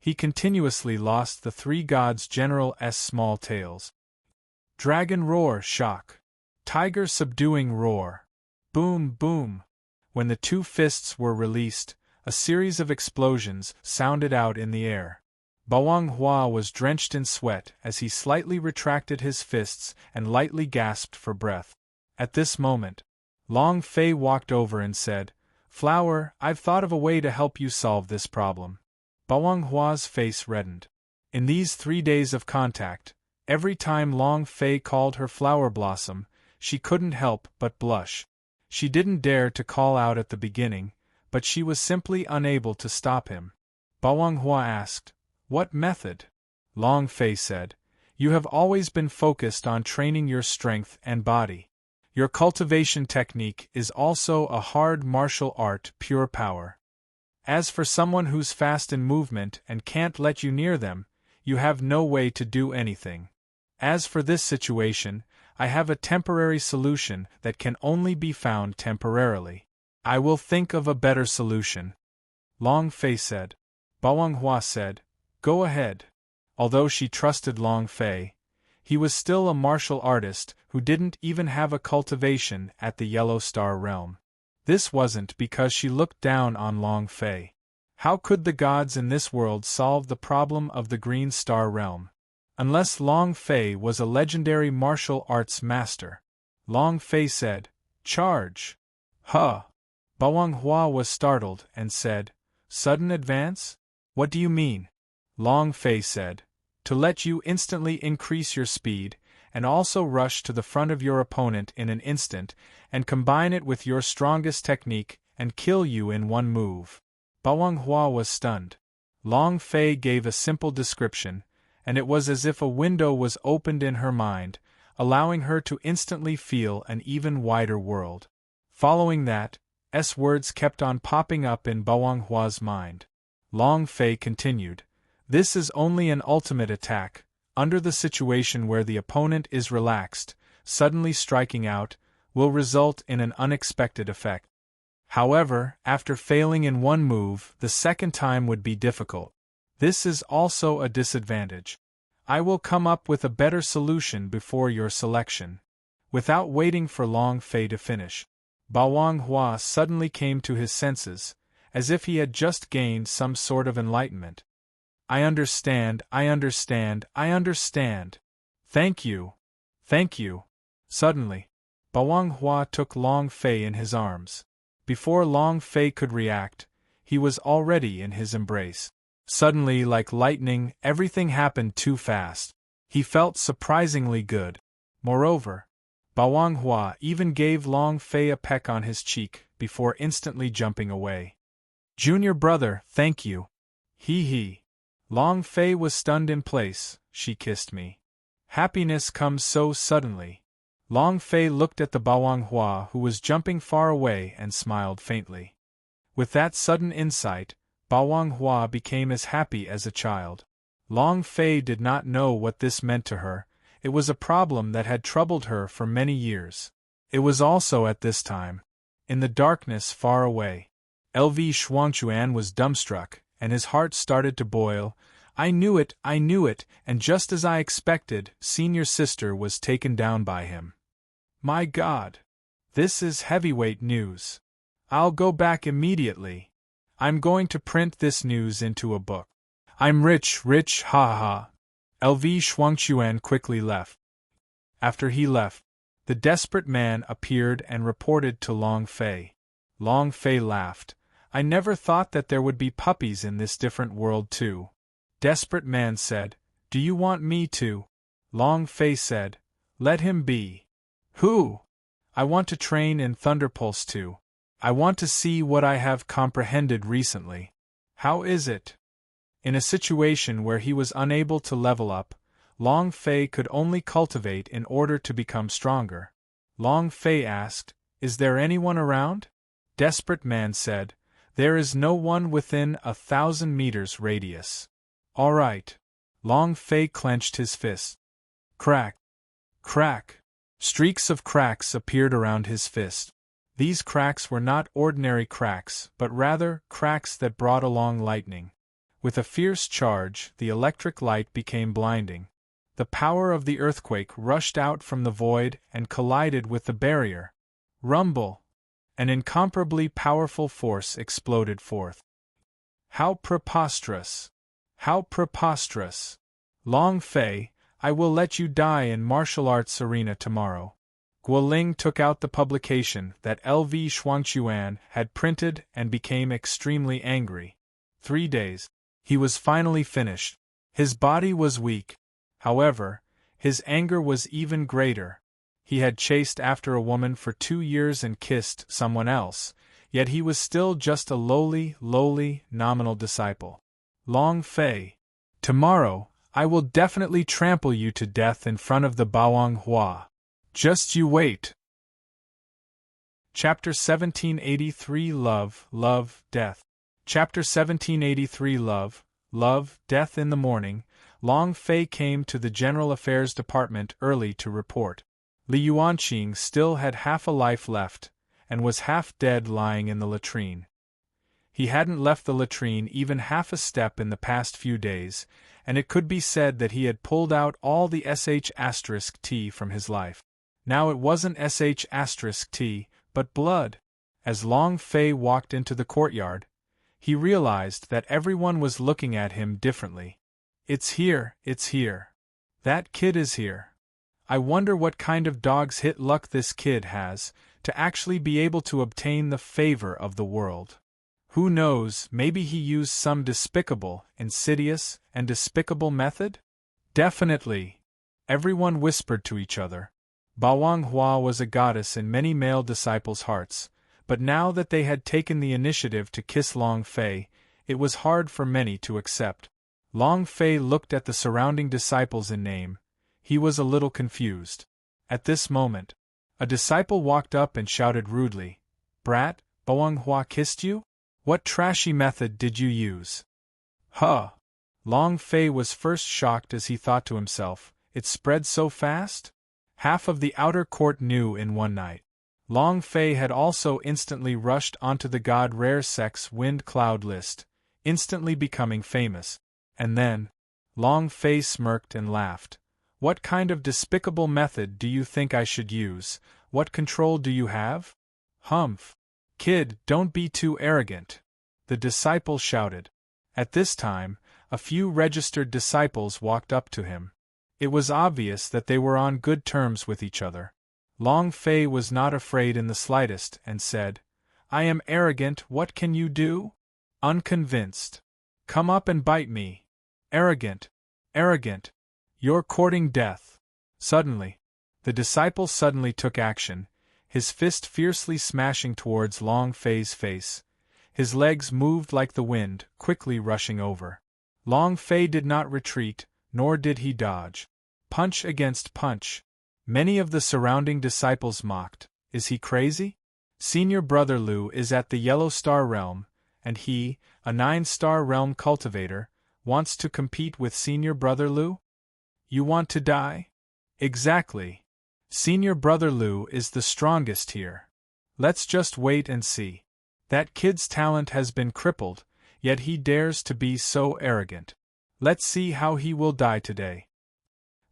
He continuously lost the three gods' general's small tails. Dragon roar, shock. Tiger subduing roar. Boom, boom. When the two fists were released, a series of explosions sounded out in the air. Bawang Hua was drenched in sweat as he slightly retracted his fists and lightly gasped for breath. At this moment, Long Fei walked over and said, "Flower, I've thought of a way to help you solve this problem." Bawang Hua's face reddened. In these 3 days of contact, every time Long Fei called her Flower Blossom, she couldn't help but blush. She didn't dare to call out at the beginning, but she was simply unable to stop him. Bawang Hua asked, "What method?" Long Fei said, "You have always been focused on training your strength and body. Your cultivation technique is also a hard martial art, pure power. As for someone who's fast in movement and can't let you near them, you have no way to do anything. As for this situation, I have a temporary solution that can only be found temporarily. I will think of a better solution." Long Fei said. Bawang Hua said, "Go ahead." Although she trusted Long Fei, he was still a martial artist who didn't even have a cultivation at the Yellow Star realm. This wasn't because she looked down on Long Fei. How could the gods in this world solve the problem of the Green Star realm? Unless Long Fei was a legendary martial arts master. Long Fei said, "Charge." "Huh." Bawang Hua was startled and said, "Sudden advance? What do you mean?" Long Fei said, "To let you instantly increase your speed, and also rush to the front of your opponent in an instant, and combine it with your strongest technique, and kill you in one move." Bawang Hua was stunned. Long Fei gave a simple description, and it was as if a window was opened in her mind, allowing her to instantly feel an even wider world. Following that, words kept on popping up in Bawang Hua's mind. Long Fei continued, "This is only an ultimate attack, under the situation where the opponent is relaxed, suddenly striking out, will result in an unexpected effect. However, after failing in one move, the second time would be difficult. This is also a disadvantage. I will come up with a better solution before your selection." Without waiting for Long Fei to finish, Bawang Hua suddenly came to his senses, as if he had just gained some sort of enlightenment. I understand. Thank you. Thank you." Suddenly, Bawang Hua took Long Fei in his arms. Before Long Fei could react, he was already in his embrace. Suddenly, like lightning, everything happened too fast. He felt surprisingly good. Moreover, Bawang Hua even gave Long Fei a peck on his cheek before instantly jumping away. "Junior brother, thank you." He. Long Fei was stunned in place. "She kissed me. Happiness comes so suddenly." Long Fei looked at the Bawang Hua who was jumping far away and smiled faintly. With that sudden insight, Bawang Hua became as happy as a child. Long Fei did not know what this meant to her. It was a problem that had troubled her for many years. It was also at this time, in the darkness far away. LV Shuangchuan was dumbstruck, and his heart started to boil. I knew it, and just as I expected, Senior Sister was taken down by him. My God! This is heavyweight news. I'll go back immediately. I'm going to print this news into a book. I'm rich, ha ha. LV Shuangchuan quickly left. After he left, the desperate man appeared and reported to Long Fei. Long Fei laughed. I never thought that there would be puppies in this different world too. Desperate man said, "Do you want me to?" Long Fei said, "Let him be." Who? I want to train in Thunderpulse too. I want to see what I have comprehended recently. How is it? In a situation where he was unable to level up, Long Fei could only cultivate in order to become stronger. Long Fei asked, "Is there anyone around?" Desperate man said, "There is no one within 1,000 meters radius." All right. Long Fei clenched his fist. Crack. Crack. Streaks of cracks appeared around his fist. These cracks were not ordinary cracks, but rather cracks that brought along lightning. With a fierce charge, the electric light became blinding. The power of the earthquake rushed out from the void and collided with the barrier. Rumble! An incomparably powerful force exploded forth. How preposterous! How preposterous! Long Fei, I will let you die in martial arts arena tomorrow. Guoling took out the publication that LV Shuangquan had printed and became extremely angry. 3 days. He was finally finished. His body was weak. However, his anger was even greater. He had chased after a woman for 2 years and kissed someone else, yet he was still just a lowly, nominal disciple. Long Fei. Tomorrow, I will definitely trample you to death in front of the Bawang Hua. Just you wait. Chapter 1783 Love, Love, Death. Chapter 1783 Love, Love, Death. In the morning, Long Fei came to the General Affairs Department early to report. Li Yuanqing still had half a life left, and was half dead lying in the latrine. He hadn't left the latrine even half a step in the past few days, and it could be said that he had pulled out all the sh*t from his life. Now it wasn't sh*t, but blood. As Long Fei walked into the courtyard, he realized that everyone was looking at him differently. It's here, it's here. That kid is here. I wonder what kind of dog's hit luck this kid has, to actually be able to obtain the favor of the world. Who knows, maybe he used some despicable, insidious, and despicable method? Definitely. Everyone whispered to each other. Bawang Hua was a goddess in many male disciples' hearts, but now that they had taken the initiative to kiss Long Fei, it was hard for many to accept. Long Fei looked at the surrounding disciples in name. He was a little confused. At this moment, a disciple walked up and shouted rudely, "Brat, Bawang Hua kissed you? What trashy method did you use?" Huh! Long Fei was first shocked as he thought to himself, it spread so fast? Half of the outer court knew in one night. Long Fei had also instantly rushed onto the God Rare Sex Wind Cloud list, instantly becoming famous. And then, Long Fei smirked and laughed. What kind of despicable method do you think I should use? What control do you have? Humph! Kid, don't be too arrogant, the disciple shouted. At this time, a few registered disciples walked up to him. It was obvious that they were on good terms with each other. Long Fei was not afraid in the slightest and said, "I am arrogant, what can you do?" Unconvinced. "Come up and bite me." Arrogant. Arrogant. You're courting death. Suddenly, the disciple suddenly took action, his fist fiercely smashing towards Long Fei's face. His legs moved like the wind, quickly rushing over. Long Fei did not retreat, nor did he dodge. Punch against punch. Many of the surrounding disciples mocked. Is he crazy? Senior Brother Lu is at the Yellow Star Realm, and he, a 9-star realm cultivator, wants to compete with Senior Brother Lu? You want to die? Exactly. Senior Brother Lu is the strongest here. Let's just wait and see. That kid's talent has been crippled, yet he dares to be so arrogant. Let's see how he will die today.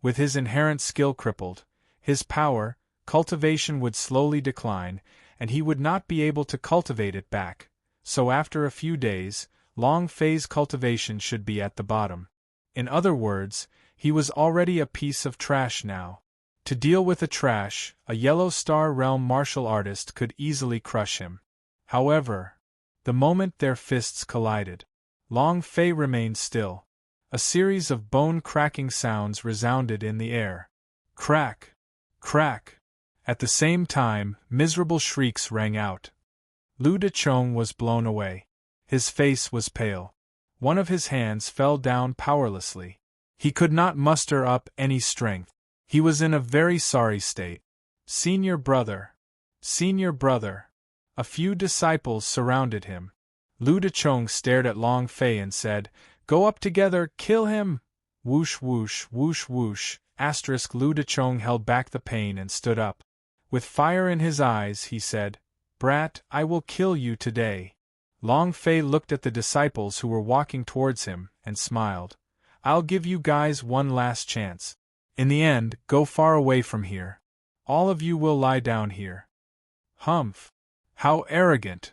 With his inherent skill crippled, his power, cultivation would slowly decline, and he would not be able to cultivate it back, so after a few days, Long Fei's cultivation should be at the bottom. In other words, he was already a piece of trash now. To deal with a trash, a Yellow Star Realm martial artist could easily crush him. However, the moment their fists collided, Long Fei remained still. A series of bone-cracking sounds resounded in the air. Crack! Crack! At the same time, miserable shrieks rang out. Lu Dechong was blown away. His face was pale. One of his hands fell down powerlessly. He could not muster up any strength. He was in a very sorry state. Senior Brother! Senior Brother! A few disciples surrounded him. Lu Dechong stared at Long Fei and said, "Go up together, kill him!" Whoosh whoosh, whoosh whoosh, Lu Dechong held back the pain and stood up. With fire in his eyes, he said, "Brat, I will kill you today." Long Fei looked at the disciples who were walking towards him, and smiled. I'll give you guys one last chance. In the end, go far away from here. All of you will lie down here. Humph! How arrogant!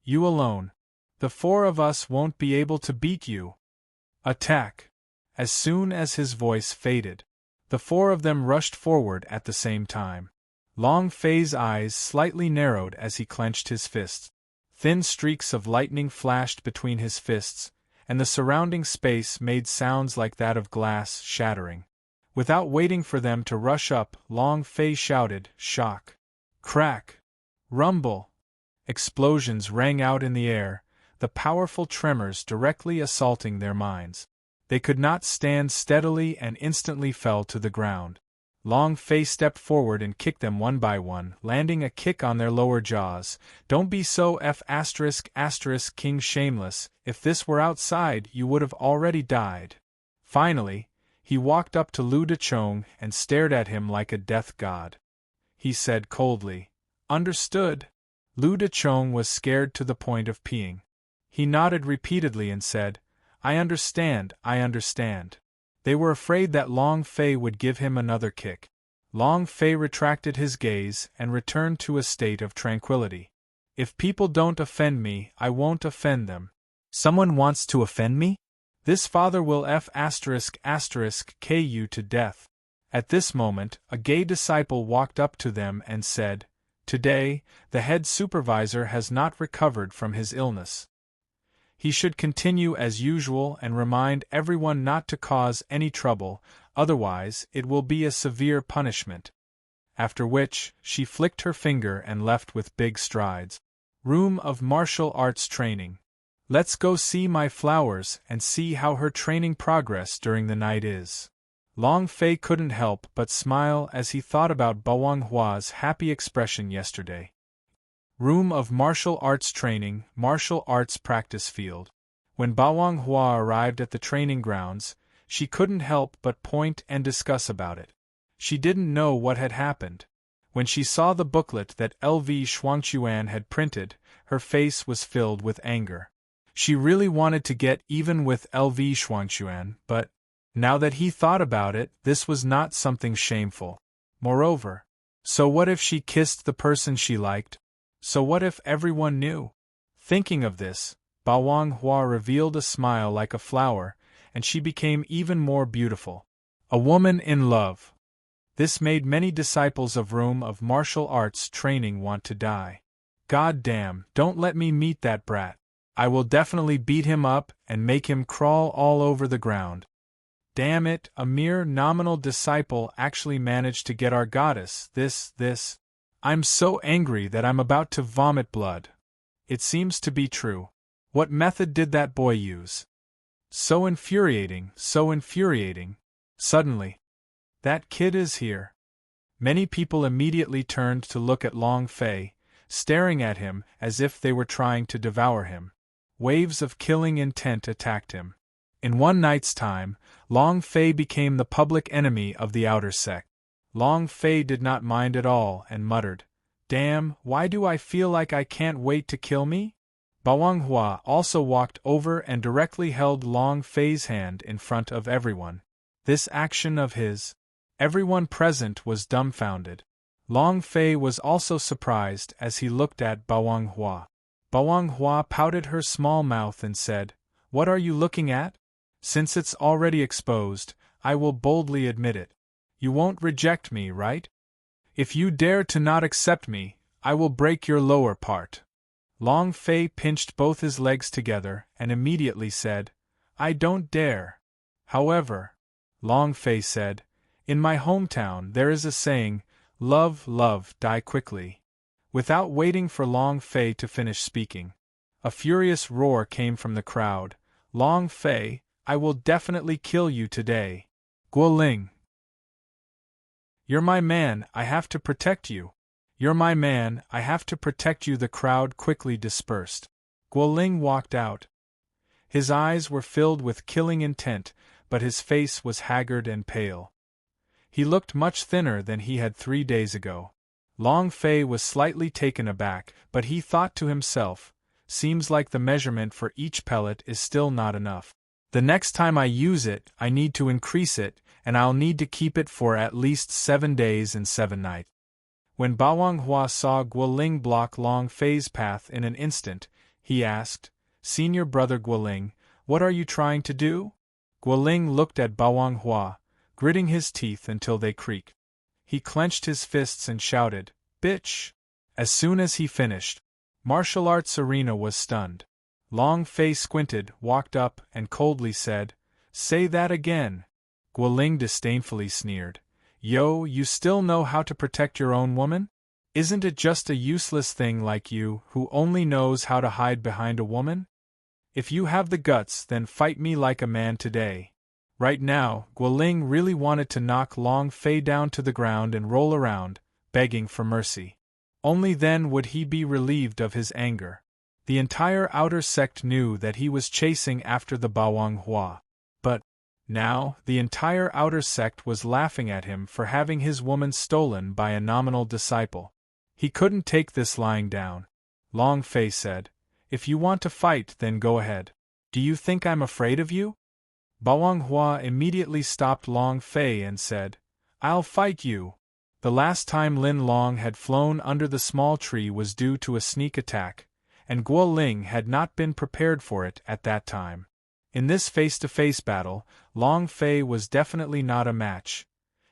You alone. The four of us won't be able to beat you. Attack! As soon as his voice faded, the four of them rushed forward at the same time. Long Fei's eyes slightly narrowed as he clenched his fists. Thin streaks of lightning flashed between his fists, and the surrounding space made sounds like that of glass shattering. Without waiting for them to rush up, Long Fei shouted, shock! Crack! Rumble! Explosions rang out in the air, the powerful tremors directly assaulting their minds. They could not stand steadily and instantly fell to the ground. Long Fei stepped forward and kicked them one by one, landing a kick on their lower jaws. Don't be so King shameless, if this were outside you would have already died. Finally, he walked up to Lu Dechong and stared at him like a death god. He said coldly, Understood. Lu Dechong was scared to the point of peeing. He nodded repeatedly and said, I understand. They were afraid that Long Fei would give him another kick. Long Fei retracted his gaze and returned to a state of tranquility. If people don't offend me, I won't offend them. Someone wants to offend me? This father will you to death. At this moment, a gay disciple walked up to them and said, Today, the head supervisor has not recovered from his illness. He should continue as usual and remind everyone not to cause any trouble, otherwise it will be a severe punishment. After which, she flicked her finger and left with big strides. Room of martial arts training. Let's go see my flowers and see how her training progress during the night is. Long Fei couldn't help but smile as he thought about Bawang Hua's happy expression yesterday. Room of martial arts training, martial arts practice field. When Bawang Hua arrived at the training grounds, she couldn't help but point and discuss about it. She didn't know what had happened. When she saw the booklet that LV Shuangchuan had printed, her face was filled with anger. She really wanted to get even with LV Shuangchuan, but, now that he thought about it, this was not something shameful. Moreover, so what if she kissed the person she liked? So what if everyone knew? Thinking of this, Bawang Hua revealed a smile like a flower, and she became even more beautiful. A woman in love. This made many disciples of Room of Martial Arts training want to die. God damn, don't let me meet that brat. I will definitely beat him up and make him crawl all over the ground. Damn it, a mere nominal disciple actually managed to get our goddess, this. I'm so angry that I'm about to vomit blood. It seems to be true. What method did that boy use? So infuriating. Suddenly, that kid is here. Many people immediately turned to look at Long Fei, staring at him as if they were trying to devour him. Waves of killing intent attacked him. In one night's time, Long Fei became the public enemy of the outer sect. Long Fei did not mind at all and muttered, Damn, why do I feel like I can't wait to kill me? Bawang Hua also walked over and directly held Long Fei's hand in front of everyone. This action of his, everyone present was dumbfounded. Long Fei was also surprised as he looked at Bawang Hua. Bawang Hua pouted her small mouth and said, What are you looking at? Since it's already exposed, I will boldly admit it. You won't reject me, right? If you dare to not accept me, I will break your lower part. Long Fei pinched both his legs together and immediately said, I don't dare. However, Long Fei said, in my hometown there is a saying, love, die quickly. Without waiting for Long Fei to finish speaking, a furious roar came from the crowd. Long Fei, I will definitely kill you today. Guoling. You're my man, I have to protect you. You're my man, I have to protect you. The crowd quickly dispersed. Guoling walked out. His eyes were filled with killing intent, but his face was haggard and pale. He looked much thinner than he had 3 days ago. Long Fei was slightly taken aback, but he thought to himself, seems like the measurement for each pellet is still not enough. The next time I use it, I need to increase it, and I'll need to keep it for at least 7 days and 7 nights. When Bawang Hua saw Guoling block Long Fei's path in an instant, he asked, "Senior brother Guoling, what are you trying to do?" Guoling looked at Bawang Hua, gritting his teeth until they creaked. He clenched his fists and shouted, "Bitch!" As soon as he finished, martial arts arena was stunned. Long Fei squinted, walked up, and coldly said, "Say that again." Guoling disdainfully sneered, "Yo, you still know how to protect your own woman? Isn't it just a useless thing like you, who only knows how to hide behind a woman? If you have the guts, then fight me like a man today." Right now, Guoling really wanted to knock Long Fei down to the ground and roll around, begging for mercy. Only then would he be relieved of his anger. The entire outer sect knew that he was chasing after the Bawang Hua. But now, the entire outer sect was laughing at him for having his woman stolen by a nominal disciple. He couldn't take this lying down. Long Fei said, "If you want to fight, then go ahead. Do you think I'm afraid of you?" Bawang Hua immediately stopped Long Fei and said, "I'll fight you." The last time Lin Long had flown under the small tree was due to a sneak attack, and Guo Ling had not been prepared for it at that time. In this face-to-face battle, Long Fei was definitely not a match.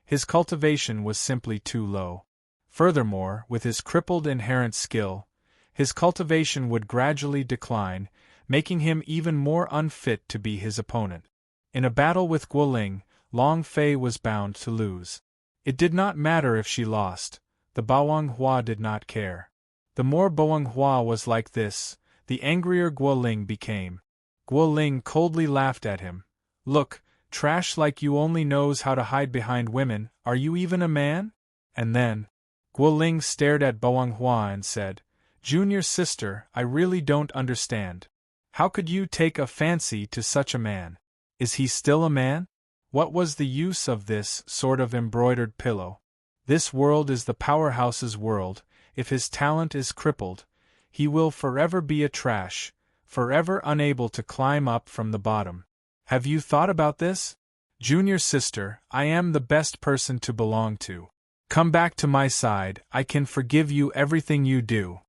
His cultivation was simply too low. Furthermore, with his crippled inherent skill, his cultivation would gradually decline, making him even more unfit to be his opponent. In a battle with Guo Ling, Long Fei was bound to lose. It did not matter if she lost, the Bawang Hua did not care. The more Bawang Hua was like this, the angrier Guo Ling became. Guo Ling coldly laughed at him. "Look, trash like you only knows how to hide behind women, are you even a man?" And then, Guo Ling stared at Bawang Hua and said, "Junior sister, I really don't understand. How could you take a fancy to such a man? Is he still a man? What was the use of this sort of embroidered pillow? This world is the powerhouse's world. If his talent is crippled, he will forever be a trash, forever unable to climb up from the bottom. Have you thought about this? Junior sister, I am the best person to belong to. Come back to my side, I can forgive you everything you do."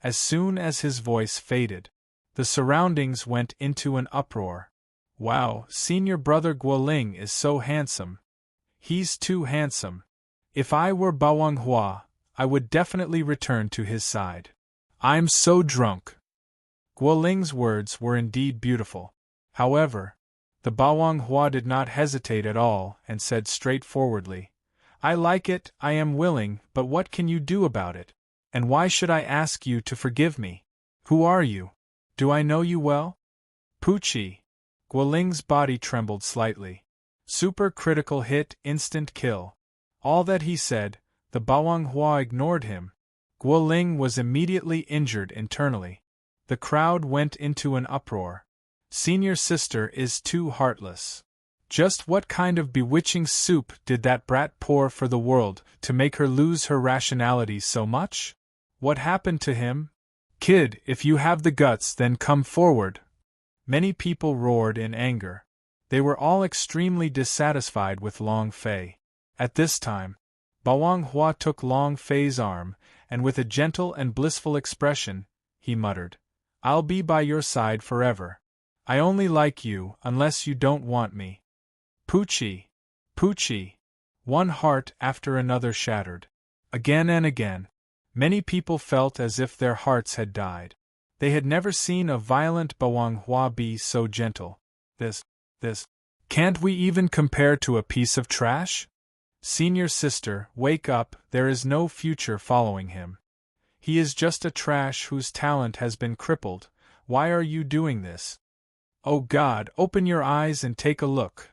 As soon as his voice faded, the surroundings went into an uproar. "Wow, senior brother Guoling is so handsome. He's too handsome. If I were Bawang Hua, I would definitely return to his side. I'm so drunk." Guoling's words were indeed beautiful. However, the Bawang Hua did not hesitate at all and said straightforwardly, "I like it, I am willing, but what can you do about it? And why should I ask you to forgive me? Who are you? Do I know you well?" "Poochie." Guoling's body trembled slightly. Super critical hit, instant kill. All that he said, the Bawang Hua ignored him. Guoling was immediately injured internally. The crowd went into an uproar. "Senior sister is too heartless. Just what kind of bewitching soup did that brat pour for the world to make her lose her rationality so much? What happened to him? Kid, if you have the guts, then come forward." Many people roared in anger. They were all extremely dissatisfied with Long Fei. At this time, Bawang Hua took Long Fei's arm, and with a gentle and blissful expression, he muttered, "I'll be by your side forever. I only like you unless you don't want me." Poochie! Poochie! One heart after another shattered. Again and again, many people felt as if their hearts had died. They had never seen a violent Bawang Hua be so gentle. This, can't we even compare to a piece of trash? Senior sister, wake up, there is no future following him. He is just a trash whose talent has been crippled. Why are you doing this? Oh God, open your eyes and take a look.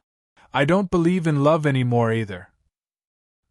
I don't believe in love anymore either.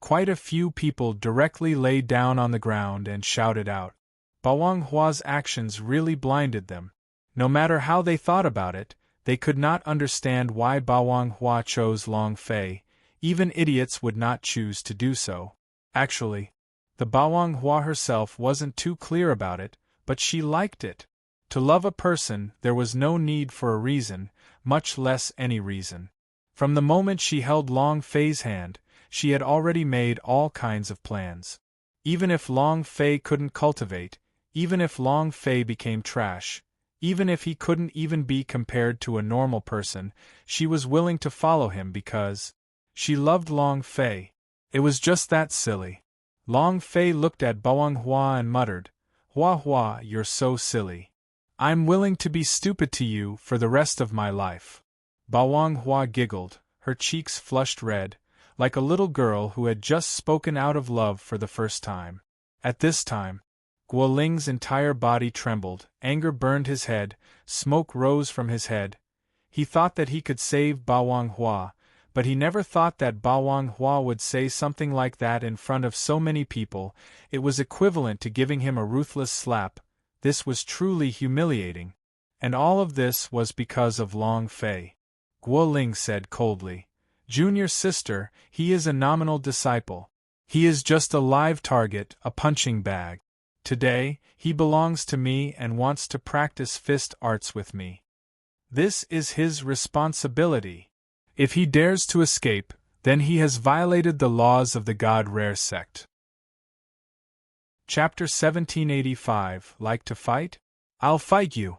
Quite a few people directly lay down on the ground and shouted out. Bawang Hua's actions really blinded them. No matter how they thought about it, they could not understand why Bawang Hua chose Long Fei. Even idiots would not choose to do so. Actually, the Bawang Hua herself wasn't too clear about it, but she liked it. To love a person, there was no need for a reason, much less any reason. From the moment she held Long Fei's hand, she had already made all kinds of plans. Even if Long Fei couldn't cultivate, even if Long Fei became trash, even if he couldn't even be compared to a normal person, she was willing to follow him because she loved Long Fei. It was just that silly. Long Fei looked at Bawang Hua and muttered, "Hua Hua, you're so silly. I'm willing to be stupid to you for the rest of my life." Bawang Hua giggled, her cheeks flushed red, like a little girl who had just spoken out of love for the first time. At this time, Guo Ling's entire body trembled, anger burned his head, smoke rose from his head. He thought that he could save Bawang Hua, but he never thought that Bawang Hua would say something like that in front of so many people. It was equivalent to giving him a ruthless slap. This was truly humiliating. And all of this was because of Long Fei. Guo Ling said coldly, "Junior sister, he is a nominal disciple. He is just a live target, a punching bag. Today, he belongs to me and wants to practice fist arts with me. This is his responsibility. If he dares to escape, then he has violated the laws of the God Rare sect." Chapter 1785, Like to fight? I'll fight you.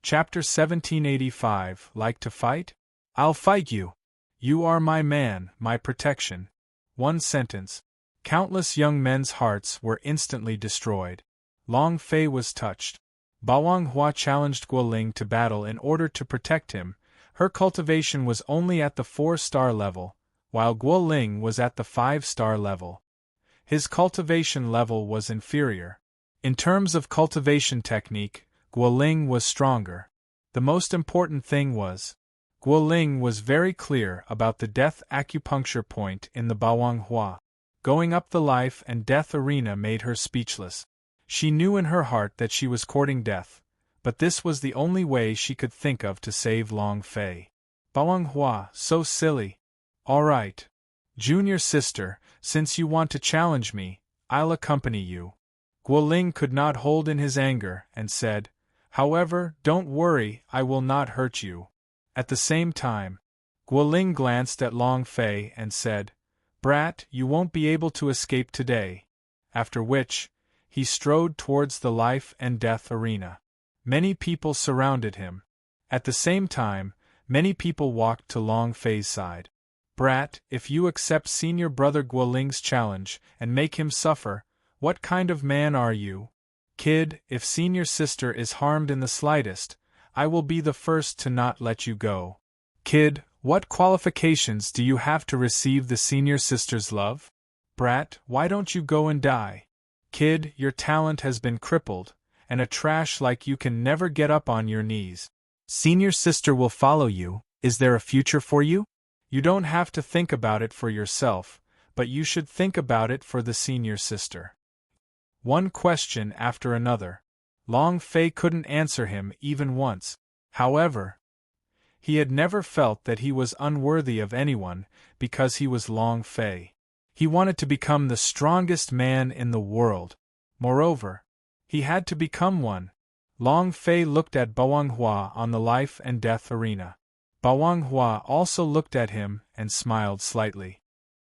Chapter 1785, Like to fight? I'll fight you. You are my man, my protection. One sentence. Countless young men's hearts were instantly destroyed. Long Fei was touched. Bawang Hua challenged Guo Ling to battle in order to protect him. Her cultivation was only at the 4-star level, while Guo Ling was at the 5-star level. His cultivation level was inferior. In terms of cultivation technique, Guo Ling was stronger. The most important thing was, Guo Ling was very clear about the death acupuncture point in the Bawang Hua. Going up the life and death arena made her speechless. She knew in her heart that she was courting death, but this was the only way she could think of to save Long Fei. Bawang Hua, so silly. All right. Junior sister, since you want to challenge me, I'll accompany you. Guo Ling could not hold in his anger and said, "However, don't worry, I will not hurt you." At the same time, Guo Ling glanced at Long Fei and said, "Brat, you won't be able to escape today." After which, he strode towards the life and death arena. Many people surrounded him. At the same time, many people walked to Long Fei's side. "Brat, if you accept senior brother Guo Ling's challenge and make him suffer, what kind of man are you? Kid, if senior sister is harmed in the slightest, I will be the first to not let you go. Kid, what qualifications do you have to receive the senior sister's love? Brat, why don't you go and die? Kid, your talent has been crippled, and a trash like you can never get up on your knees. Senior sister will follow you. Is there a future for you? You don't have to think about it for yourself, but you should think about it for the senior sister." One question after another. Long Fei couldn't answer him even once. However, he had never felt that he was unworthy of anyone because he was Long Fei. He wanted to become the strongest man in the world. Moreover, he had to become one. Long Fei looked at Bawang Hua on the life and death arena. Bawang Hua also looked at him and smiled slightly.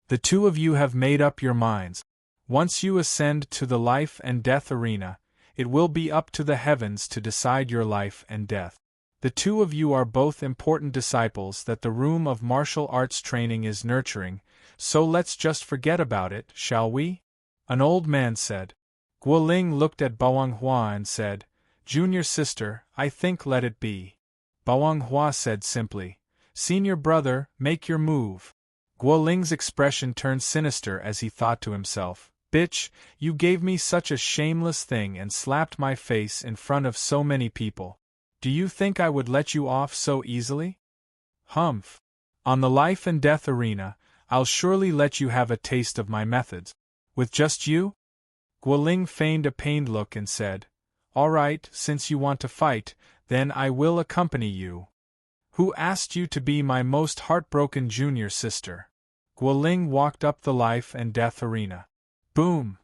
"The two of you have made up your minds. Once you ascend to the life and death arena, it will be up to the heavens to decide your life and death. The two of you are both important disciples that the room of martial arts training is nurturing, so let's just forget about it, shall we?" An old man said. Guo Ling looked at Bawang Hua and said, "Junior sister, I think let it be." Bawang Hua said simply, "Senior brother, make your move." Guo Ling's expression turned sinister as he thought to himself, "Bitch, you gave me such a shameless thing and slapped my face in front of so many people. Do you think I would let you off so easily? Humph. On the life and death arena, I'll surely let you have a taste of my methods. With just you?" Guo Ling feigned a pained look and said, "All right, since you want to fight, then I will accompany you." "Who asked you to be my most heartbroken junior sister?" Guo Ling walked up the life and death arena. Boom!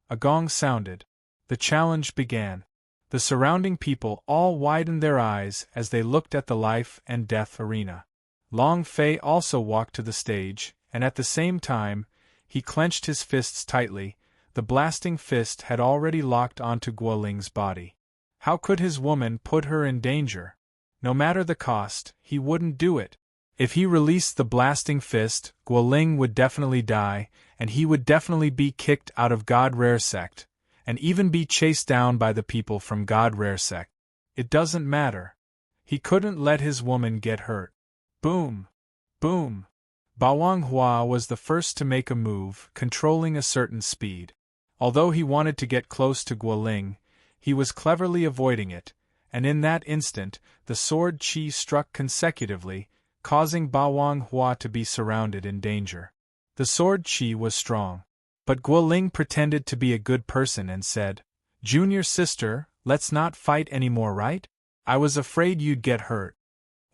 A gong sounded. The challenge began. The surrounding people all widened their eyes as they looked at the life and death arena. Long Fei also walked to the stage, and at the same time, he clenched his fists tightly. The blasting fist had already locked onto Guoling's body. How could his woman put her in danger? No matter the cost, he wouldn't do it. If he released the blasting fist, Guoling would definitely die, and he would definitely be kicked out of God Rare Sect, and even be chased down by the people from God Rare Sect. It doesn't matter. He couldn't let his woman get hurt. Boom! Boom! Bawang Hua was the first to make a move, controlling a certain speed. Although he wanted to get close to Guoling, he was cleverly avoiding it, and in that instant, the sword chi struck consecutively, causing Bawang Hua to be surrounded in danger. The sword chi was strong. But Guoling pretended to be a good person and said, "Junior sister, let's not fight anymore, right? I was afraid you'd get hurt."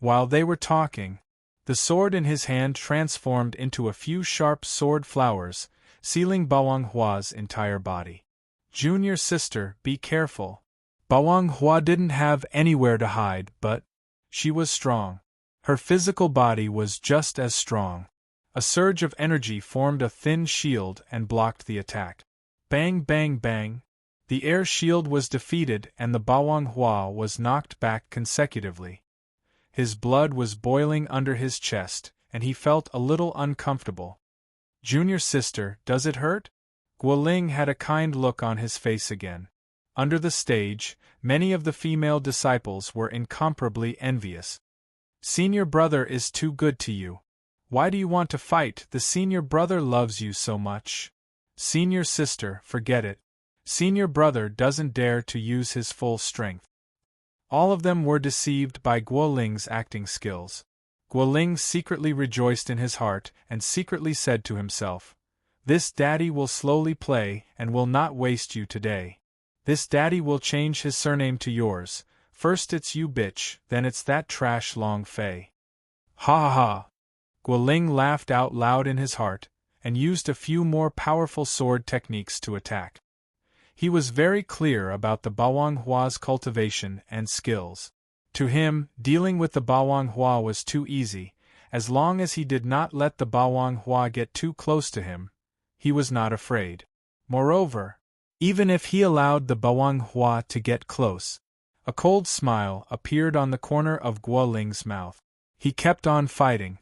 While they were talking, the sword in his hand transformed into a few sharp sword flowers, sealing Bawang Hua's entire body. "Junior sister, be careful." Bawang Hua didn't have anywhere to hide, but she was strong. Her physical body was just as strong. A surge of energy formed a thin shield and blocked the attack. Bang bang bang! The air shield was defeated and the Bawang Hua was knocked back consecutively. His blood was boiling under his chest, and he felt a little uncomfortable. "Junior sister, does it hurt?" Guoling had a kind look on his face again. Under the stage, many of the female disciples were incomparably envious. "Senior brother is too good to you. Why do you want to fight? The senior brother loves you so much." "Senior sister, forget it. Senior brother doesn't dare to use his full strength." All of them were deceived by Guoling's acting skills. Guoling secretly rejoiced in his heart and secretly said to himself, "This daddy will slowly play and will not waste you today. This daddy will change his surname to yours. First it's you bitch, then it's that trash Long Fei." Ha ha ha! Guoling laughed out loud in his heart, and used a few more powerful sword techniques to attack. He was very clear about the Bawang Hua's cultivation and skills. To him, dealing with the Bawang Hua was too easy. As long as he did not let the Bawang Hua get too close to him, he was not afraid. Moreover, even if he allowed the Bawang Hua to get close, a cold smile appeared on the corner of Guoling's mouth. He kept on fighting.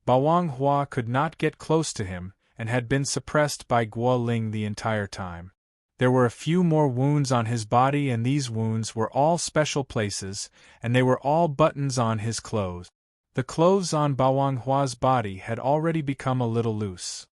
Bawang Hua could not get close to him, and had been suppressed by Guoling the entire time. There were a few more wounds on his body, and these wounds were all special places, and they were all buttons on his clothes. The clothes on Bawang Hua's body had already become a little loose.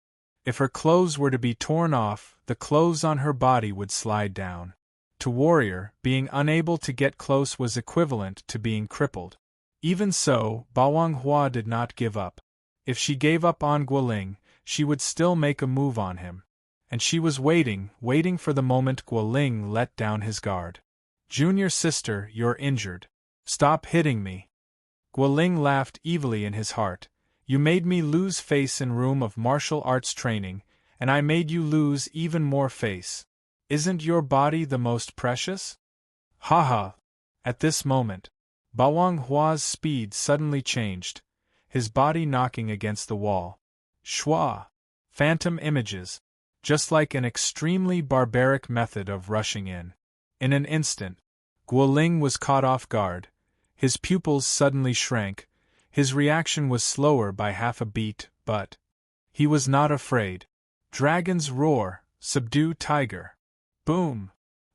If her clothes were to be torn off, the clothes on her body would slide down. To warrior, being unable to get close was equivalent to being crippled. Even so, Bawang Hua did not give up. If she gave up on Guoling, she would still make a move on him. And she was waiting for the moment Guoling let down his guard. "Junior sister, you're injured. Stop hitting me." Guoling laughed evilly in his heart. "You made me lose face in room of martial arts training, and I made you lose even more face. Isn't your body the most precious?" Ha ha! At this moment, Bawang Hua's speed suddenly changed, his body knocking against the wall. Shwa! Phantom images. Just like an extremely barbaric method of rushing in. In an instant, Guoling was caught off guard. His pupils suddenly shrank. His reaction was slower by half a beat, but he was not afraid. Dragon's roar, subdue tiger. Boom!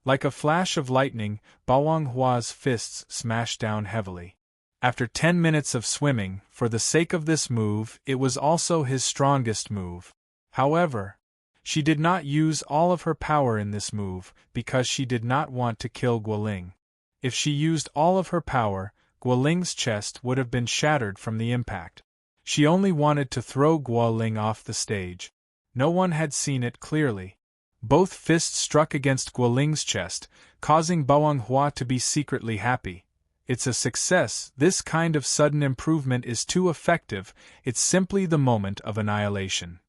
Like a flash of lightning, Bawang Hua's fists smashed down heavily. After 10 minutes of swimming, for the sake of this move, it was also his strongest move. However, she did not use all of her power in this move, because she did not want to kill Guoling. If she used all of her power, Guoling's chest would have been shattered from the impact. She only wanted to throw Guoling off the stage. No one had seen it clearly. Both fists struck against Guoling's chest, causing Bawang Hua to be secretly happy. It's a success. This kind of sudden improvement is too effective. It's simply the moment of annihilation.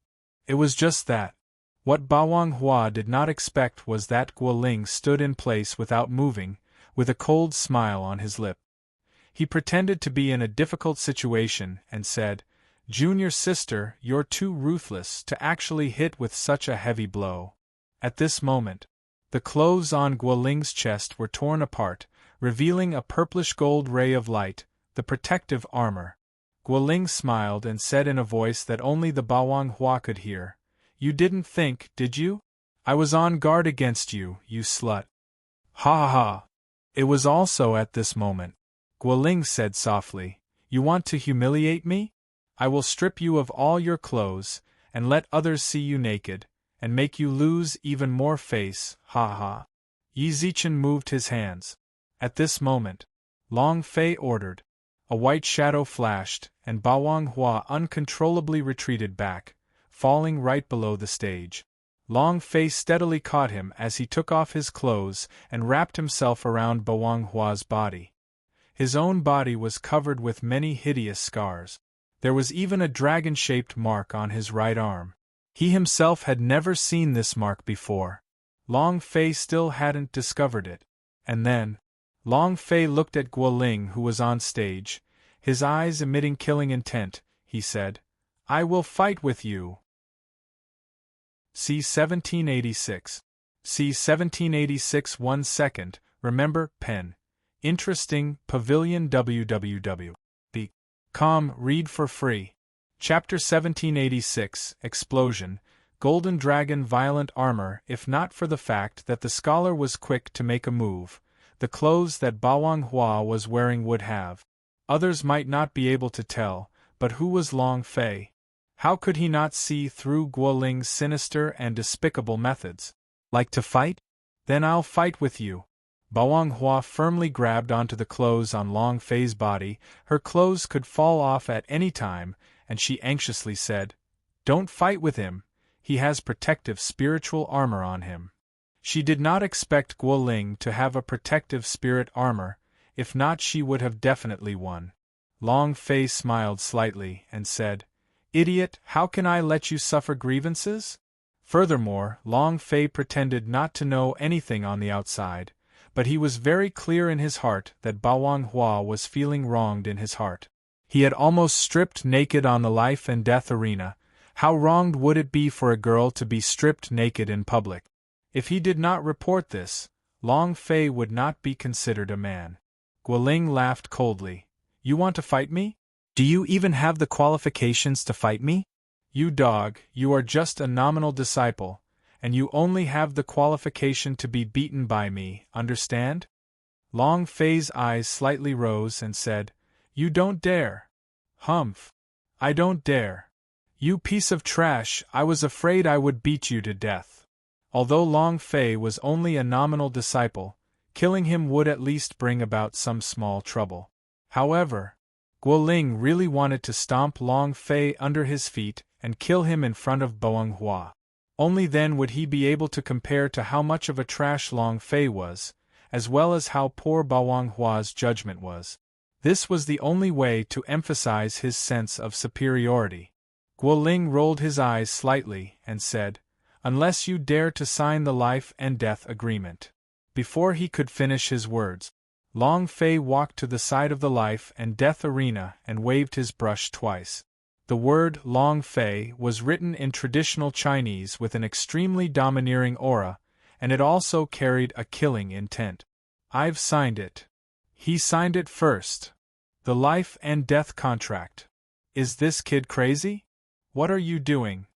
It was just that. What Bawang Hua did not expect was that Guoling stood in place without moving, with a cold smile on his lip. He pretended to be in a difficult situation and said, "Junior sister, you're too ruthless to actually hit with such a heavy blow." At this moment, the clothes on Guoling's chest were torn apart, revealing a purplish-gold ray of light, the protective armor. Guoling smiled and said in a voice that only the Bawang Hua could hear, "You didn't think, did you? I was on guard against you, you slut." "Ha ha ha!" It was also at this moment. Guoling said softly, "You want to humiliate me? I will strip you of all your clothes, and let others see you naked, and make you lose even more face, ha ha." Yi Zichen moved his hands. At this moment, Long Fei ordered. A white shadow flashed, and Bawang Hua uncontrollably retreated back, falling right below the stage. Long Fei steadily caught him as he took off his clothes and wrapped himself around Bawang Hua's body. His own body was covered with many hideous scars. There was even a dragon-shaped mark on his right arm. He himself had never seen this mark before. Long Fei still hadn't discovered it. And then, Long Fei looked at Guoling, who was on stage, his eyes emitting killing intent. He said, "I will fight with you." See 1786. See 1786. 1 second, remember, pen. Interesting, Pavilion www. Com, read for free. Chapter 1786, Explosion, Golden Dragon Violent Armor. If not for the fact that the scholar was quick to make a move, the clothes that Bawang Hua was wearing would have. Others might not be able to tell, but who was Long Fei? How could he not see through Guoling's sinister and despicable methods? Like to fight? Then I'll fight with you. Bawang Hua firmly grabbed onto the clothes on Long Fei's body. Her clothes could fall off at any time, and she anxiously said, "Don't fight with him, he has protective spiritual armor on him." She did not expect Guoling to have a protective spirit armor, if not she would have definitely won. Long Fei smiled slightly and said, "Idiot, how can I let you suffer grievances?" Furthermore, Long Fei pretended not to know anything on the outside, but he was very clear in his heart that Bawang Hua was feeling wronged in his heart. He had almost stripped naked on the life and death arena. How wronged would it be for a girl to be stripped naked in public? If he did not report this, Long Fei would not be considered a man. Guoling laughed coldly. "You want to fight me? Do you even have the qualifications to fight me? You dog, you are just a nominal disciple, and you only have the qualification to be beaten by me, understand?" Long Fei's eyes slightly rose and said, "You don't dare." "Humph. I don't dare. You piece of trash, I was afraid I would beat you to death." Although Long Fei was only a nominal disciple, killing him would at least bring about some small trouble. However, Guoling really wanted to stomp Long Fei under his feet and kill him in front of Bawang Hua. Only then would he be able to compare to how much of a trash Long Fei was, as well as how poor Bawang Hua's judgment was. This was the only way to emphasize his sense of superiority. Guoling rolled his eyes slightly and said, "Unless you dare to sign the life and death agreement." Before he could finish his words, Long Fei walked to the side of the life and death arena and waved his brush twice. The word Long Fei was written in traditional Chinese with an extremely domineering aura, and it also carried a killing intent. "I've signed it." He signed it first. The life and death contract. Is this kid crazy? What are you doing?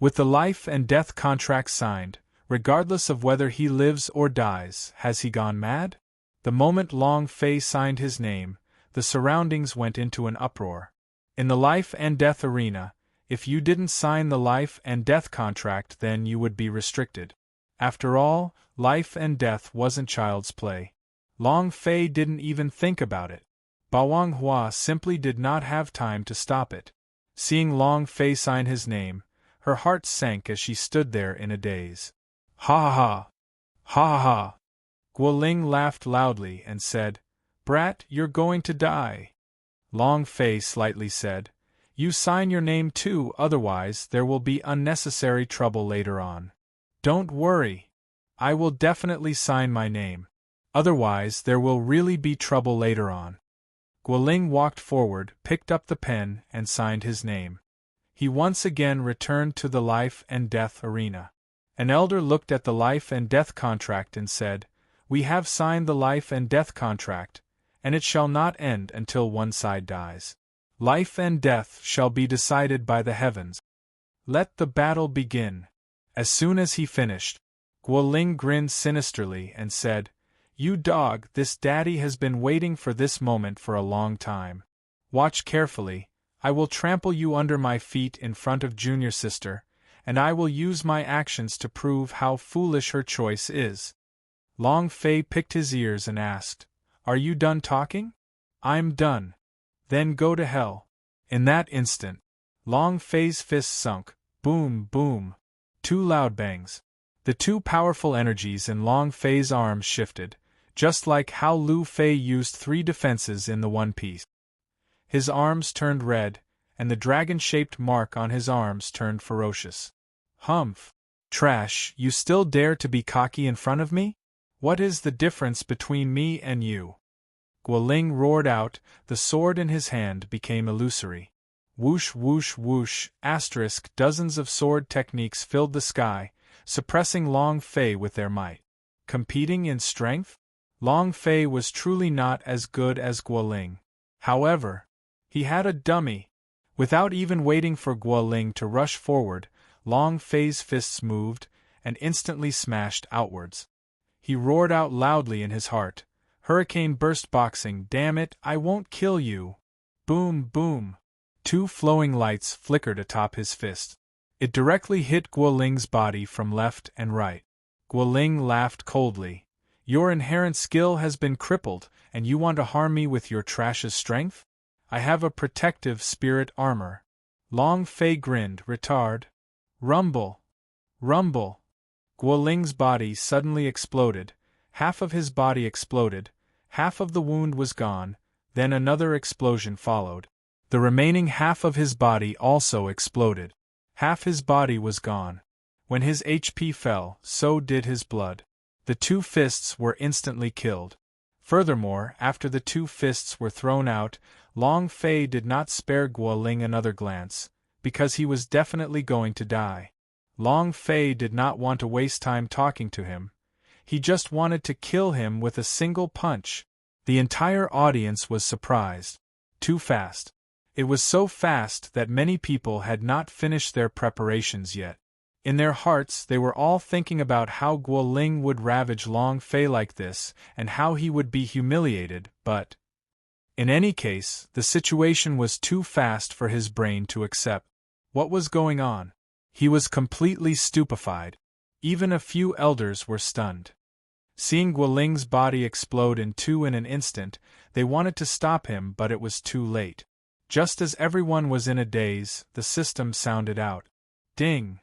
With the life and death contract signed, regardless of whether he lives or dies, has he gone mad? The moment Long Fei signed his name, the surroundings went into an uproar. In the life and death arena, if you didn't sign the life and death contract, then you would be restricted. After all, life and death wasn't child's play. Long Fei didn't even think about it. Bawang Hua simply did not have time to stop it. Seeing Long Fei sign his name, her heart sank as she stood there in a daze. "Ha ha ha! Ha ha ha!" Guoling laughed loudly and said, "Brat, you're going to die." Long Fei slightly said, "You sign your name too, otherwise there will be unnecessary trouble later on." "Don't worry. I will definitely sign my name." Otherwise, there will really be trouble later on. Guoling walked forward, picked up the pen, and signed his name. He once again returned to the life and death arena. An elder looked at the life and death contract and said, "We have signed the life and death contract, and it shall not end until one side dies. Life and death shall be decided by the heavens. Let the battle begin." As soon as he finished, Guoling grinned sinisterly and said, "You dog, this daddy has been waiting for this moment for a long time. Watch carefully, I will trample you under my feet in front of junior sister, and I will use my actions to prove how foolish her choice is." Long Fei picked his ears and asked, "Are you done talking?" "I'm done." "Then go to hell." In that instant, Long Fei's fist sunk, boom, boom. Two loud bangs. The two powerful energies in Long Fei's arms shifted, just like how Lu Fei used 3 defenses in the One Piece. His arms turned red, and the dragon-shaped mark on his arms turned ferocious. "Humph! Trash, you still dare to be cocky in front of me? What is the difference between me and you?" Guoling roared out, the sword in his hand became illusory. Whoosh whoosh whoosh, *, dozens of sword techniques filled the sky, suppressing Long Fei with their might. Competing in strength? Long Fei was truly not as good as Guoling. However, he had a dummy. Without even waiting for Guoling to rush forward, Long Fei's fists moved, and instantly smashed outwards. He roared out loudly in his heart, "Hurricane burst boxing, damn it, I won't kill you!" Boom, boom. 2 flowing lights flickered atop his fist. It directly hit Guoling's body from left and right. Guoling laughed coldly. "Your inherent skill has been crippled, and you want to harm me with your trash's strength? I have a protective spirit armor." Long Fei grinned, "Retard." Rumble! Rumble! Guoling's body suddenly exploded. Half of his body exploded, half of the wound was gone, then another explosion followed. The remaining half of his body also exploded. Half his body was gone. When his HP fell, so did his blood. The 2 fists were instantly killed. Furthermore, after the 2 fists were thrown out, Long Fei did not spare Guoling another glance, because he was definitely going to die. Long Fei did not want to waste time talking to him. He just wanted to kill him with a single punch. The entire audience was surprised. Too fast. It was so fast that many people had not finished their preparations yet. In their hearts they were all thinking about how Guoling would ravage Long Fei like this, and how he would be humiliated, but in any case, the situation was too fast for his brain to accept. What was going on? He was completely stupefied. Even a few elders were stunned. Seeing Guoling's body explode in 2 in an instant, they wanted to stop him, but it was too late. Just as everyone was in a daze, the system sounded out. Ding!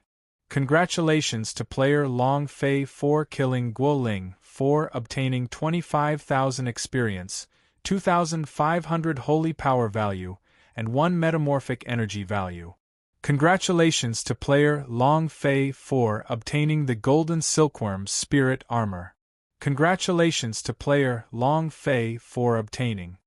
Congratulations to player Long Fei for killing Guoling, for obtaining 25,000 experience, 2,500 holy power value, and 1 metamorphic energy value. Congratulations to player Long Fei for obtaining the Golden Silkworm's Spirit Armor. Congratulations to player Long Fei for obtaining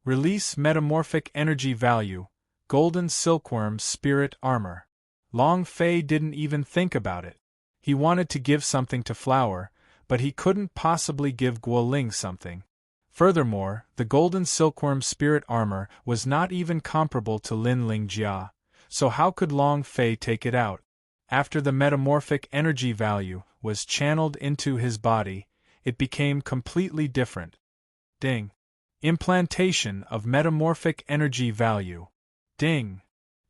Release Metamorphic Energy Value, Golden Silkworm's Spirit Armor. Long Fei didn't even think about it. He wanted to give something to Flower, but he couldn't possibly give Guoling something. Furthermore, the Golden Silkworm's Spirit Armor was not even comparable to Lin Ling Jia, so how could Long Fei take it out? After the metamorphic energy value was channeled into his body, it became completely different. Ding! Implantation of metamorphic energy value. Ding!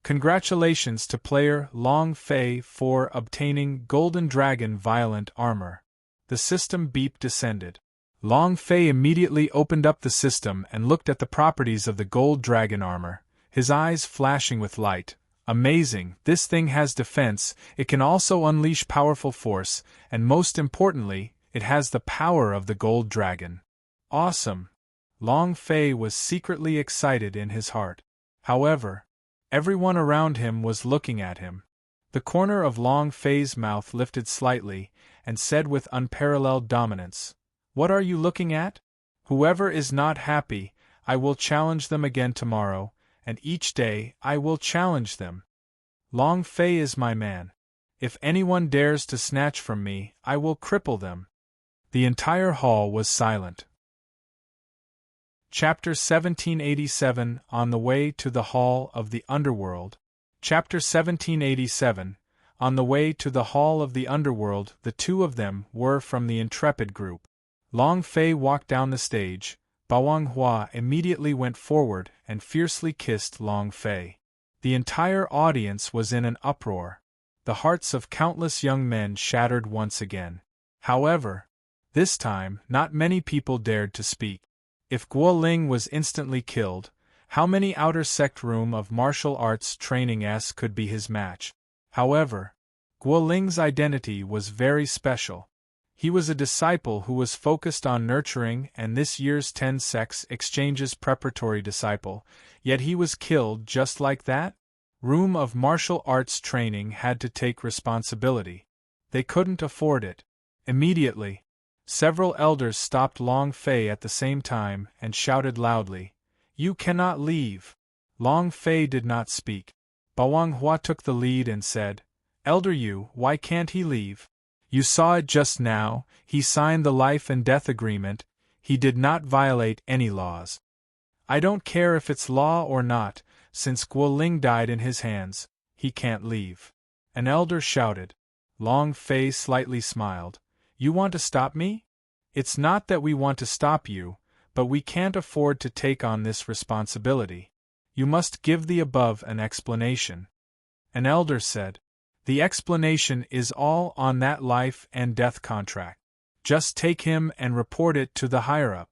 Congratulations to player Long Fei for obtaining Golden Dragon Violent Armor. The system beep descended. Long Fei immediately opened up the system and looked at the properties of the Gold Dragon Armor, his eyes flashing with light. Amazing, this thing has defense, it can also unleash powerful force, and most importantly, it has the power of the Gold Dragon. Awesome! Long Fei was secretly excited in his heart. However, everyone around him was looking at him. The corner of Long Fei's mouth lifted slightly, and said with unparalleled dominance, What are you looking at? Whoever is not happy, I will challenge them again tomorrow, and each day I will challenge them. Long Fei is my man. If anyone dares to snatch from me, I will cripple them. The entire hall was silent. Chapter 1787 On the Way to the Hall of the Underworld. Chapter 1787 On the way to the Hall of the Underworld, the two of them were from the intrepid group. Long Fei walked down the stage. Bawang Hua immediately went forward and fiercely kissed Long Fei. The entire audience was in an uproar. The hearts of countless young men shattered once again. However, this time not many people dared to speak. If Guo Ling was instantly killed, how many outer sect room of martial arts training could be his match? However, Guo Ling's identity was very special. He was a disciple who was focused on nurturing and this year's 10 sects exchanges preparatory disciple, yet he was killed just like that? Room of martial arts training had to take responsibility. They couldn't afford it. Immediately, several elders stopped Long Fei at the same time and shouted loudly, "You cannot leave!" Long Fei did not speak. Bawang Hua took the lead and said, "Elder Yu, why can't he leave? You saw it just now, he signed the life and death agreement, he did not violate any laws." "I don't care if it's law or not, since Guo Ling died in his hands, he can't leave." An elder shouted. Long Fei slightly smiled. "You want to stop me? It's not that we want to stop you, but we can't afford to take on this responsibility. You must give the above an explanation." An elder said, "The explanation is all on that life and death contract. Just take him and report it to the higher-up."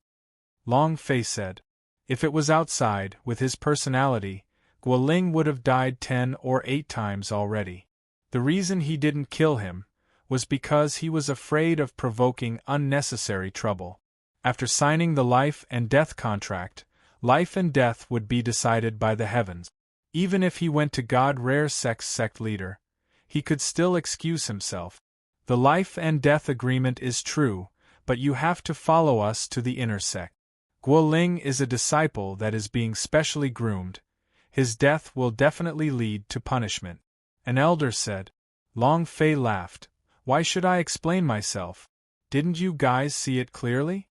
Long Fei said, "If it was outside, with his personality, Guo Ling would have died 10 or 8 times already. The reason he didn't kill him was because he was afraid of provoking unnecessary trouble. After signing the life and death contract, life and death would be decided by the heavens. Even if he went to God Rare Sect's sect leader, he could still excuse himself. The life and death agreement is true, but you have to follow us to the inner sect. Guo Ling is a disciple that is being specially groomed. His death will definitely lead to punishment." An elder said. Long Fei laughed. "Why should I explain myself? Didn't you guys see it clearly?"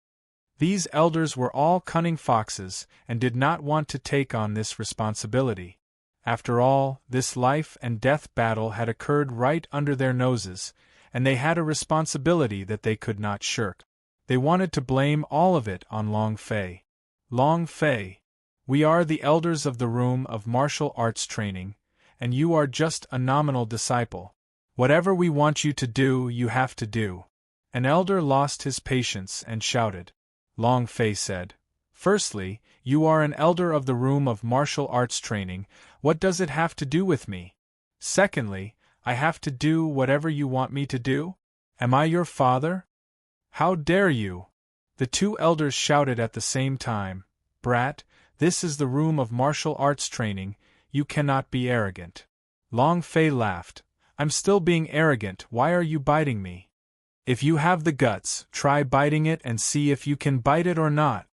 These elders were all cunning foxes and did not want to take on this responsibility. After all, this life and death battle had occurred right under their noses, and they had a responsibility that they could not shirk. They wanted to blame all of it on Long Fei. "Long Fei, we are the elders of the room of martial arts training, and you are just a nominal disciple. Whatever we want you to do, you have to do." An elder lost his patience and shouted. Long Fei said, "Firstly, you are an elder of the room of martial arts training, what does it have to do with me? Secondly, I have to do whatever you want me to do? Am I your father? How dare you?" The two elders shouted at the same time, "Brat, this is the room of martial arts training, you cannot be arrogant." Long Fei laughed. "I'm still being arrogant, why are you biting me? If you have the guts, try biting it and see if you can bite it or not."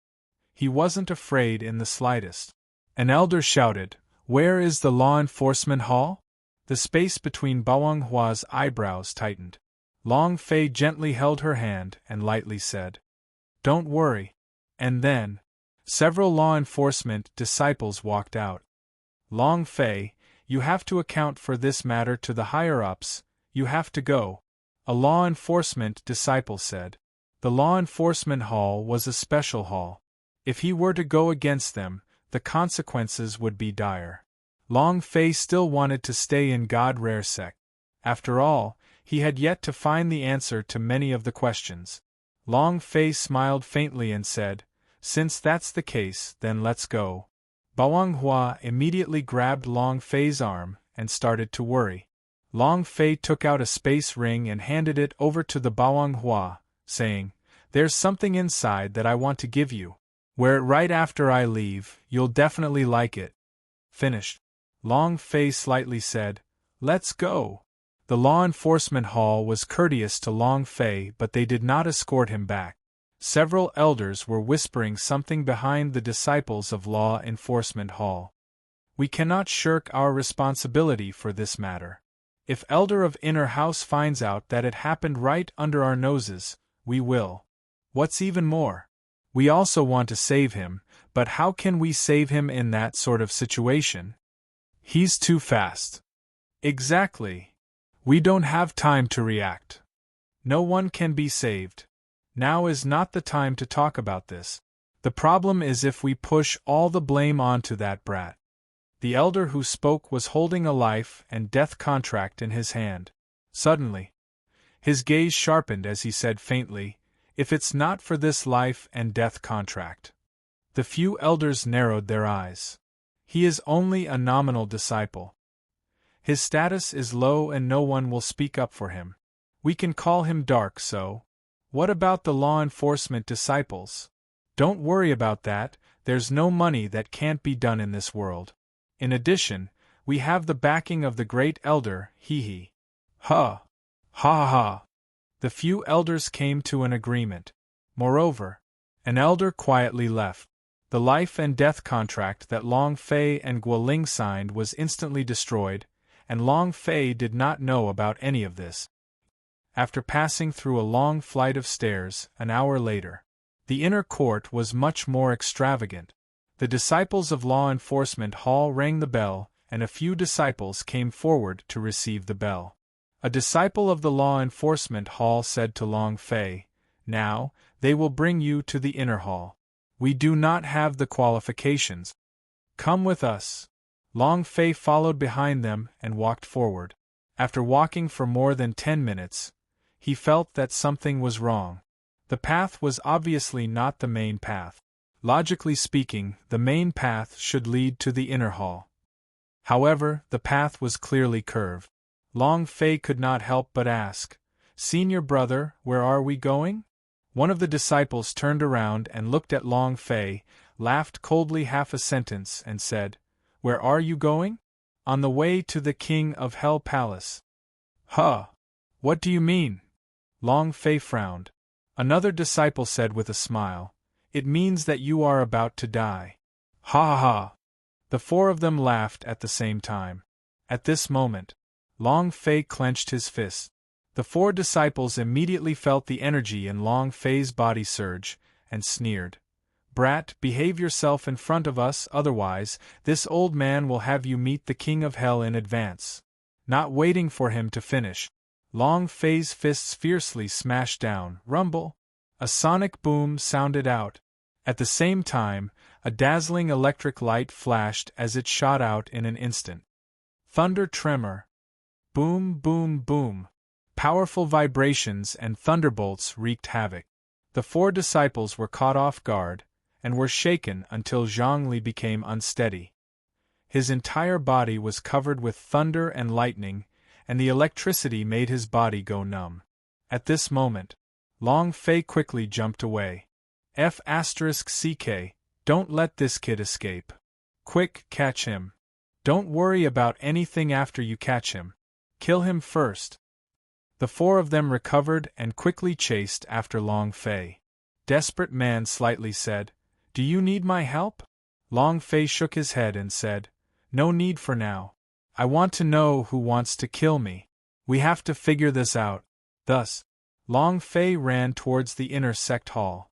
He wasn't afraid in the slightest. An elder shouted, "Where is the law enforcement hall?" The space between Bawang Hua's eyebrows tightened. Long Fei gently held her hand and lightly said, "Don't worry." And then, several law enforcement disciples walked out. "Long Fei, you have to account for this matter to the higher-ups, you have to go," a law enforcement disciple said. The law enforcement hall was a special hall. If he were to go against them, the consequences would be dire. Long Fei still wanted to stay in God Rare Sect. After all, he had yet to find the answer to many of the questions. Long Fei smiled faintly and said, "Since that's the case, then let's go." Bawang Hua immediately grabbed Long Fei's arm and started to worry. Long Fei took out a space ring and handed it over to the Bawang Hua, saying, "There's something inside that I want to give you. Wear it right after I leave, you'll definitely like it." Finished. Long Fei slightly said, "Let's go." The law enforcement hall was courteous to Long Fei, but they did not escort him back. Several elders were whispering something behind the disciples of Law Enforcement Hall. We cannot shirk our responsibility for this matter. If Elder of Inner House finds out that it happened right under our noses, we will. What's even more? We also want to save him, but how can we save him in that sort of situation? He's too fast. Exactly. We don't have time to react. No one can be saved. Now is not the time to talk about this. The problem is if we push all the blame onto that brat. The elder who spoke was holding a life and death contract in his hand. Suddenly, his gaze sharpened as he said faintly, "If it's not for this life and death contract." The few elders narrowed their eyes. He is only a nominal disciple. His status is low and no one will speak up for him. We can call him dark, so. What about the law enforcement disciples? Don't worry about that, there's no money that can't be done in this world. In addition, we have the backing of the great elder, hee. Ha! Ha ha! The few elders came to an agreement. Moreover, an elder quietly left. The life and death contract that Long Fei and Guoling signed was instantly destroyed, and Long Fei did not know about any of this. After passing through a long flight of stairs, an hour later, the inner court was much more extravagant. The disciples of Law Enforcement Hall rang the bell, and a few disciples came forward to receive the bell. A disciple of the Law Enforcement Hall said to Long Fei, "Now, they will bring you to the inner hall. We do not have the qualifications. Come with us." Long Fei followed behind them and walked forward. After walking for more than 10 minutes, he felt that something was wrong. The path was obviously not the main path. Logically speaking, the main path should lead to the inner hall. However, the path was clearly curved. Long Fei could not help but ask, "Senior brother, where are we going?" One of the disciples turned around and looked at Long Fei, laughed coldly half a sentence, and said, "Where are you going?" "On the way to the King of Hell Palace." "Huh! What do you mean?" Long Fei frowned. Another disciple said with a smile, "It means that you are about to die." Ha ha ha! The four of them laughed at the same time. At this moment, Long Fei clenched his fist. The four disciples immediately felt the energy in Long Fei's body surge, and sneered. "Brat, behave yourself in front of us, otherwise, this old man will have you meet the King of Hell in advance." Not waiting for him to finish, Long Fei's fists fiercely smashed down. Rumble! A sonic boom sounded out. At the same time, a dazzling electric light flashed as it shot out in an instant. Thunder tremor. Boom, boom, boom. Powerful vibrations and thunderbolts wreaked havoc. The four disciples were caught off guard, and were shaken until Zhongli became unsteady. His entire body was covered with thunder and lightning, and the electricity made his body go numb. At this moment, Long Fei quickly jumped away. F***CK, don't let this kid escape. Quick, catch him. Don't worry about anything after you catch him. Kill him first. The four of them recovered and quickly chased after Long Fei. Desperate Man slightly said, "Do you need my help?" Long Fei shook his head and said, "No need for now. I want to know who wants to kill me. We have to figure this out." Thus, Long Fei ran towards the inner sect hall.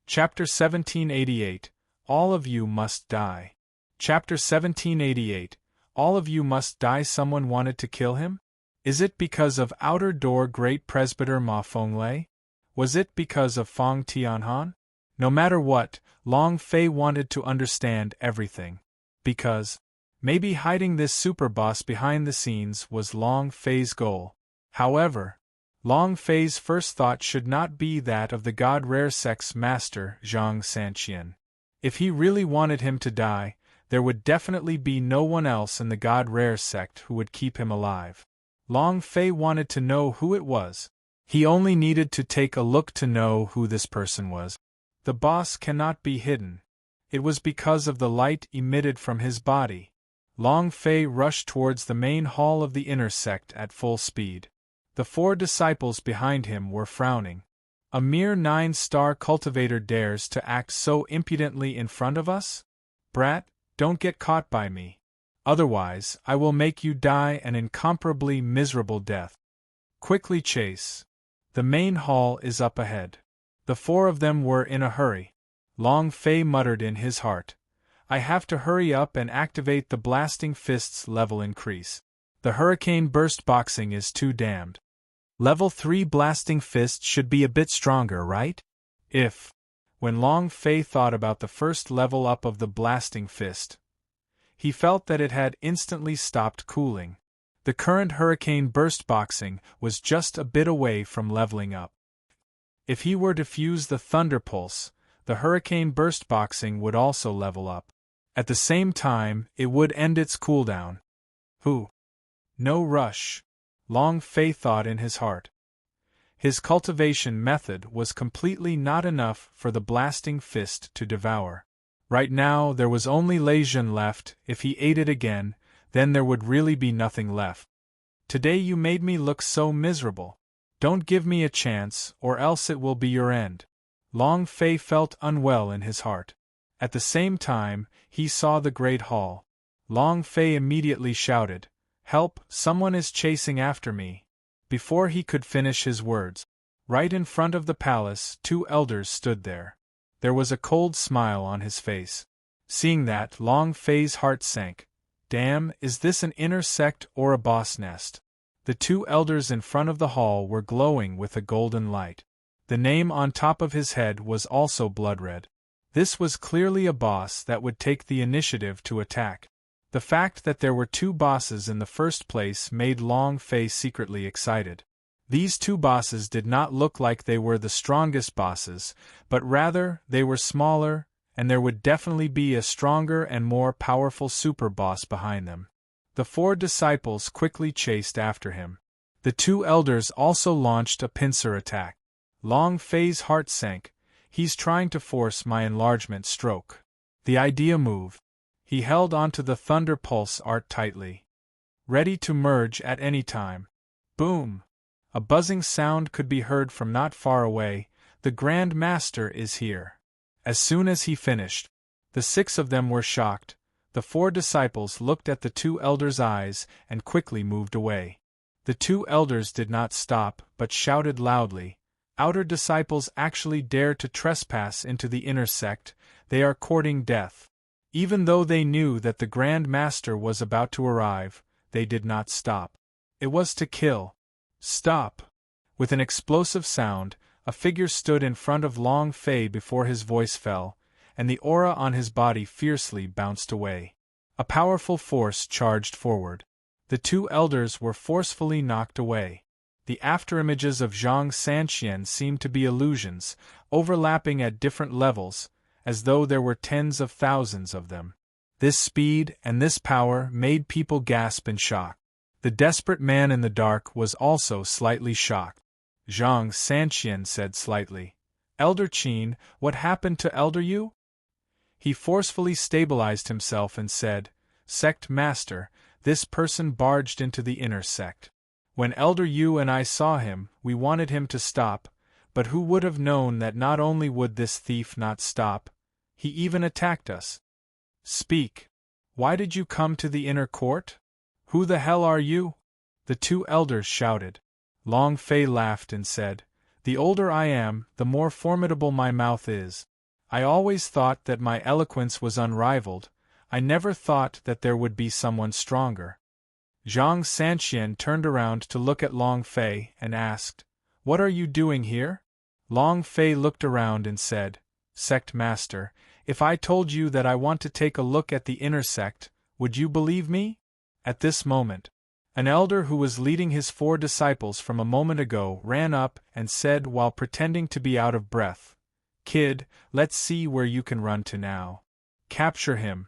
Chapter 1788, All of You Must Die. Chapter 1788, All of You Must Die. Someone wanted to kill him? Is it because of outer door Great Presbyter Ma Fenglei? Was it because of Fong Tianhan? No matter what, Long Fei wanted to understand everything. Because, maybe hiding this super boss behind the scenes was Long Fei's goal. However, Long Fei's first thought should not be that of the God Rare Sect's master, Zhang Sanqian. If he really wanted him to die, there would definitely be no one else in the God Rare Sect who would keep him alive. Long Fei wanted to know who it was. He only needed to take a look to know who this person was. The boss cannot be hidden. It was because of the light emitted from his body. Long Fei rushed towards the main hall of the inner sect at full speed. The four disciples behind him were frowning. A mere 9-star cultivator dares to act so impudently in front of us? Brat, don't get caught by me. Otherwise, I will make you die an incomparably miserable death. Quickly chase. The main hall is up ahead. The 4 of them were in a hurry. Long Fei muttered in his heart, I have to hurry up and activate the blasting fist's level increase. The hurricane burst boxing is too damned. Level 3 blasting fist should be a bit stronger, right? When Long Fei thought about the first level up of the blasting fist, he felt that it had instantly stopped cooling. The current hurricane burst boxing was just a bit away from leveling up. If he were to fuse the thunder pulse, the hurricane burst boxing would also level up. At the same time, it would end its cooldown. No rush, Long Fei thought in his heart. His cultivation method was completely not enough for the blasting fist to devour. Right now there was only Lei Jun left. If he ate it again, then there would really be nothing left. Today you made me look so miserable. Don't give me a chance, or else it will be your end. Long Fei felt unwell in his heart. At the same time, he saw the Great Hall. Long Fei immediately shouted, Help, someone is chasing after me. Before he could finish his words, right in front of the palace 2 elders stood there. There was a cold smile on his face. Seeing that, Long Fei's heart sank. Damn, is this an inner sect or a boss nest? The 2 elders in front of the hall were glowing with a golden light. The name on top of his head was also blood red. This was clearly a boss that would take the initiative to attack. The fact that there were 2 bosses in the first place made Long Fei secretly excited. These 2 bosses did not look like they were the strongest bosses, but rather they were smaller, and there would definitely be a stronger and more powerful super boss behind them. The 4 disciples quickly chased after him. The 2 elders also launched a pincer attack. Long Fei's heart sank. He's trying to force my enlargement stroke. The idea moved. He held onto the thunder pulse art tightly, ready to merge at any time. Boom! A buzzing sound could be heard from not far away. The Grand Master is here. As soon as he finished, the 6 of them were shocked. The 4 disciples looked at the 2 elders' eyes and quickly moved away. The 2 elders did not stop, but shouted loudly, Outer disciples actually dare to trespass into the inner sect. They are courting death. Even though they knew that the Grand Master was about to arrive, they did not stop. It was to kill. Stop! With an explosive sound, a figure stood in front of Long Fei before his voice fell, and the aura on his body fiercely bounced away. A powerful force charged forward. The 2 elders were forcefully knocked away. The afterimages of Zhang Sanxian seemed to be illusions, overlapping at different levels, as though there were tens of thousands of them. This speed and this power made people gasp in shock. The desperate man in the dark was also slightly shocked. Zhang Sanxian said slightly, Elder Qin, what happened to Elder Yu? He forcefully stabilized himself and said, Sect Master, this person barged into the inner sect. When Elder Yu and I saw him, we wanted him to stop, but who would have known that not only would this thief not stop, he even attacked us. Speak. Why did you come to the inner court? Who the hell are you? The 2 elders shouted. Long Fei laughed and said, The older I am, the more formidable my mouth is. I always thought that my eloquence was unrivaled. I never thought that there would be someone stronger. Zhang Sanxian turned around to look at Long Fei and asked, What are you doing here? Long Fei looked around and said, Sect Master, if I told you that I want to take a look at the inner sect, would you believe me? At this moment, an elder who was leading his 4 disciples from a moment ago ran up and said while pretending to be out of breath, Kid, let's see where you can run to now. Capture him.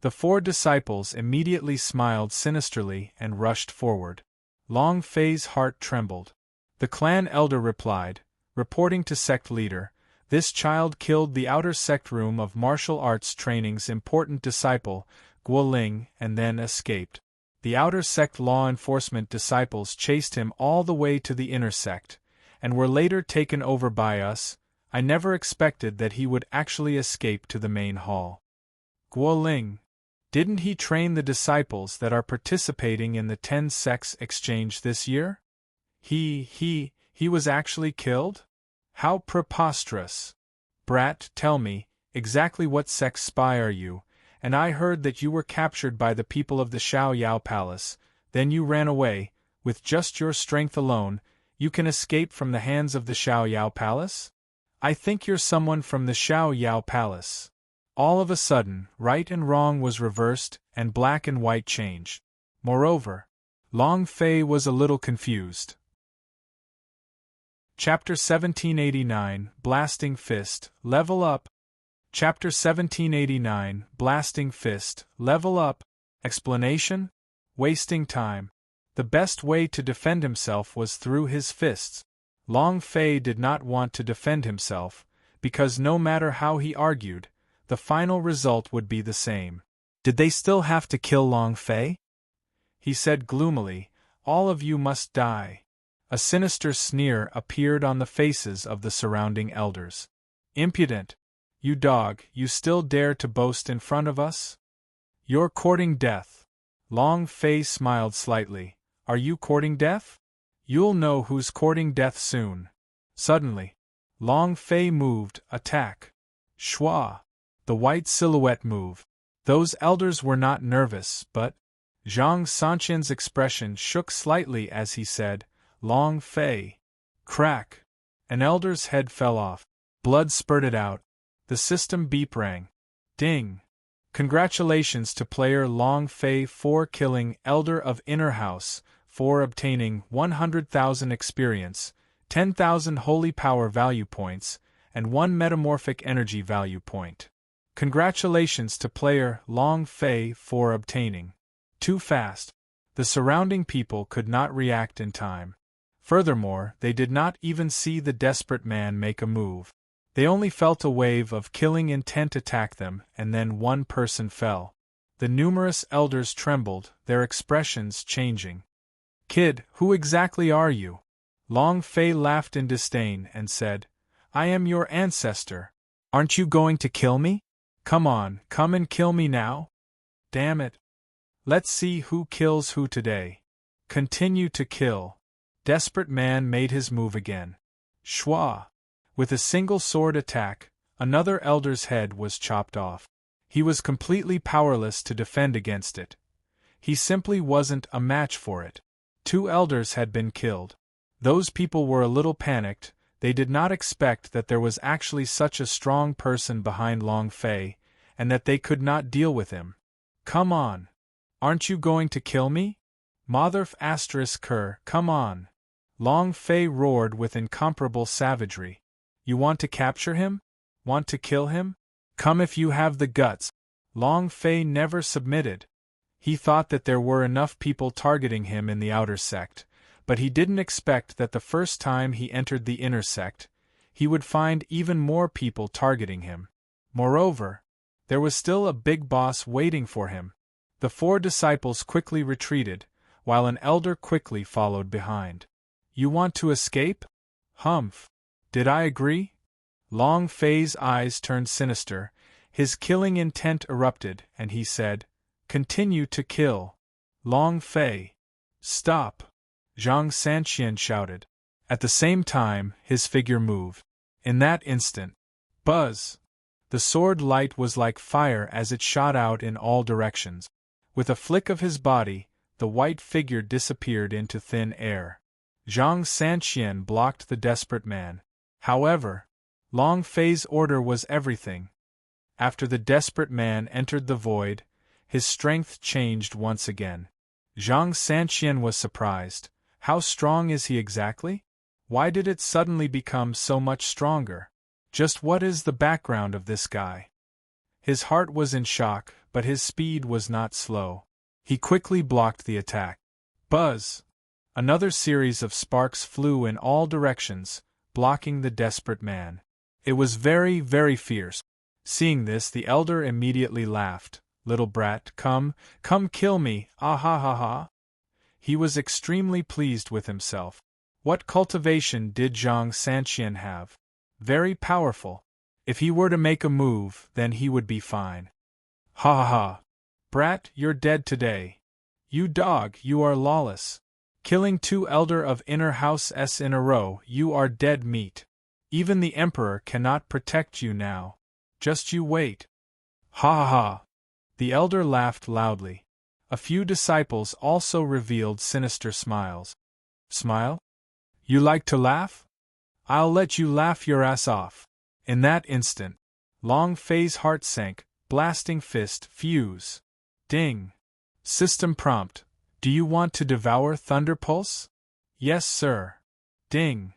The 4 disciples immediately smiled sinisterly and rushed forward. Long Fei's heart trembled. The clan elder replied, reporting to sect leader, This child killed the outer sect room of martial arts training's important disciple, Guoling, and then escaped. The outer sect law enforcement disciples chased him all the way to the inner sect, and were later taken over by us, I never expected that he would actually escape to the main hall. Guoling. Didn't he train the disciples that are participating in the 10-sex exchange this year? He was actually killed? How preposterous! Brat, tell me, exactly what sex spy are you? And I heard that you were captured by the people of the Xiao Yao Palace, then you ran away. With just your strength alone, you can escape from the hands of the Xiao Yao Palace? I think you're someone from the Xiao Yao Palace. All of a sudden, right and wrong was reversed, and black and white changed. Moreover, Long Fei was a little confused. Chapter 1789, Blasting Fist, Level Up. Chapter 1789, Blasting Fist, Level Up. Explanation? Wasting time. The best way to defend himself was through his fists. Long Fei did not want to defend himself, because no matter how he argued, the final result would be the same. Did they still have to kill Long Fei? He said gloomily, all of you must die. A sinister sneer appeared on the faces of the surrounding elders. Impudent! You dog, you still dare to boast in front of us? You're courting death. Long Fei smiled slightly. Are you courting death? You'll know who's courting death soon. Suddenly, Long Fei moved, attack. Shua! The white silhouette moved. Those elders were not nervous, but Zhang Sanqian's expression shook slightly as he said, Long Fei. Crack! An elder's head fell off. Blood spurted out. The system beep rang. Ding! Congratulations to player Long Fei for killing Elder of Inner House, for obtaining 100,000 experience, 10,000 holy power value points, and 1 metamorphic energy value point. Congratulations to player Long Fei for obtaining. Too fast. The surrounding people could not react in time. Furthermore, they did not even see the desperate man make a move. They only felt a wave of killing intent attack them, and then one person fell. The numerous elders trembled, their expressions changing. Kid, who exactly are you? Long Fei laughed in disdain and said, I am your ancestor. Aren't you going to kill me? Come on, come and kill me now. Damn it. Let's see who kills who today. Continue to kill. Desperate man made his move again. Shua! With a single sword attack, another elder's head was chopped off. He was completely powerless to defend against it. He simply wasn't a match for it. 2 elders had been killed. Those people were a little panicked. They did not expect that there was actually such a strong person behind Long Fei, and that they could not deal with him. Come on. Aren't you going to kill me? Motherf asterisk Kerr, come on. Long Fei roared with incomparable savagery. You want to capture him? Want to kill him? Come if you have the guts. Long Fei never submitted. He thought that there were enough people targeting him in the outer sect, but he didn't expect that the first time he entered the inner sect, he would find even more people targeting him. Moreover, there was still a big boss waiting for him. The 4 disciples quickly retreated, while an elder quickly followed behind. You want to escape? Humph. Did I agree? Long Fei's eyes turned sinister, his killing intent erupted, and he said, Continue to kill. Long Fei. Stop. Zhang Sanqian shouted. At the same time, his figure moved. In that instant, buzz! The sword light was like fire as it shot out in all directions. With a flick of his body, the white figure disappeared into thin air. Zhang Sanqian blocked the desperate man. However, Long Fei's order was everything. After the desperate man entered the void, his strength changed once again. Zhang Sanqian was surprised. How strong is he exactly? Why did it suddenly become so much stronger? Just what is the background of this guy? His heart was in shock, but his speed was not slow. He quickly blocked the attack. Buzz! Another series of sparks flew in all directions, blocking the desperate man. It was very, very fierce. Seeing this, the elder immediately laughed. Little brat, come kill me, ah ha ha ha. He was extremely pleased with himself. What cultivation did Zhang Sanqian have? Very powerful. If he were to make a move, then he would be fine. Ha ha ha. Brat, you're dead today. You dog, you are lawless. Killing 2 elder of inner house S in a row, you are dead meat. Even the emperor cannot protect you now. Just you wait. Ha ha ha. The elder laughed loudly. A few disciples also revealed sinister smiles. Smile? You like to laugh? I'll let you laugh your ass off. In that instant, Long Fei's heart sank, blasting fist, fuse. Ding. System prompt. Do you want to devour Thunder Pulse? Yes, sir. Ding.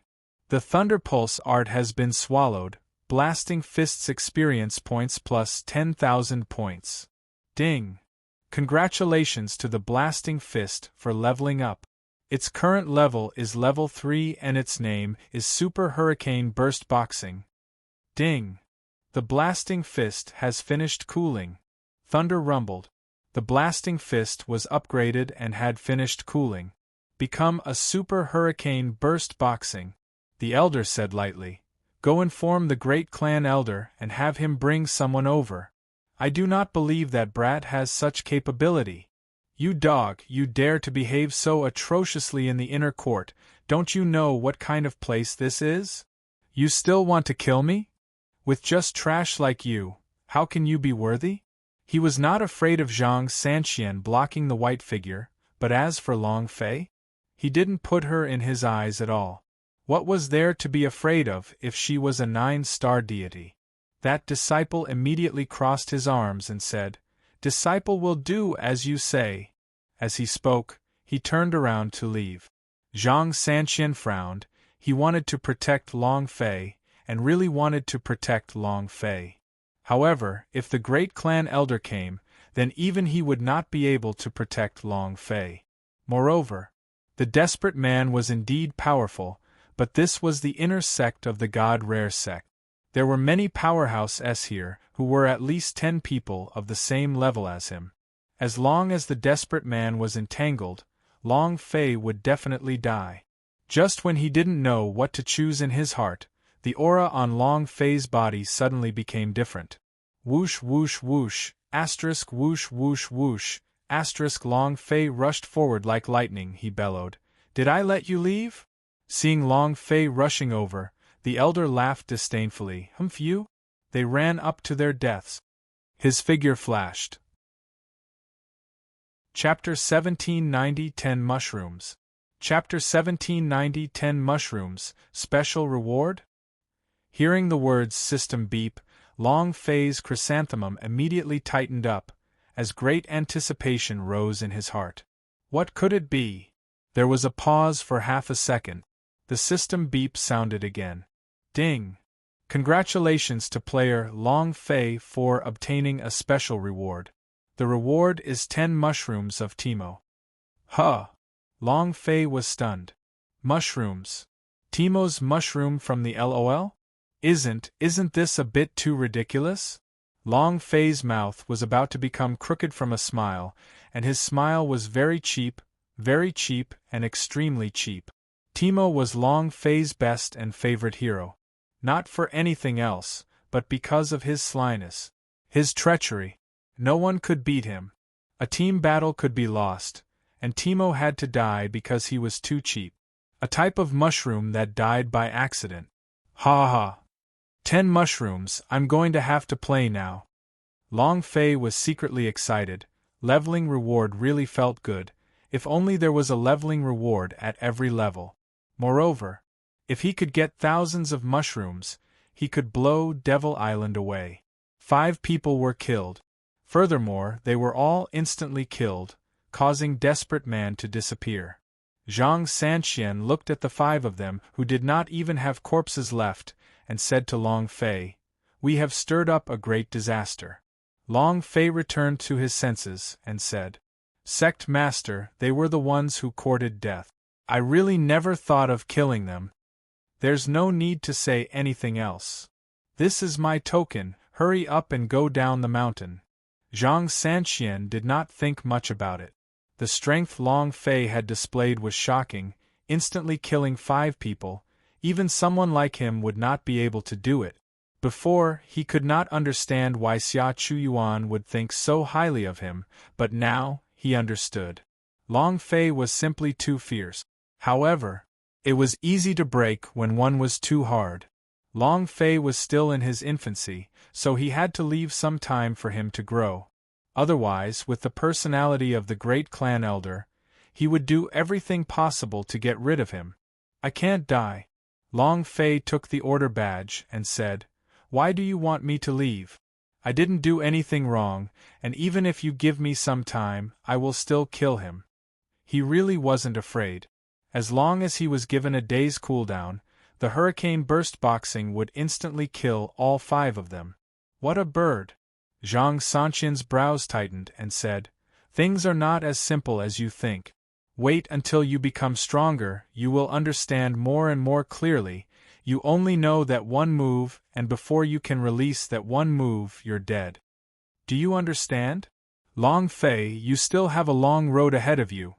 The Thunder Pulse art has been swallowed, blasting fist's experience points plus 10,000 points. Ding. Congratulations to the blasting fist for leveling up. Its current level is level 3 and its name is Super Hurricane Burst Boxing. Ding. The blasting fist has finished cooling. Thunder rumbled. The blasting fist was upgraded and had finished cooling. Become a Super Hurricane Burst Boxing. The elder said lightly. Go inform the great clan elder and have him bring someone over. I do not believe that brat has such capability. You dog, you dare to behave so atrociously in the inner court, don't you know what kind of place this is? You still want to kill me? With just trash like you, how can you be worthy? He was not afraid of Zhang Sanqian blocking the white figure, but as for Long Fei? He didn't put her in his eyes at all. What was there to be afraid of if she was a 9-star deity? That disciple immediately crossed his arms and said, Disciple will do as you say. As he spoke, he turned around to leave. Zhang Sanqian frowned. He wanted to protect Long Fei, and really wanted to protect Long Fei. However, if the great clan elder came, then even he would not be able to protect Long Fei. Moreover, the desperate man was indeed powerful, but this was the inner sect of the God Rare sect. There were many powerhouses here who were at least 10 people of the same level as him. As long as the desperate man was entangled, Long Fei would definitely die. Just when he didn't know what to choose in his heart, the aura on Long Fei's body suddenly became different. Whoosh whoosh whoosh, asterisk whoosh whoosh whoosh, asterisk Long Fei rushed forward like lightning, he bellowed. Did I let you leave? Seeing Long Fei rushing over, the elder laughed disdainfully. Humph you? They ran up to their deaths. His figure flashed. Chapter 1790 10 Mushrooms. Chapter 1790 10 Mushrooms, Special Reward? Hearing the words system beep, Long Fei's chrysanthemum immediately tightened up, as great anticipation rose in his heart. What could it be? There was a pause for half a second. The system beep sounded again. Ding! Congratulations to player Long Fei for obtaining a special reward. The reward is 10 mushrooms of Timo. Huh! Long Fei was stunned. Mushrooms? Timo's mushroom from the LOL? Isn't this a bit too ridiculous? Long Fei's mouth was about to become crooked from a smile, and his smile was very cheap, and extremely cheap. Timo was Long Fei's best and favorite hero. Not for anything else, but because of his slyness. His treachery. No one could beat him. A team battle could be lost, and Timo had to die because he was too cheap. A type of mushroom that died by accident. Ha ha! 10 mushrooms, I'm going to have to play now. Long Fei was secretly excited. Leveling reward really felt good, if only there was a leveling reward at every level. Moreover, if he could get thousands of mushrooms, he could blow Devil Island away. 5 people were killed. Furthermore, they were all instantly killed, causing Desperate Man to disappear. Zhang Sanqian looked at the 5 of them who did not even have corpses left, and said to Long Fei, We have stirred up a great disaster. Long Fei returned to his senses, and said, Sect Master, they were the ones who courted death. I really never thought of killing them. There's no need to say anything else. This is my token, hurry up and go down the mountain. Zhang Sanqian did not think much about it. The strength Long Fei had displayed was shocking. instantly killing 5 people. Even someone like him would not be able to do it. Before, he could not understand why Xia Chuyuan would think so highly of him, but now, he understood. Long Fei was simply too fierce. However, it was easy to break when one was too hard. Long Fei was still in his infancy, so he had to leave some time for him to grow. Otherwise, with the personality of the great clan elder, he would do everything possible to get rid of him. I can't die. Long Fei took the order badge and said, "Why do you want me to leave? I didn't do anything wrong, and even if you give me some time, I will still kill him." He really wasn't afraid. As long as he was given a day's cooldown, the hurricane burst boxing would instantly kill all 5 of them. What a bird! Zhang Sanqian's brows tightened and said, "Things are not as simple as you think. Wait until you become stronger, you will understand more and more clearly. You only know that one move, and before you can release that one move, you're dead. Do you understand? Long Fei, you still have a long road ahead of you.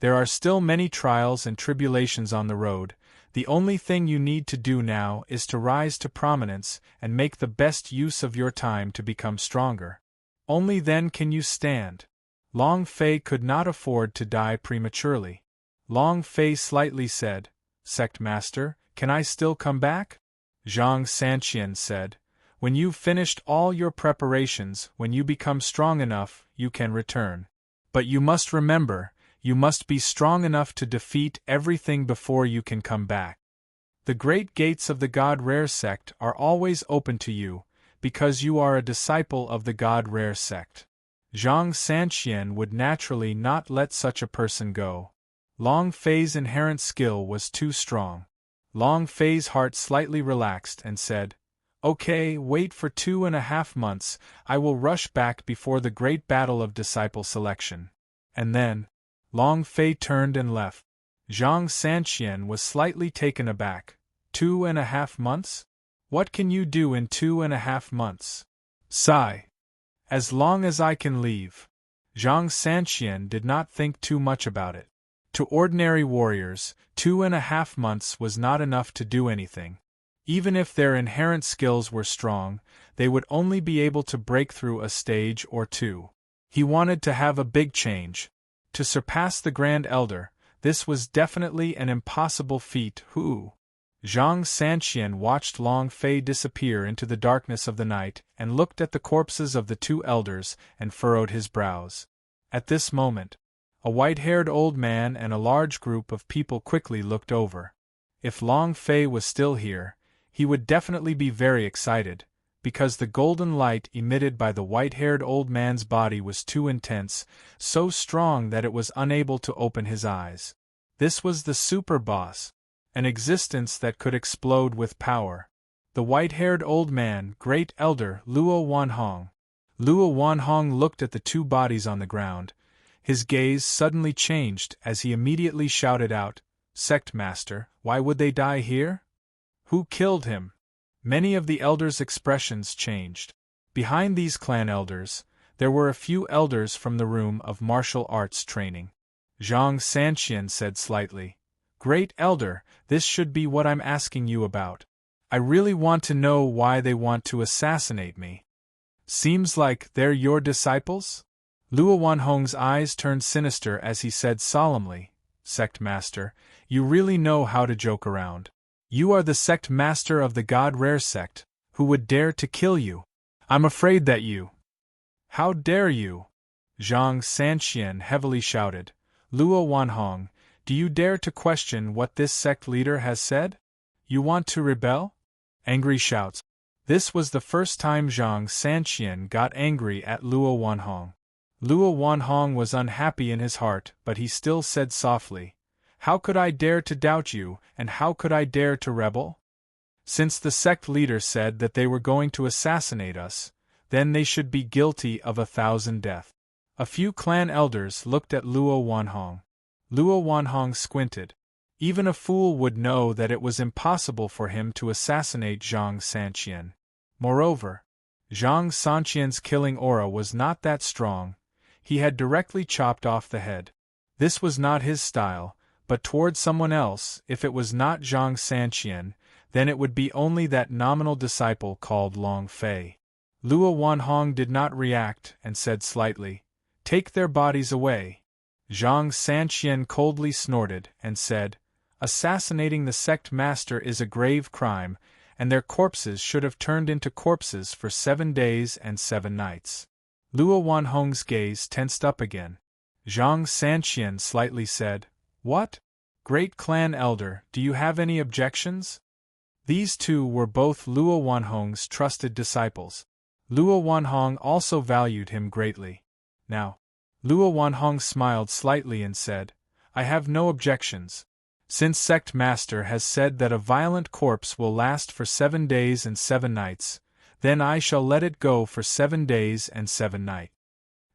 There are still many trials and tribulations on the road. The only thing you need to do now is to rise to prominence and make the best use of your time to become stronger. Only then can you stand." Long Fei could not afford to die prematurely. Long Fei slightly said, "Sect Master, can I still come back?" Zhang Sanqian said, "When you've finished all your preparations, when you become strong enough, you can return. But you must remember, you must be strong enough to defeat everything before you can come back. The great gates of the God Rare sect are always open to you, because you are a disciple of the God Rare sect." Zhang Sanqian would naturally not let such a person go. Long Fei's inherent skill was too strong. Long Fei's heart slightly relaxed and said, "Okay, wait for 2.5 months, I will rush back before the great battle of disciple selection." And then, Long Fei turned and left. Zhang Sanqian was slightly taken aback. 2.5 months? What can you do in 2.5 months? Sigh. As long as I can leave. Zhang Sanqian did not think too much about it. To ordinary warriors, 2.5 months was not enough to do anything. Even if their inherent skills were strong, they would only be able to break through a stage or 2. He wanted to have a big change. To surpass the Grand Elder, this was definitely an impossible feat. Zhang Sanqian watched Long Fei disappear into the darkness of the night and looked at the corpses of the 2 elders and furrowed his brows. At this moment, a white-haired old man and a large group of people quickly looked over. If Long Fei was still here, he would definitely be very excited, because the golden light emitted by the white-haired old man's body was too intense, so strong that it was unable to open his eyes. This was the super boss. An existence that could explode with power. The white-haired old man, Great Elder Luo Wanhong. Luo Wanhong looked at the 2 bodies on the ground. His gaze suddenly changed as he immediately shouted out, "Sect Master, why would they die here? Who killed him?" Many of the elders' expressions changed. Behind these clan elders, there were a few elders from the room of martial arts training. Zhang Sanqian said slightly, "Great Elder, this should be what I'm asking you about. I really want to know why they want to assassinate me. Seems like they're your disciples?" Luo Wanhong's eyes turned sinister as he said solemnly, "Sect Master, you really know how to joke around. You are the Sect Master of the God Rare sect. Who would dare to kill you? I'm afraid that you—" "How dare you?" Zhang Sanqian heavily shouted. "Luo Wanhong, do you dare to question what this sect leader has said? You want to rebel?" Angry shouts. This was the first time Zhang Sanqian got angry at Luo Wanhong. Luo Wanhong was unhappy in his heart, but he still said softly, "How could I dare to doubt you, and how could I dare to rebel? Since the sect leader said that they were going to assassinate us, then they should be guilty of 1,000 deaths." A few clan elders looked at Luo Wanhong. Luo Wanhong squinted. Even a fool would know that it was impossible for him to assassinate Zhang Sanqian. Moreover, Zhang Sanqian's killing aura was not that strong. He had directly chopped off the head. This was not his style, but toward someone else. If it was not Zhang Sanqian, then it would be only that nominal disciple called Long Fei. Luo Wanhong did not react and said slightly, "Take their bodies away." Zhang Sanqian coldly snorted and said, "Assassinating the sect master is a grave crime, and their corpses should have turned into corpses for 7 days and 7 nights. Luo Wanhong's gaze tensed up again. Zhang Sanqian slightly said, "What? Great clan elder, do you have any objections?" These two were both Luo Wanhong's trusted disciples. Luo Wanhong also valued him greatly. Now, Luo Wanhong smiled slightly and said, "I have no objections. Since Sect Master has said that a violent corpse will last for 7 days and 7 nights, then I shall let it go for 7 days and 7 nights."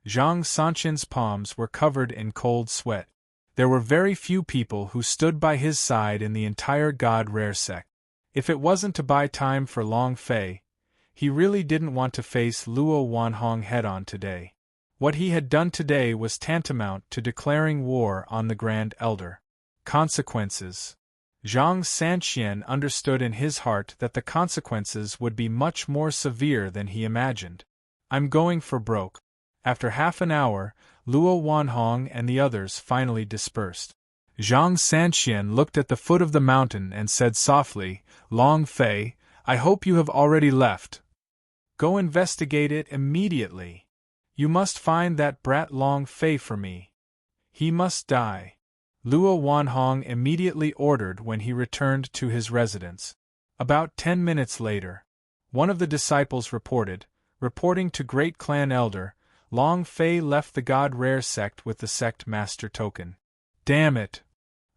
Zhang Sanqian's palms were covered in cold sweat. There were very few people who stood by his side in the entire God Rare sect. If it wasn't to buy time for Long Fei, he really didn't want to face Luo Wanhong head-on today. What he had done today was tantamount to declaring war on the Grand Elder. Consequences. Zhang Sanqian understood in his heart that the consequences would be much more severe than he imagined. "I'm going for broke." After half an hour, Luo Wanhong and the others finally dispersed. Zhang Sanqian looked at the foot of the mountain and said softly, "Long Fei, I hope you have already left. Go investigate it immediately. You must find that brat Long Fei for me. He must die." Luo Wanhong immediately ordered when he returned to his residence. About 10 minutes later, one of the disciples reporting to Great Clan Elder, Long Fei left the God Rare sect with the sect master token. "Damn it!"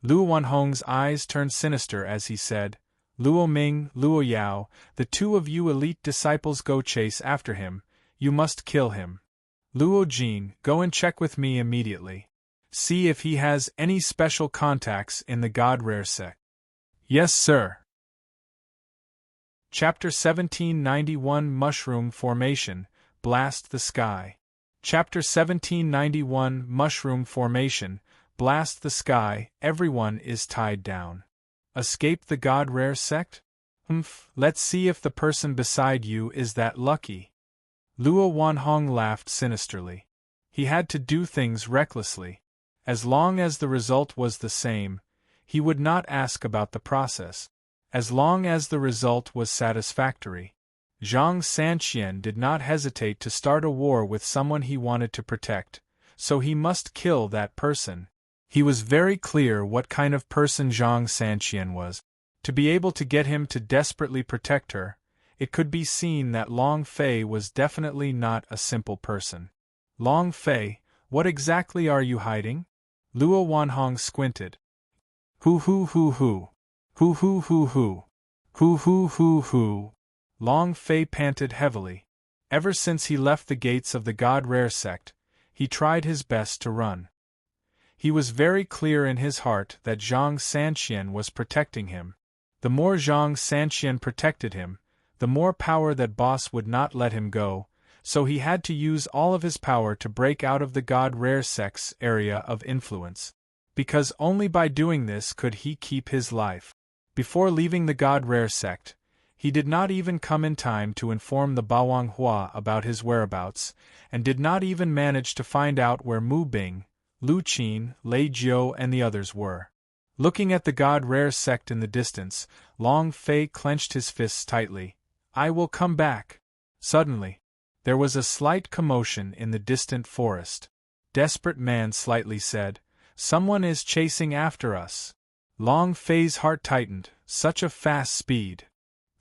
Luo Wanhong's eyes turned sinister as he said, "Luo Ming, Luo Yao, the two of you elite disciples go chase after him, you must kill him. Luo Jin, go and check with me immediately. See if he has any special contacts in the God Rare sect." "Yes, sir." Chapter 1791 Mushroom Formation, Blast the Sky. Chapter 1791 Mushroom Formation, Blast the Sky. Everyone is tied down. Escape the God Rare sect? Let's see if the person beside you is that lucky. Luo Wanhong laughed sinisterly. He had to do things recklessly. As long as the result was the same, he would not ask about the process. As long as the result was satisfactory. Zhang Sanqian did not hesitate to start a war with someone he wanted to protect, so he must kill that person. He was very clear what kind of person Zhang Sanqian was. To be able to get him to desperately protect her, it could be seen that Long Fei was definitely not a simple person. "Long Fei, what exactly are you hiding?" Luo Wanhong squinted. "Hoo hoo hoo hoo. Hoo hoo hoo hoo. Hoo hoo hoo hoo." Long Fei panted heavily. Ever since he left the gates of the God Rare sect, he tried his best to run. He was very clear in his heart that Zhang Sanqian was protecting him. The more Zhang Sanqian protected him, the more power that boss would not let him go, so he had to use all of his power to break out of the God Rare sect's area of influence. Because only by doing this could he keep his life. Before leaving the God Rare sect, he did not even come in time to inform the Bawang Hua about his whereabouts, and did not even manage to find out where Mu Bing, Lu Qin, Lei Jiu and the others were. Looking at the God Rare sect in the distance, Long Fei clenched his fists tightly. "I will come back." Suddenly, there was a slight commotion in the distant forest. Desperate Man slightly said, "Someone is chasing after us." Long Fei's heart tightened. Such a fast speed.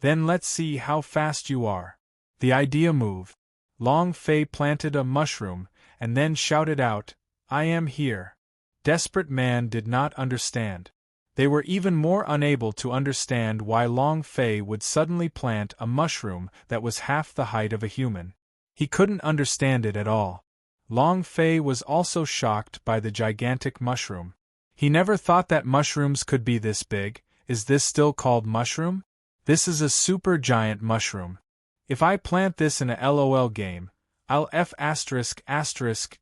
"Then let's see how fast you are." The idea moved. Long Fei planted a mushroom, and then shouted out, "I am here." Desperate Man did not understand. They were even more unable to understand why Long Fei would suddenly plant a mushroom that was half the height of a human. He couldn't understand it at all. Long Fei was also shocked by the gigantic mushroom. He never thought that mushrooms could be this big. Is this still called mushroom? This is a super giant mushroom. If I plant this in a LOL game, I'll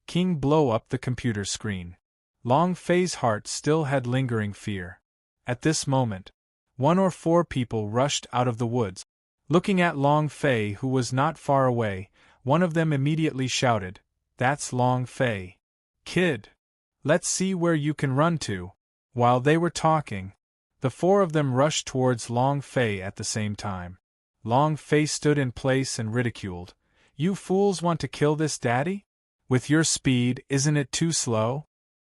King blow up the computer screen. Long Fei's heart still had lingering fear. At this moment, 1 or 4 people rushed out of the woods. Looking at Long Fei, who was not far away, one of them immediately shouted, "That's Long Fei. Kid! Let's see where you can run to." While they were talking, the 4 of them rushed towards Long Fei at the same time. Long Fei stood in place and ridiculed. "You fools want to kill this daddy? With your speed, isn't it too slow?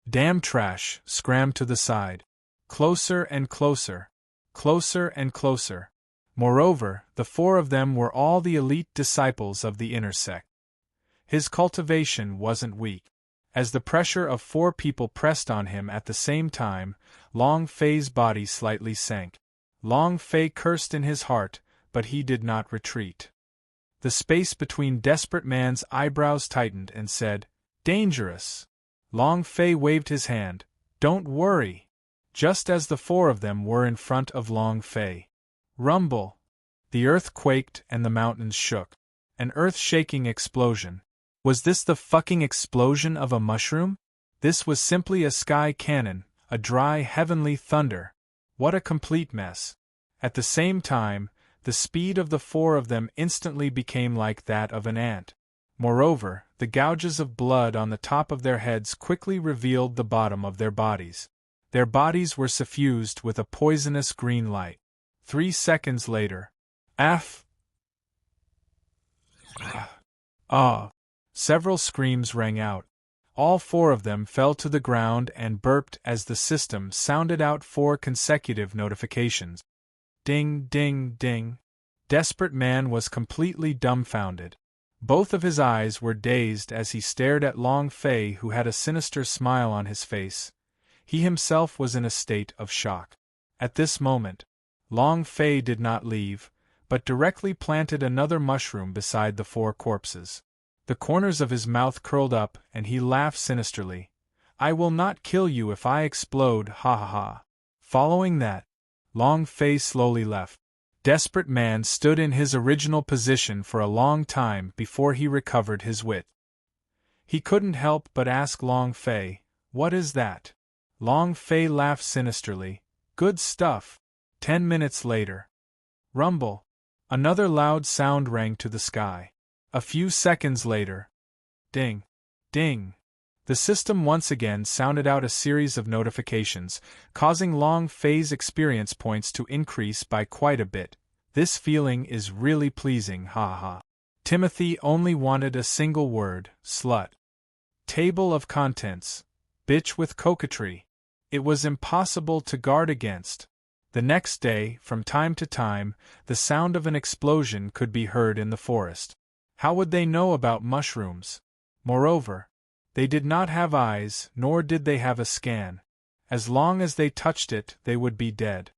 Damn trash!" Scram to the side. Closer and closer. Closer and closer. Moreover, the 4 of them were all the elite disciples of the inner sect. His cultivation wasn't weak. As the pressure of 4 people pressed on him at the same time, Long Fei's body slightly sank. Long Fei cursed in his heart, but he did not retreat. The space between Desperate Man's eyebrows tightened and said, "Dangerous." Long Fei waved his hand. "Don't worry." Just as the 4 of them were in front of Long Fei. Rumble. The earth quaked and the mountains shook. An earth-shaking explosion. Was this the fucking explosion of a mushroom? This was simply a sky cannon, a dry heavenly thunder. What a complete mess. At the same time, the speed of the 4 of them instantly became like that of an ant. Moreover, the gouges of blood on the top of their heads quickly revealed the bottom of their bodies. Their bodies were suffused with a poisonous green light. 3 seconds later. Several screams rang out. All 4 of them fell to the ground and burped as the system sounded out 4 consecutive notifications. Ding, ding, ding. Desperate Man was completely dumbfounded. Both of his eyes were dazed as he stared at Long Fei, who had a sinister smile on his face. He himself was in a state of shock. At this moment, Long Fei did not leave, but directly planted another mushroom beside the 4 corpses. The corners of his mouth curled up and he laughed sinisterly. "I will not kill you if I explode, ha ha ha." Following that, Long Fei slowly left. Desperate Man stood in his original position for a long time before he recovered his wit. He couldn't help but ask Long Fei, "What is that?" Long Fei laughed sinisterly. "Good stuff." 10 minutes later. Rumble. Another loud sound rang to the sky. A few seconds later. Ding. Ding. The system once again sounded out a series of notifications, causing Long Fei's experience points to increase by quite a bit. "This feeling is really pleasing, ha ha." Timothy only wanted a single word: slut. Table of contents. Bitch with coquetry. It was impossible to guard against. The next day, from time to time, the sound of an explosion could be heard in the forest. How would they know about mushrooms? Moreover, they did not have eyes, nor did they have a scan. As long as they touched it, they would be dead.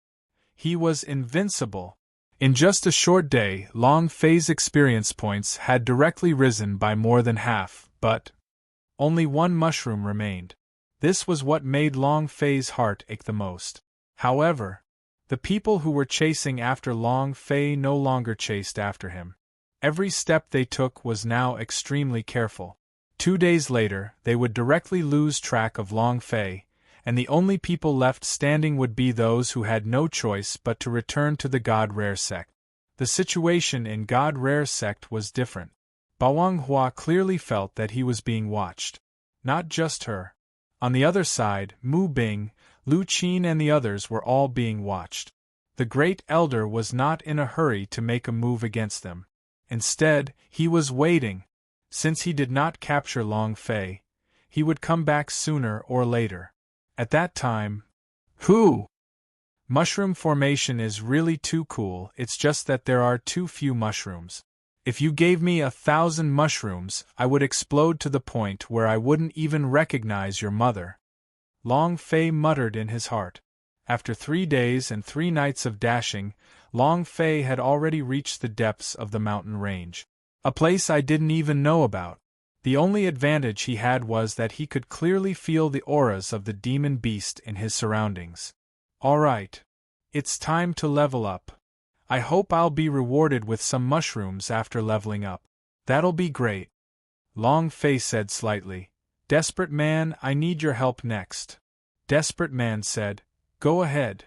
He was invincible. In just a short day, Long Fei's experience points had directly risen by more than half, but only 1 mushroom remained. This was what made Long Fei's heart ache the most. However, the people who were chasing after Long Fei no longer chased after him. Every step they took was now extremely careful. 2 days later, they would directly lose track of Long Fei, and the only people left standing would be those who had no choice but to return to the God Rare sect. The situation in God Rare sect was different. Bawang Hua clearly felt that he was being watched. Not just her. On the other side, Mu Bing, Lu Qin and the others were all being watched. The Great Elder was not in a hurry to make a move against them. Instead, he was waiting. Since he did not capture Long Fei, he would come back sooner or later. At that time, mushroom formation is really too cool, it's just that there are too few mushrooms. If you gave me 1,000 mushrooms, I would explode to the point where I wouldn't even recognize your mother. Long Fei muttered in his heart. After 3 days and 3 nights of dashing, Long Fei had already reached the depths of the mountain range. A place I didn't even know about. The only advantage he had was that he could clearly feel the auras of the demon beast in his surroundings. Alright. It's time to level up. I hope I'll be rewarded with some mushrooms after leveling up. That'll be great. Long Fei said slightly. Desperate Man, I need your help next. Desperate Man said, Go ahead.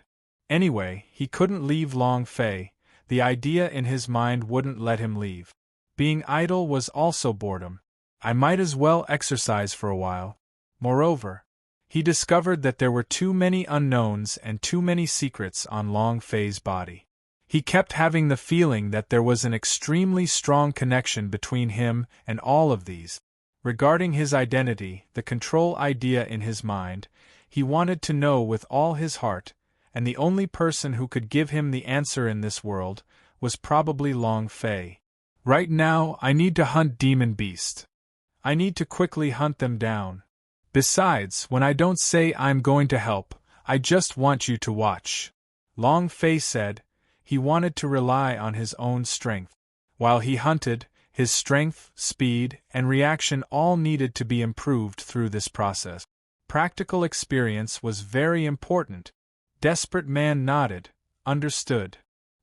Anyway, he couldn't leave Long Fei. The idea in his mind wouldn't let him leave. Being idle was also boredom. I might as well exercise for a while. Moreover, he discovered that there were too many unknowns and too many secrets on Long Fei's body. He kept having the feeling that there was an extremely strong connection between him and all of these. Regarding his identity, the control idea in his mind, he wanted to know with all his heart, and the only person who could give him the answer in this world was probably Long Fei. Right now, I need to hunt demon beast. I need to quickly hunt them down. Besides, when I don't say I'm going to help, I just want you to watch. Long Fei said. He wanted to rely on his own strength. While he hunted, his strength, speed, and reaction all needed to be improved through this process. Practical experience was very important. Desperate Man nodded, understood.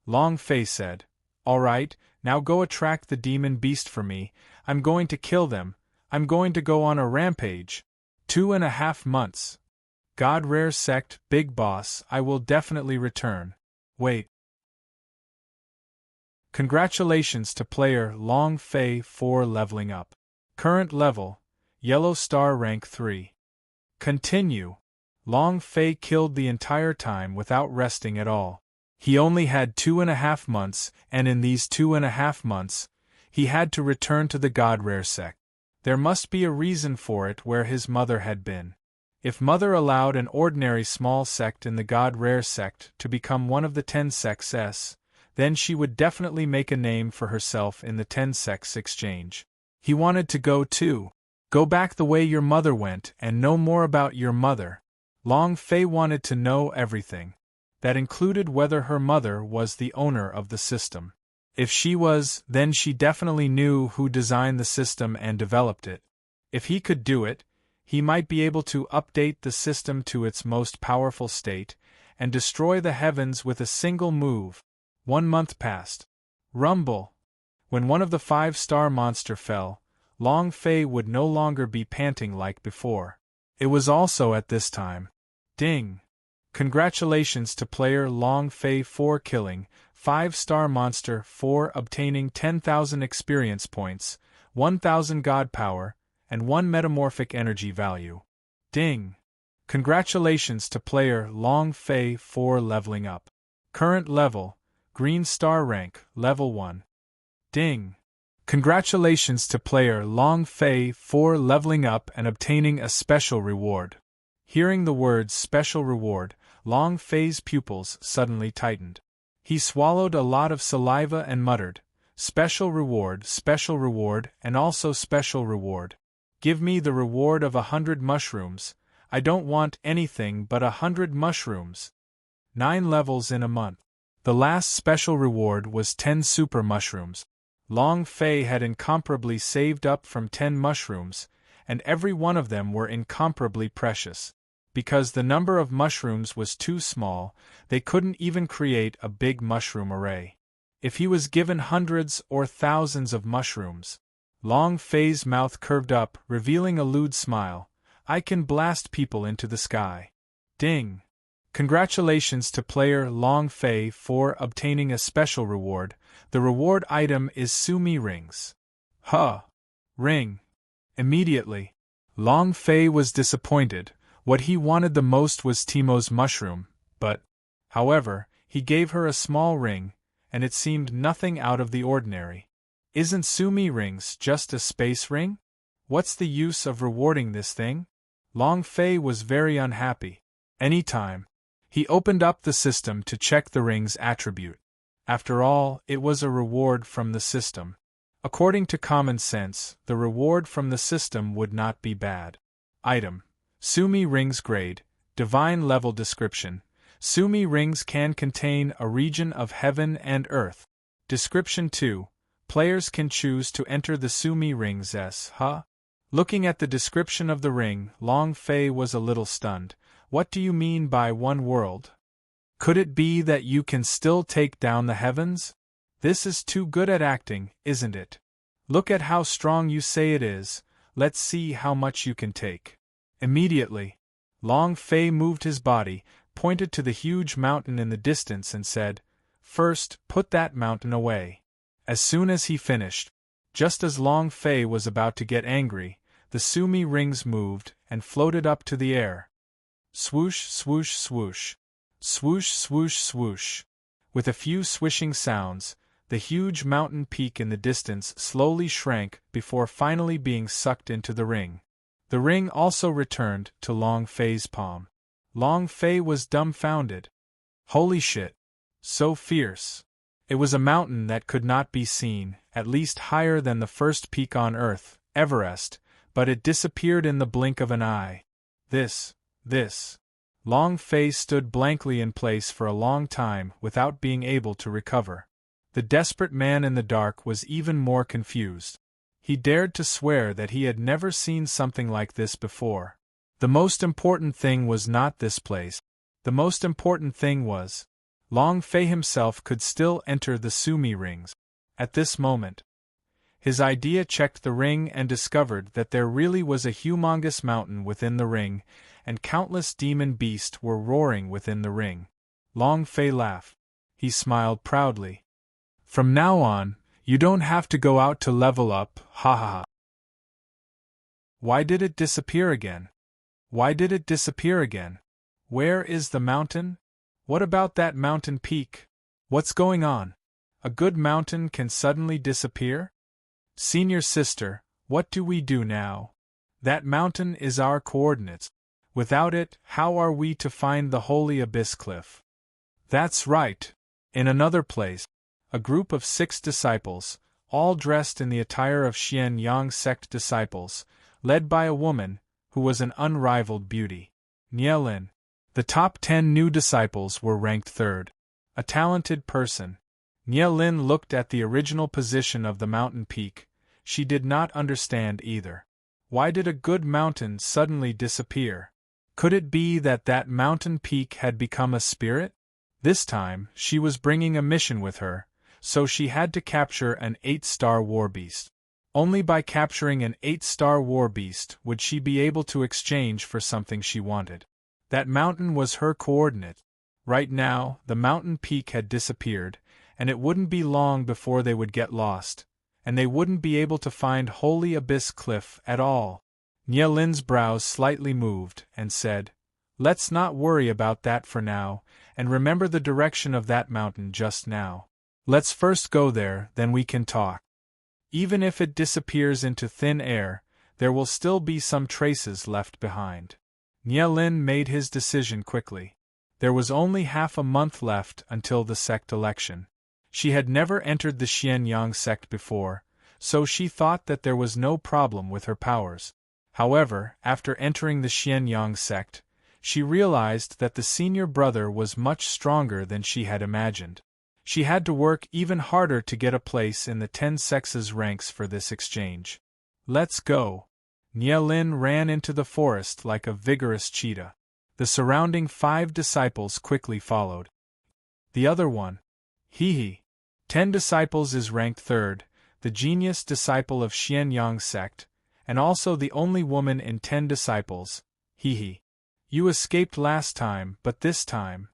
Long Fei said, All right, now go attract the demon beast for me. I'm going to kill them. I'm going to go on a rampage. 2.5 months. God Rare Sect, Big Boss, I will definitely return. Wait. Congratulations to player Long Fei for leveling up. Current level, Yellow Star Rank 3. Continue. Long Fei killed the entire time without resting at all. He only had 2.5 months, and in these 2.5 months, he had to return to the God Rare Sect. There must be a reason for it where his mother had been. If Mother allowed an ordinary small sect in the God Rare Sect to become one of the 10 sects, then she would definitely make a name for herself in the 10 sects exchange. He wanted to go too. Go back the way your mother went and know more about your mother. Long Fei wanted to know everything. That included whether her mother was the owner of the system. If she was, then she definitely knew who designed the system and developed it. If he could do it, he might be able to update the system to its most powerful state and destroy the heavens with a single move. 1 month passed. Rumble. When one of the 5-star monster fell, Long Fei would no longer be panting like before. It was also at this time. Ding. Congratulations to player Long Fei for killing 5-star monster for obtaining 10,000 experience points, 1,000 god power, and 1 metamorphic energy value. Ding. Congratulations to player Long Fei for leveling up. Current level, Green Star Rank, Level 1. Ding. Congratulations to player Long Fei for leveling up and obtaining a special reward. Hearing the words special reward, Long Fei's pupils suddenly tightened. He swallowed a lot of saliva and muttered, special reward, and also special reward. Give me the reward of 100 mushrooms. I don't want anything but 100 mushrooms. 9 levels in a month. The last special reward was 10 super mushrooms. Long Fei had incomparably saved up from 10 mushrooms, and every one of them were incomparably precious. Because the number of mushrooms was too small, they couldn't even create a big mushroom array. If he was given hundreds or thousands of mushrooms, Long Fei's mouth curved up, revealing a lewd smile. I can blast people into the sky. Ding. Congratulations to player Long Fei for obtaining a special reward. The reward item is Sumi rings. Huh. Ring. Immediately, Long Fei was disappointed. What he wanted the most was Timo's mushroom, but, however, he gave her a small ring, and it seemed nothing out of the ordinary. Isn't Sumi rings just a space ring? What's the use of rewarding this thing? Long Fei was very unhappy. Anytime. He opened up the system to check the ring's attribute. After all, it was a reward from the system. According to common sense, the reward from the system would not be bad. Item. Sumi Rings Grade, Divine Level Description. Sumi Rings can contain a region of heaven and earth. Description 2. Players can choose to enter the Sumi Rings S. Looking at the description of the ring, Long Fei was a little stunned. What do you mean by one world? Could it be that you can still take down the heavens? This is too good at acting, isn't it? Look at how strong you say it is. Let's see how much you can take. Immediately, Long Fei moved his body, pointed to the huge mountain in the distance and said, "First, put that mountain away." As soon as he finished, just as Long Fei was about to get angry, the Sumi rings moved and floated up to the air. Swoosh, swoosh, swoosh. Swoosh, swoosh, swoosh. With a few swishing sounds, the huge mountain peak in the distance slowly shrank before finally being sucked into the ring. The ring also returned to Long Fei's palm. Long Fei was dumbfounded. Holy shit! So fierce! It was a mountain that could not be seen, at least higher than the first peak on Earth, Everest, but it disappeared in the blink of an eye. This. Long Fei stood blankly in place for a long time without being able to recover. The desperate man in the dark was even more confused. He dared to swear that he had never seen something like this before. The most important thing was not this place. The most important thing was, Long Fei himself could still enter the Sumi rings. At this moment, his idea checked the ring and discovered that there really was a humongous mountain within the ring, and countless demon beasts were roaring within the ring. Long Fei laughed. He smiled proudly. From now on, you don't have to go out to level up, ha ha ha. Why did it disappear again? Why did it disappear again? Where is the mountain? What about that mountain peak? What's going on? A good mountain can suddenly disappear? Senior sister, what do we do now? That mountain is our coordinates. Without it, how are we to find the holy abyss cliff? That's right. In another place, a group of 6 disciples, all dressed in the attire of Xian Yang sect disciples, led by a woman who was an unrivaled beauty. Nielin. The top 10 new disciples were ranked 3rd. A talented person. Nielin looked at the original position of the mountain peak. She did not understand either. Why did a good mountain suddenly disappear? Could it be that that mountain peak had become a spirit? This time, she was bringing a mission with her, so she had to capture an 8-star warbeast. Only by capturing an 8-star warbeast would she be able to exchange for something she wanted. That mountain was her coordinate. Right now, the mountain peak had disappeared, and it wouldn't be long before they would get lost, and they wouldn't be able to find Holy Abyss Cliff at all. Nielin's brows slightly moved, and said, "Let's not worry about that for now, and remember the direction of that mountain just now. Let's first go there, then we can talk. Even if it disappears into thin air, there will still be some traces left behind." Nielin made his decision quickly. There was only half a month left until the sect election. She had never entered the Xianyang sect before, so she thought that there was no problem with her powers. However, after entering the Xianyang sect, she realized that the senior brother was much stronger than she had imagined. She had to work even harder to get a place in the 10 sexes ranks for this exchange. "Let's go." Nielin ran into the forest like a vigorous cheetah. The surrounding 5 disciples quickly followed. The other one. Hee. 10 disciples is ranked 3rd, the genius disciple of Xianyang sect, and also the only woman in 10 disciples. Hee. You escaped last time, but this time,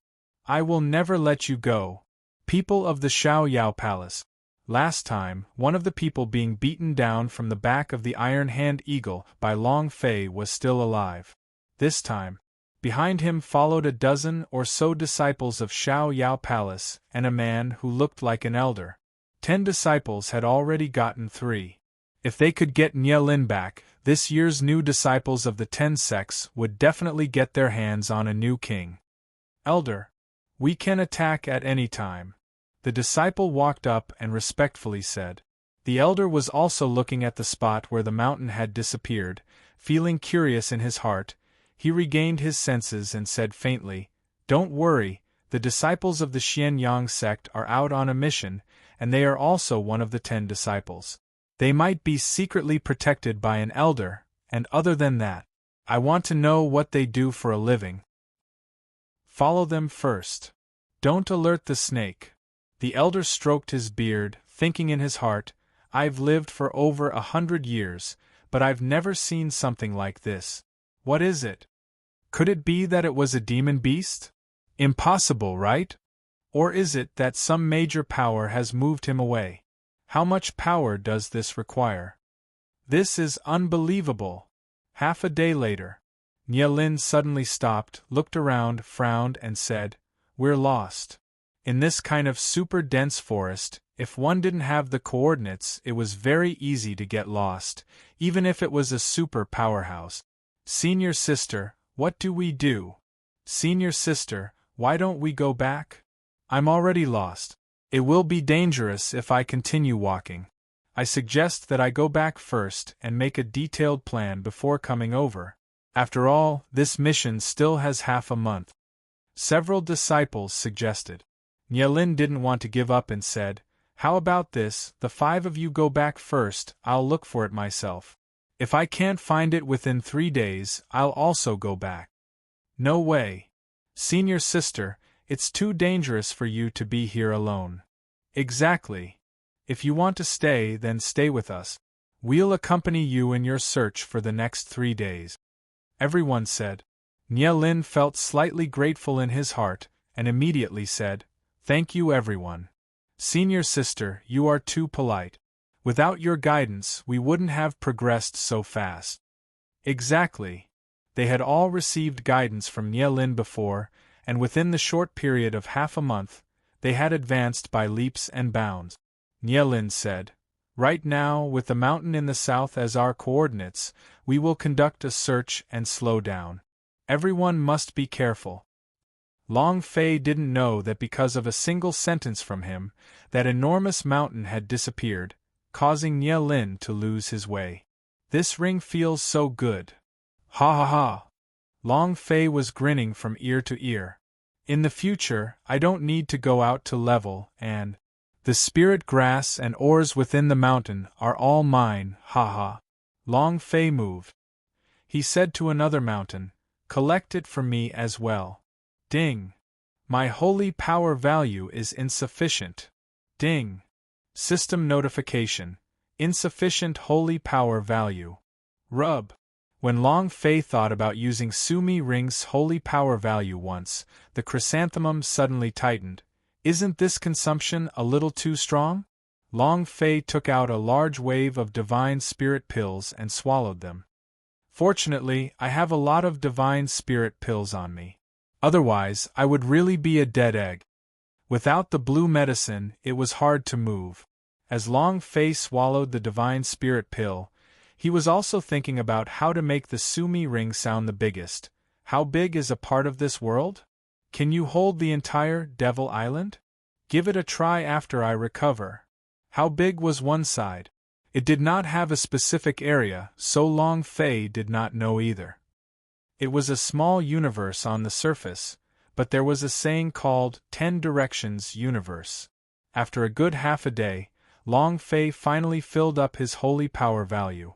I will never let you go. People of the Xiao Yao Palace. Last time, one of the people being beaten down from the back of the Iron Hand Eagle by Long Fei was still alive. This time, behind him followed a dozen or so disciples of Xiao Yao Palace and a man who looked like an elder. 10 disciples had already gotten 3. If they could get Nielin back, this year's new disciples of the 10 sects would definitely get their hands on a new king. "Elder, we can attack at any time." The disciple walked up and respectfully said. The elder was also looking at the spot where the mountain had disappeared, feeling curious in his heart. He regained his senses and said faintly, "Don't worry, the disciples of the Xianyang sect are out on a mission, and they are also one of the 10 disciples. They might be secretly protected by an elder, and other than that, I want to know what they do for a living. Follow them first. Don't alert the snake." The elder stroked his beard, thinking in his heart, "I've lived for over 100 years, but I've never seen something like this. What is it? Could it be that it was a demon beast? Impossible, right? Or is it that some major power has moved him away? How much power does this require? This is unbelievable. Half a day later, Nielin suddenly stopped, looked around, frowned, and said, "We're lost. In this kind of super dense forest, if one didn't have the coordinates, it was very easy to get lost, even if it was a super powerhouse. Senior sister, what do we do? Senior sister, why don't we go back? I'm already lost. It will be dangerous if I continue walking. I suggest that I go back first and make a detailed plan before coming over. After all, this mission still has half a month." Several disciples suggested. Nielin didn't want to give up and said, "How about this, the 5 of you go back first, I'll look for it myself. If I can't find it within 3 days, I'll also go back." "No way. Senior sister, it's too dangerous for you to be here alone." "Exactly. If you want to stay, then stay with us. We'll accompany you in your search for the next 3 days." Everyone said. Nielin felt slightly grateful in his heart, and immediately said, "Thank you everyone. Senior sister, you are too polite. Without your guidance, we wouldn't have progressed so fast." Exactly. They had all received guidance from Nielin before, and within the short period of half a month, they had advanced by leaps and bounds. Nielin said, "Right now, with the mountain in the south as our coordinates, we will conduct a search and slow down. Everyone must be careful." Long Fei didn't know that because of a single sentence from him, that enormous mountain had disappeared, causing Nielin to lose his way. "This ring feels so good. Ha ha ha." Long Fei was grinning from ear to ear. "In the future, I don't need to go out to level, and the spirit grass and ores within the mountain are all mine, ha ha." Long Fei moved. He said to another mountain, "Collect it for me as well." Ding! My holy power value is insufficient. Ding! System notification. Insufficient holy power value. Rub. When Long Fei thought about using Sumi Ring's holy power value once, the chrysanthemum suddenly tightened. Isn't this consumption a little too strong? Long Fei took out a large wave of divine spirit pills and swallowed them. Fortunately, I have a lot of divine spirit pills on me. Otherwise, I would really be a dead egg. Without the blue medicine, it was hard to move. As Long Fei swallowed the divine spirit pill, he was also thinking about how to make the Sumi Ring sound the biggest. How big is a part of this world? Can you hold the entire Devil Island? Give it a try after I recover. How big was one side? It did not have a specific area, so Long Fei did not know either. It was a small universe on the surface, but there was a saying called 10 Directions Universe. After a good half a day, Long Fei finally filled up his holy power value.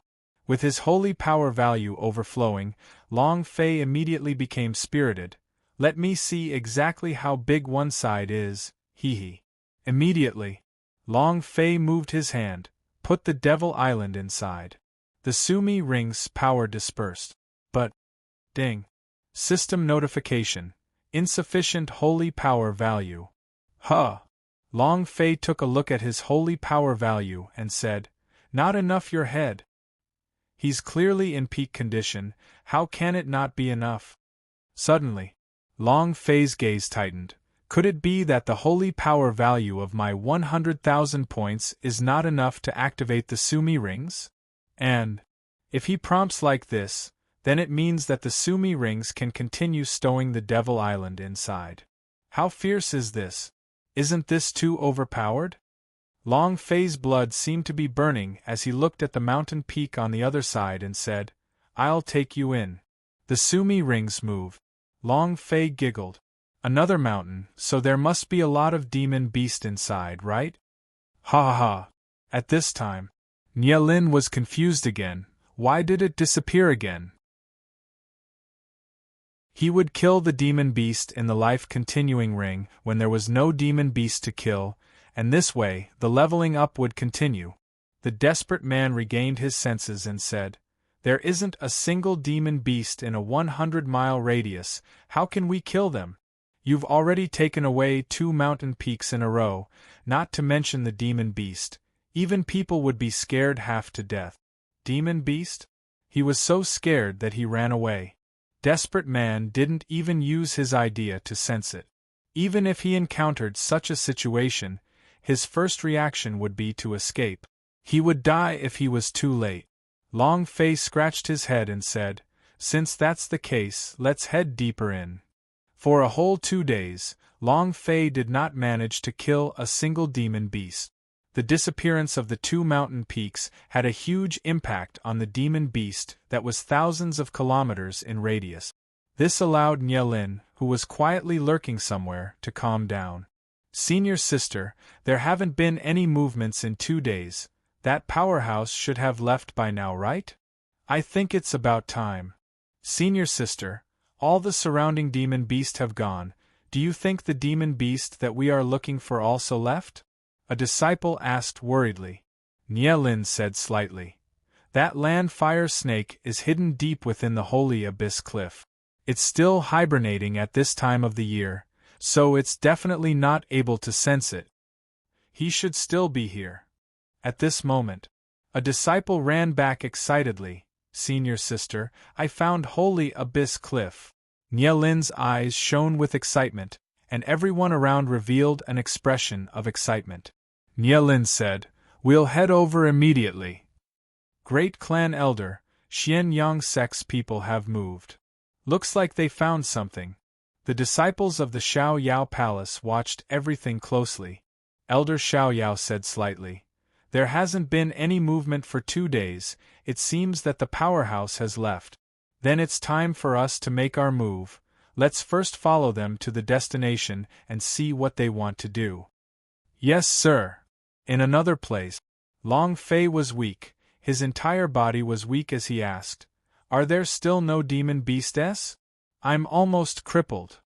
With his holy power value overflowing, Long Fei immediately became spirited. "Let me see exactly how big one side is, hee hee." Immediately, Long Fei moved his hand, put the Devil Island inside. The Sumi Ring's power dispersed. But, ding! System notification. Insufficient holy power value. Huh! Long Fei took a look at his holy power value and said, "Not enough your head. He's clearly in peak condition, how can it not be enough?" Suddenly, Long Fei's gaze tightened. Could it be that the holy power value of my 100,000 points is not enough to activate the Sumi Rings? And, if he prompts like this, then it means that the Sumi Rings can continue stowing the Devil Island inside. How fierce is this? Isn't this too overpowered? Long Fei's blood seemed to be burning as he looked at the mountain peak on the other side and said, "I'll take you in." The Sumi Rings moved. Long Fei giggled. "Another mountain, so there must be a lot of demon beast inside, right?" Ha ha ha. At this time, Nielin was confused again. Why did it disappear again? He would kill the demon beast in the life-continuing ring when there was no demon beast to kill, and this way the leveling up would continue. The desperate man regained his senses and said, There isn't a single demon beast in a 100-mile radius. How can we kill them? You've already taken away 2 mountain peaks in a row, not to mention the demon beast. Even people would be scared half to death. Demon beast? He was so scared that he ran away. Desperate Man didn't even use his idea to sense it. Even if he encountered such a situation, his first reaction would be to escape. He would die if he was too late. Long Fei scratched his head and said, "Since that's the case, let's head deeper in." For a whole 2 days, Long Fei did not manage to kill a single demon beast. The disappearance of the 2 mountain peaks had a huge impact on the demon beast that was thousands of kilometers in radius. This allowed Nielin, who was quietly lurking somewhere, to calm down. "Senior sister, there haven't been any movements in 2 days. That powerhouse should have left by now, right? I think it's about time." "Senior sister, all the surrounding demon beasts have gone. Do you think the demon beast that we are looking for also left?" a disciple asked worriedly. Nielin said slightly, "That land fire snake is hidden deep within the holy abyss cliff. It's still hibernating at this time of the year, so it's definitely not able to sense it. He should still be here." At this moment, a disciple ran back excitedly. "Senior sister, I found holy abyss cliff." Nielin's eyes shone with excitement, and everyone around revealed an expression of excitement. Nielin said, "We'll head over immediately." "Great clan elder, Xian Yang Sek's people have moved. Looks like they found something." The disciples of the Xiao Yao Palace watched everything closely. Elder Xiao Yao said slightly, "There hasn't been any movement for 2 days, it seems that the powerhouse has left. Then it's time for us to make our move. Let's first follow them to the destination and see what they want to do." "Yes, sir." In another place, Long Fei was weak, his entire body was weak as he asked, "Are there still no demon beasts? I'm almost crippled."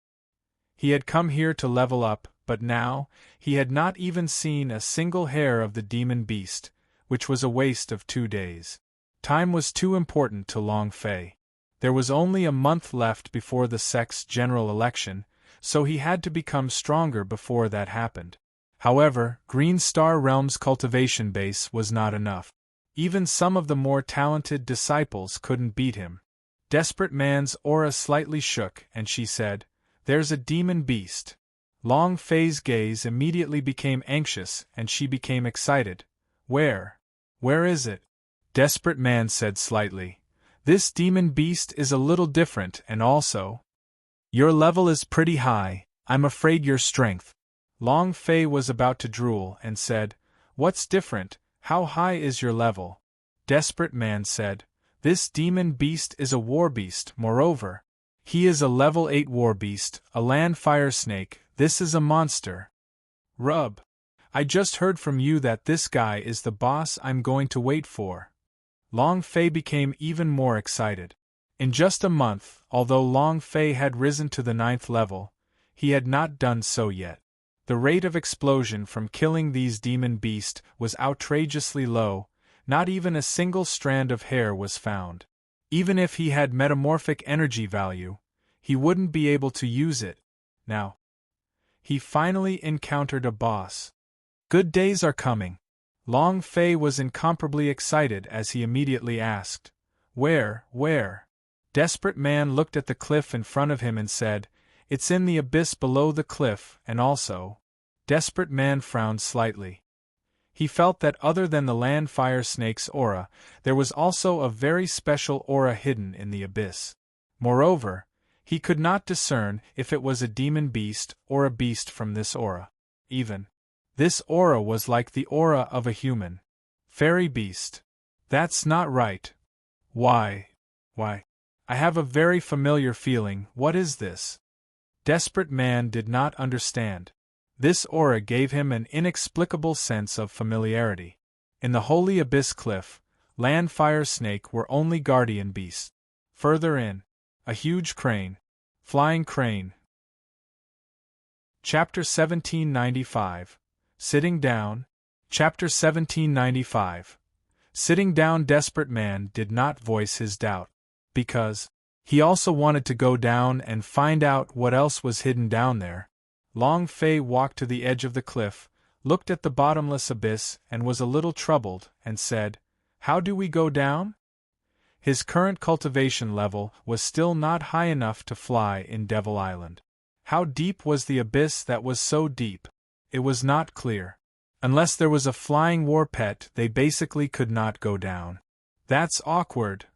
He had come here to level up, but now, he had not even seen a single hair of the demon beast, which was a waste of 2 days. Time was too important to Long Fei. There was only a month left before the sect's general election, so he had to become stronger before that happened. However, Green Star Realm's cultivation base was not enough. Even some of the more talented disciples couldn't beat him. Desperate Man's aura slightly shook, and she said, "There's a demon beast." Long Fei's gaze immediately became anxious, and she became excited. "Where? Where is it?" Desperate Man said slightly, "This demon beast is a little different, and also, your level is pretty high. I'm afraid your strength." Long Fei was about to drool and said, "What's different? How high is your level?" Desperate Man said, "This demon beast is a war beast, moreover. He is a level 8 war beast, a land fire snake. This is a monster. Rub. I just heard from you that this guy is the boss I'm going to wait for." Long Fei became even more excited. In just a month, although Long Fei had risen to the 9th level, he had not done so yet. The rate of explosion from killing these demon beasts was outrageously low, not even a single strand of hair was found. Even if he had metamorphic energy value, he wouldn't be able to use it. Now, he finally encountered a boss. Good days are coming. Long Fei was incomparably excited as he immediately asked, "Where? Desperate Man looked at the cliff in front of him and said, "It's in the abyss below the cliff, and also..." Desperate Man frowned slightly. He felt that other than the land fire snake's aura, there was also a very special aura hidden in the abyss. Moreover, he could not discern if it was a demon beast or a beast from this aura. Even this aura was like the aura of a human. Fairy beast. That's not right. Why? I have a very familiar feeling. What is this? Desperate Man did not understand. This aura gave him an inexplicable sense of familiarity. In the Holy Abyss Cliff, land fire snake were only guardian beasts. Further in, a huge crane. Flying crane. Chapter 1795. Sitting down. Chapter 1795. Sitting down, desperate man did not voice his doubt. Because he also wanted to go down and find out what else was hidden down there. Long Fei walked to the edge of the cliff, looked at the bottomless abyss and was a little troubled, and said, "How do we go down?" His current cultivation level was still not high enough to fly in Devil Island. How deep was the abyss that was so deep? It was not clear. Unless there was a flying war pet, they basically could not go down. That's awkward.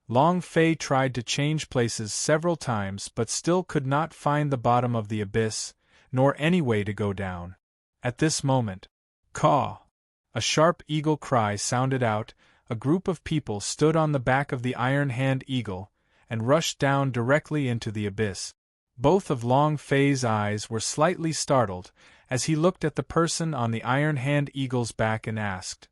Long Fei tried to change places several times but still could not find the bottom of the abyss, nor any way to go down. At this moment, caw! A sharp eagle cry sounded out. A group of people stood on the back of the iron-hand eagle, and rushed down directly into the abyss. Both of Long Fei's eyes were slightly startled, as he looked at the person on the iron-hand eagle's back and asked,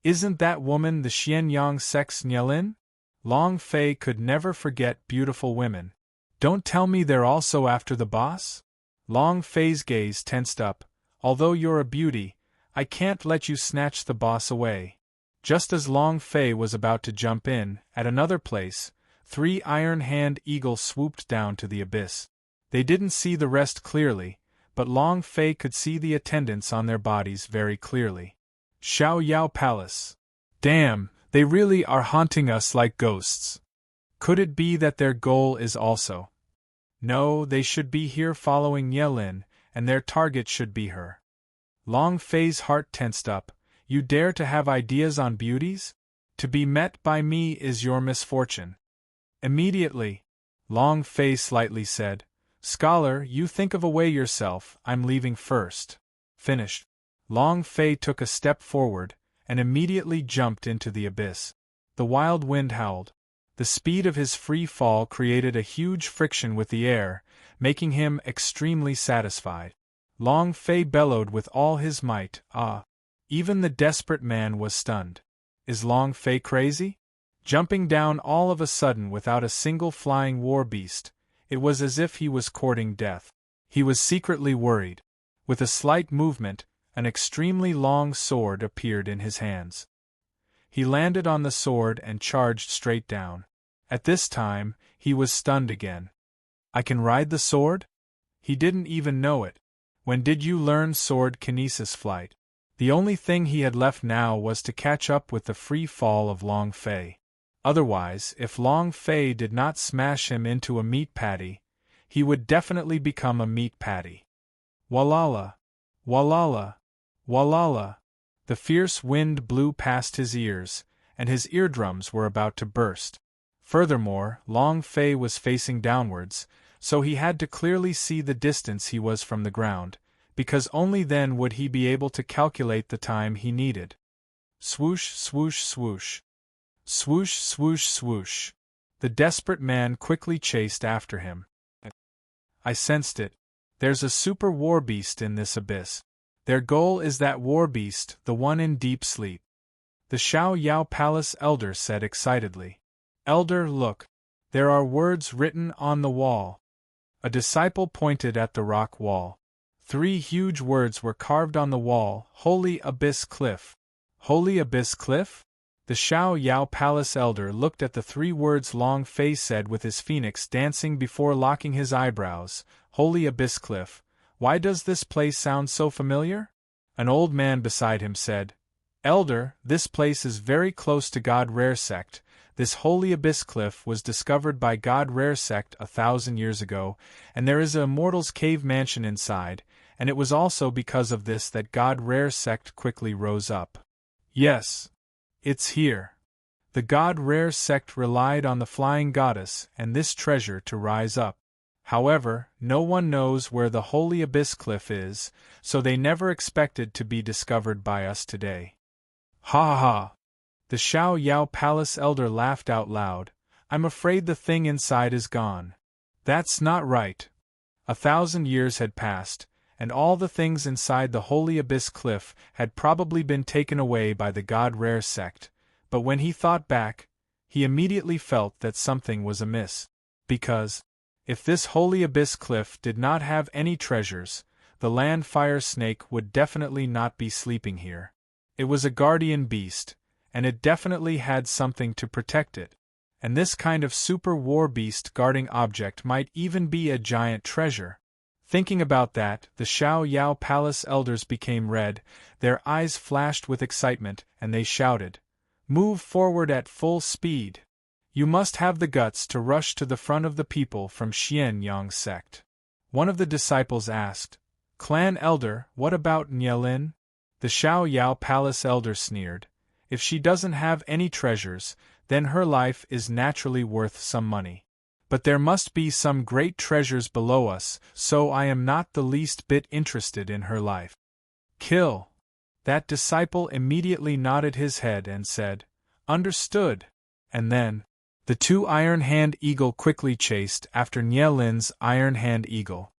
"Isn't that woman the Xianyang Sex Nyelin?" Long Fei could never forget beautiful women. "Don't tell me they're also after the boss?" Long Fei's gaze tensed up. "Although you're a beauty, I can't let you snatch the boss away." Just as Long Fei was about to jump in, at another place, 3 iron-hand eagles swooped down to the abyss. They didn't see the rest clearly, but Long Fei could see the attendants on their bodies very clearly. Xiao Yao Palace. Damn, they really are haunting us like ghosts. Could it be that their goal is also? No, they should be here following Yelin, and their target should be her. Long Fei's heart tensed up. You dare to have ideas on beauties? To be met by me is your misfortune. Immediately, Long Fei slightly said, "Scholar, you think of a way yourself, I'm leaving first." Finished. Long Fei took a step forward, and immediately jumped into the abyss. The wild wind howled. The speed of his free fall created a huge friction with the air, making him extremely satisfied. Long Fei bellowed with all his might, "Ah!" Even the desperate man was stunned. Is Long Fei crazy? Jumping down all of a sudden without a single flying war beast, it was as if he was courting death. He was secretly worried. With a slight movement, an extremely long sword appeared in his hands. He landed on the sword and charged straight down. At this time, he was stunned again. "I can ride the sword?" He didn't even know it. When did you learn sword kinesis flight? The only thing he had left now was to catch up with the free fall of Long Fei. Otherwise, if Long Fei did not smash him into a meat patty, he would definitely become a meat patty. Walala! Walala! Walala! The fierce wind blew past his ears, and his eardrums were about to burst. Furthermore, Long Fei was facing downwards, so he had to clearly see the distance he was from the ground, because only then would he be able to calculate the time he needed. Swoosh, swoosh, swoosh. Swoosh, swoosh, swoosh. The desperate man quickly chased after him. I sensed it. There's a super war beast in this abyss. Their goal is that war beast, the one in deep sleep. The Xiao Yao Palace elder said excitedly. Elder, look. There are words written on the wall. A disciple pointed at the rock wall. 3 huge words were carved on the wall, Holy Abyss Cliff. Holy Abyss Cliff? The Xiao Yao Palace elder looked at the 3 words Long Fei said with his phoenix dancing before locking his eyebrows. Holy Abyss Cliff. Why does this place sound so familiar? An old man beside him said, Elder, this place is very close to God Rare Sect. This Holy Abyss Cliff was discovered by God Rare Sect 1,000 years ago, and there is a Immortal's Cave mansion inside, and it was also because of this that God Rare Sect quickly rose up. Yes. It's here. The God Rare Sect relied on the Flying Goddess and this treasure to rise up. However, no one knows where the Holy Abyss Cliff is, so they never expected to be discovered by us today. Ha ha ha! The Xiao Yao Palace elder laughed out loud. I'm afraid the thing inside is gone. That's not right. 1,000 years had passed, and all the things inside the Holy Abyss Cliff had probably been taken away by the God Rare Sect, but when he thought back, he immediately felt that something was amiss. Because, if this Holy Abyss Cliff did not have any treasures, the land fire snake would definitely not be sleeping here. It was a guardian beast, and it definitely had something to protect it. And this kind of super war beast guarding object might even be a giant treasure. Thinking about that, the Xiao Yao Palace elders became red, their eyes flashed with excitement, and they shouted, "Move forward at full speed! You must have the guts to rush to the front of the people from Xian Yang's sect." One of the disciples asked, "Clan elder, what about Nielin?" The Xiao Yao Palace elder sneered, "If she doesn't have any treasures, then her life is naturally worth some money. But there must be some great treasures below us, so I am not the least bit interested in her life." "Kill!" That disciple immediately nodded his head and said, "Understood." And then, the two Iron Hand Eagle quickly chased after Nielin's Iron Hand Eagle.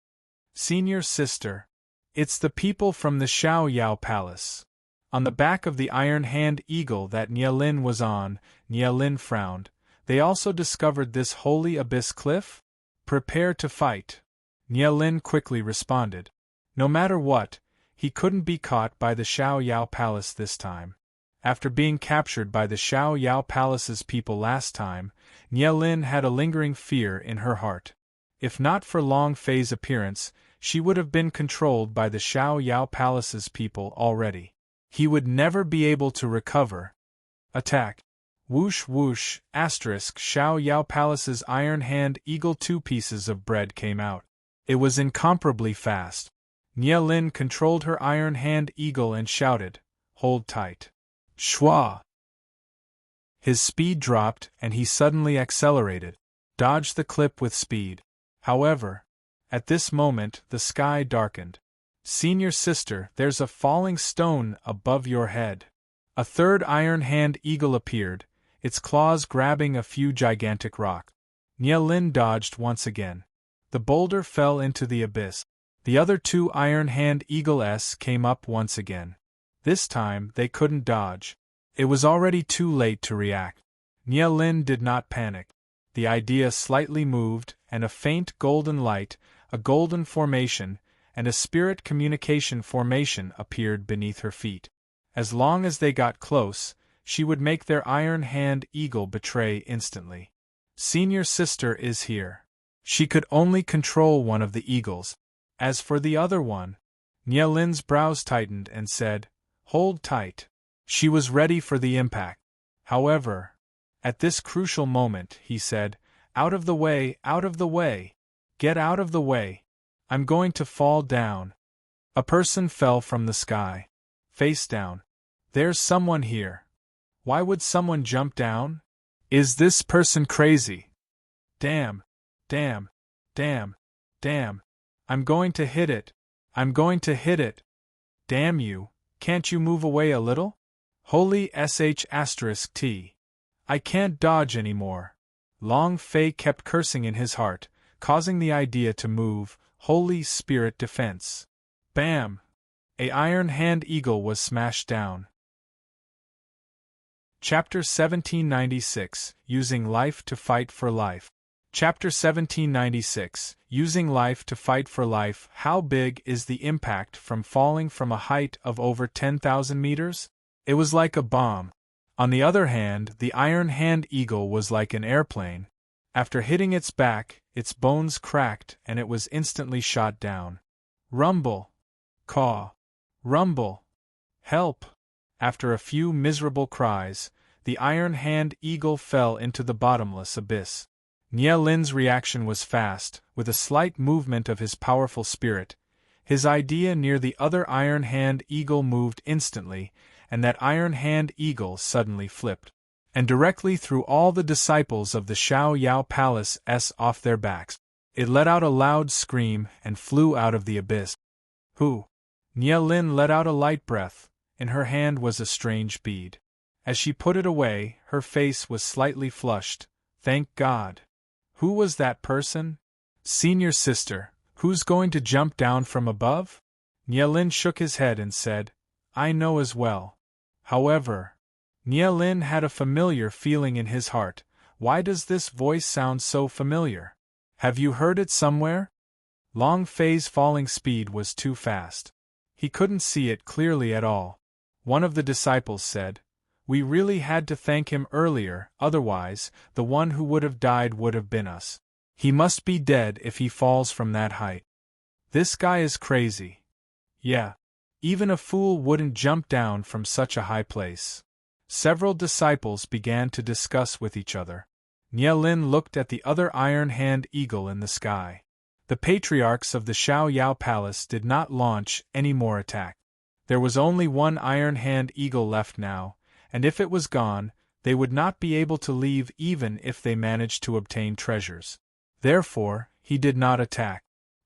"Senior sister, it's the people from the Xiao Yao Palace." On the back of the Iron Hand Eagle that Nielin was on, Nielin frowned. "They also discovered this holy abyss cliff? Prepare to fight." Nielin quickly responded. No matter what, he couldn't be caught by the Xiao Yao Palace this time. After being captured by the Xiao Yao Palace's people last time, Nielin had a lingering fear in her heart. If not for Long Fei's appearance, she would have been controlled by the Xiao Yao Palace's people already. He would never be able to recover. Attack! Whoosh whoosh, asterisk Xiao Yao Palace's Iron Hand Eagle. 2 pieces of bread came out. It was incomparably fast. Nielin controlled her Iron Hand Eagle and shouted, "Hold tight." Schwa! His speed dropped and he suddenly accelerated, dodged the clip with speed. However, at this moment the sky darkened. "Senior sister, there's a falling stone above your head." A third Iron Hand Eagle appeared, its claws grabbing a few gigantic rock. Nielin dodged once again. The boulder fell into the abyss. The other 2 Iron Hand Eagles came up once again. This time they couldn't dodge. It was already too late to react. Nielin did not panic. The idea slightly moved, and a faint golden light, a golden formation, and a spirit communication formation appeared beneath her feet. As long as they got close, she would make their Iron Hand Eagle betray instantly. "Senior sister is here." She could only control one of the eagles. As for the other one, Nielin's brows tightened and said, "Hold tight." She was ready for the impact. However, at this crucial moment, he said, "Out of the way, out of the way! Get out of the way! I'm going to fall down." A person fell from the sky. Face down. "There's someone here. Why would someone jump down? Is this person crazy? Damn, damn, damn, damn. I'm going to hit it. I'm going to hit it. Damn you, can't you move away a little? Holy sh*t. I can't dodge anymore." Long Fei kept cursing in his heart, causing the idea to move. Holy Spirit defense. Bam! A Iron Hand Eagle was smashed down. Chapter 1796, Using Life to Fight for Life. Chapter 1796, Using Life to Fight for Life. How big is the impact from falling from a height of over 10,000 meters? It was like a bomb. On the other hand, the Iron Hand Eagle was like an airplane. After hitting its back, its bones cracked and it was instantly shot down. Rumble! Caw! Rumble! Help! After a few miserable cries, the Iron Hand Eagle fell into the bottomless abyss. Nielin's reaction was fast. With a slight movement of his powerful spirit, his idea near the other Iron Hand Eagle moved instantly, and that Iron Hand Eagle suddenly flipped, and directly threw all the disciples of the Xiao Yao Palace off their backs. It let out a loud scream and flew out of the abyss. "Who?" Nielin let out a light breath. In her hand was a strange bead. As she put it away, her face was slightly flushed. Thank God. Who was that person? Senior sister, who's going to jump down from above? Nielin shook his head and said, I know as well. However, Nielin had a familiar feeling in his heart. Why does this voice sound so familiar? Have you heard it somewhere? Long Fei's falling speed was too fast. He couldn't see it clearly at all. One of the disciples said, We really had to thank him earlier, otherwise, the one who would have died would have been us. He must be dead if he falls from that height. This guy is crazy. Yeah. Even a fool wouldn't jump down from such a high place. Several disciples began to discuss with each other. Nie Lin looked at the other iron-hand eagle in the sky. The patriarchs of the Xiao Yao Palace did not launch any more attack. There was only one iron-hand eagle left now, and if it was gone, they would not be able to leave even if they managed to obtain treasures. Therefore, he did not attack.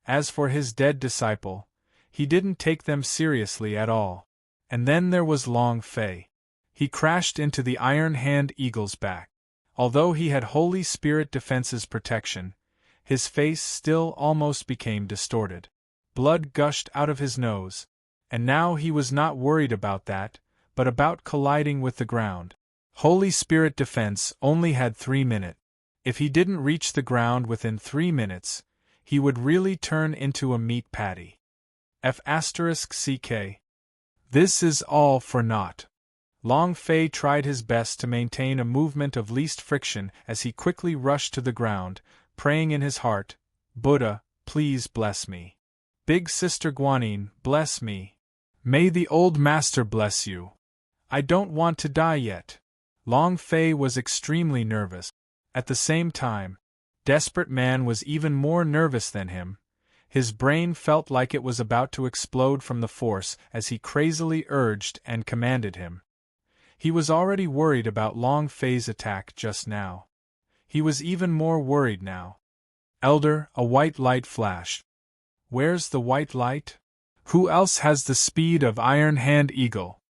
As for his dead disciple, he didn't take them seriously at all. And then there was Long Fei. He crashed into the iron-hand eagle's back. Although he had Holy Spirit Defense's protection, his face still almost became distorted. Blood gushed out of his nose, and now he was not worried about that, but about colliding with the ground. Holy Spirit Defense only had 3 minutes. If he didn't reach the ground within 3 minutes, he would really turn into a meat patty. F***ck. This is all for naught. Long Fei tried his best to maintain a movement of least friction as he quickly rushed to the ground, praying in his heart, Buddha, please bless me. Big Sister Guanyin, bless me. May the old master bless you. I don't want to die yet. Long Fei was extremely nervous. At the same time, Desperate Man was even more nervous than him. His brain felt like it was about to explode from the force as he crazily urged and commanded him. He was already worried about Long Fei's attack just now. He was even more worried now. Elder, a white light flashed. Where's the white light? Who else has the speed of Iron Hand Eagle?